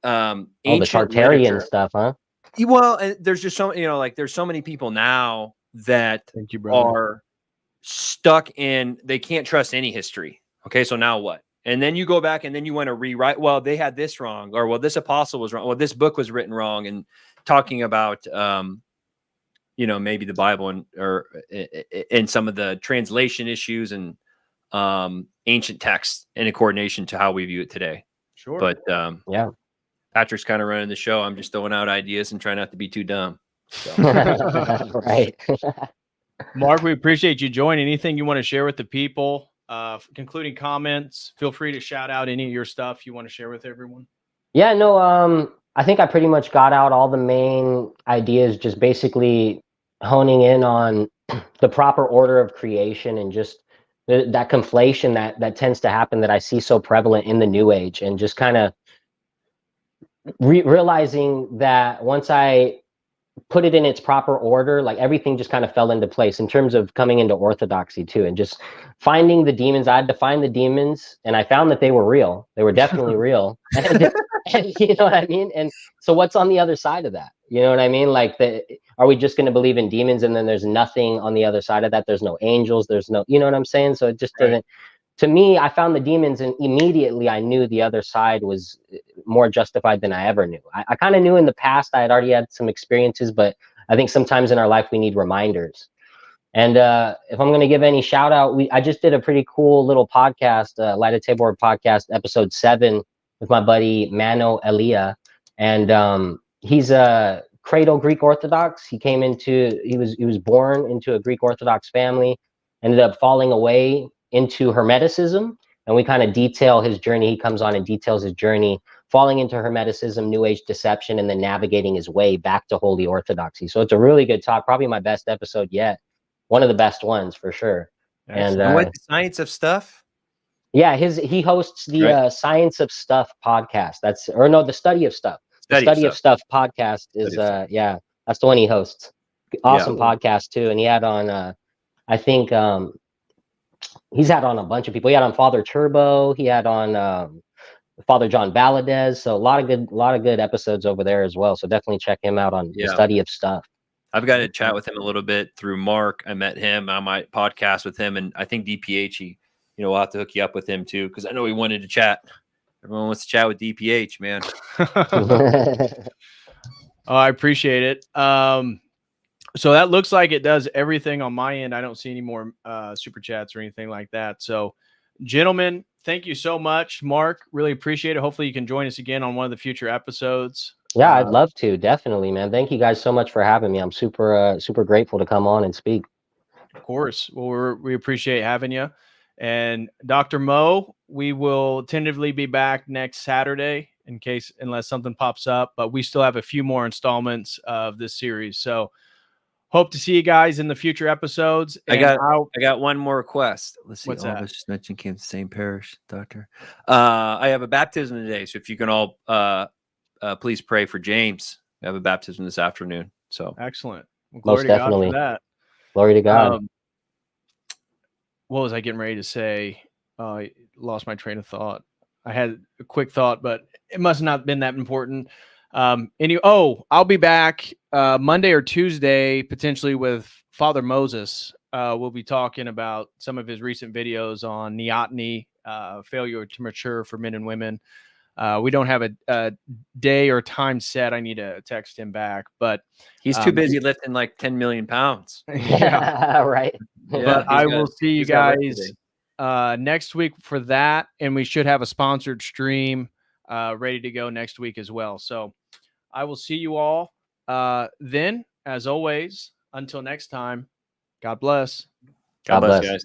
the Tartarian stuff, huh? Well, there's just so there's so many people now that are stuck in, they can't trust any history. Okay, so now what? And then you go back and then you want to rewrite, well, they had this wrong, or well, this apostle was wrong, well, this book was written wrong, and talking about maybe the Bible and some of the translation issues and ancient texts in coordination to how we view it today. Sure. But yeah, Patrick's kind of running the show. I'm just throwing out ideas and trying not to be too dumb. So. Right. Mark, we appreciate you joining. Anything you want to share with the people? Concluding comments, feel free to shout out any of your stuff you want to share with everyone. Yeah, no, I think I pretty much got out all the main ideas, just basically honing in on the proper order of creation and just that conflation that tends to happen that I see so prevalent in the New Age, and just kind of realizing that once I put it in its proper order, like everything just kind of fell into place in terms of coming into Orthodoxy too, and just finding the demons. I had to find the demons, and I found that they were real. They were definitely real. And you know what I mean? And so what's on the other side of that? You know what I mean? Like, are we just going to believe in demons and then there's nothing on the other side of that? There's no angels. There's no, you know what I'm saying? So it just doesn't. To me, I found the demons and immediately I knew the other side was more justified than I ever knew. I kind of knew in the past. I had already had some experiences, but I think sometimes in our life we need reminders. And if I'm going to give any shout out, I just did a pretty cool little podcast, Lightoftabor podcast, episode 7, with my buddy Mano Elia, and he's a cradle Greek Orthodox. He was born into a Greek Orthodox family, ended up falling away into Hermeticism, and we kind of detail his journey. He comes on and details his journey, falling into Hermeticism, New Age deception, and then navigating his way back to Holy Orthodoxy. So it's a really good talk, probably my best episode yet. One of the best ones for sure. Excellent. And what, the Science of Stuff? Yeah, he hosts the Science of Stuff podcast. The Study of Stuff. The Study of Stuff podcast is yeah, that's the one he hosts. Awesome podcast too. And he had on I think he's had on a bunch of people. He had on Father Turbo, he had on Father John Valadez. So a lot of good episodes over there as well. So definitely check him out on the Study of Stuff. I've got to chat with him a little bit through Mark. I met him. I might podcast with him, and I think DPH, we'll have to hook you up with him too, because I know he wanted to chat. Everyone wants to chat with DPH, man. Oh, I appreciate it. So that looks like it does everything on my end. I don't see any more super chats or anything like that. So, gentlemen, thank you so much. Mark, really appreciate it. Hopefully you can join us again on one of the future episodes. Yeah, I'd love to. Definitely, man. Thank you guys so much for having me. I'm super grateful to come on and speak. Of course. Well, we appreciate having you. And Dr. Mo, we will tentatively be back next Saturday unless something pops up, but we still have a few more installments of this series. So hope to see you guys in the future episodes. I got one more request. Let's see. What's that? This mention came to the same parish, Doctor. I have a baptism today. So if you can all please pray for James. I have a baptism this afternoon. So excellent. Well, most definitely. God for that. Glory to God. What was I getting ready to say? I lost my train of thought. I had a quick thought, but it must not have been that important. I'll be back Monday or Tuesday, potentially with Father Moses. We'll be talking about some of his recent videos on neoteny, failure to mature for men and women. We don't have a day or time set. I need to text him back, but he's too busy lifting like 10 million pounds. Yeah, right. But I will see you guys next week for that, and we should have a sponsored stream ready to go next week as well. So I will see you all then. As always, until next time, God bless. God bless, guys.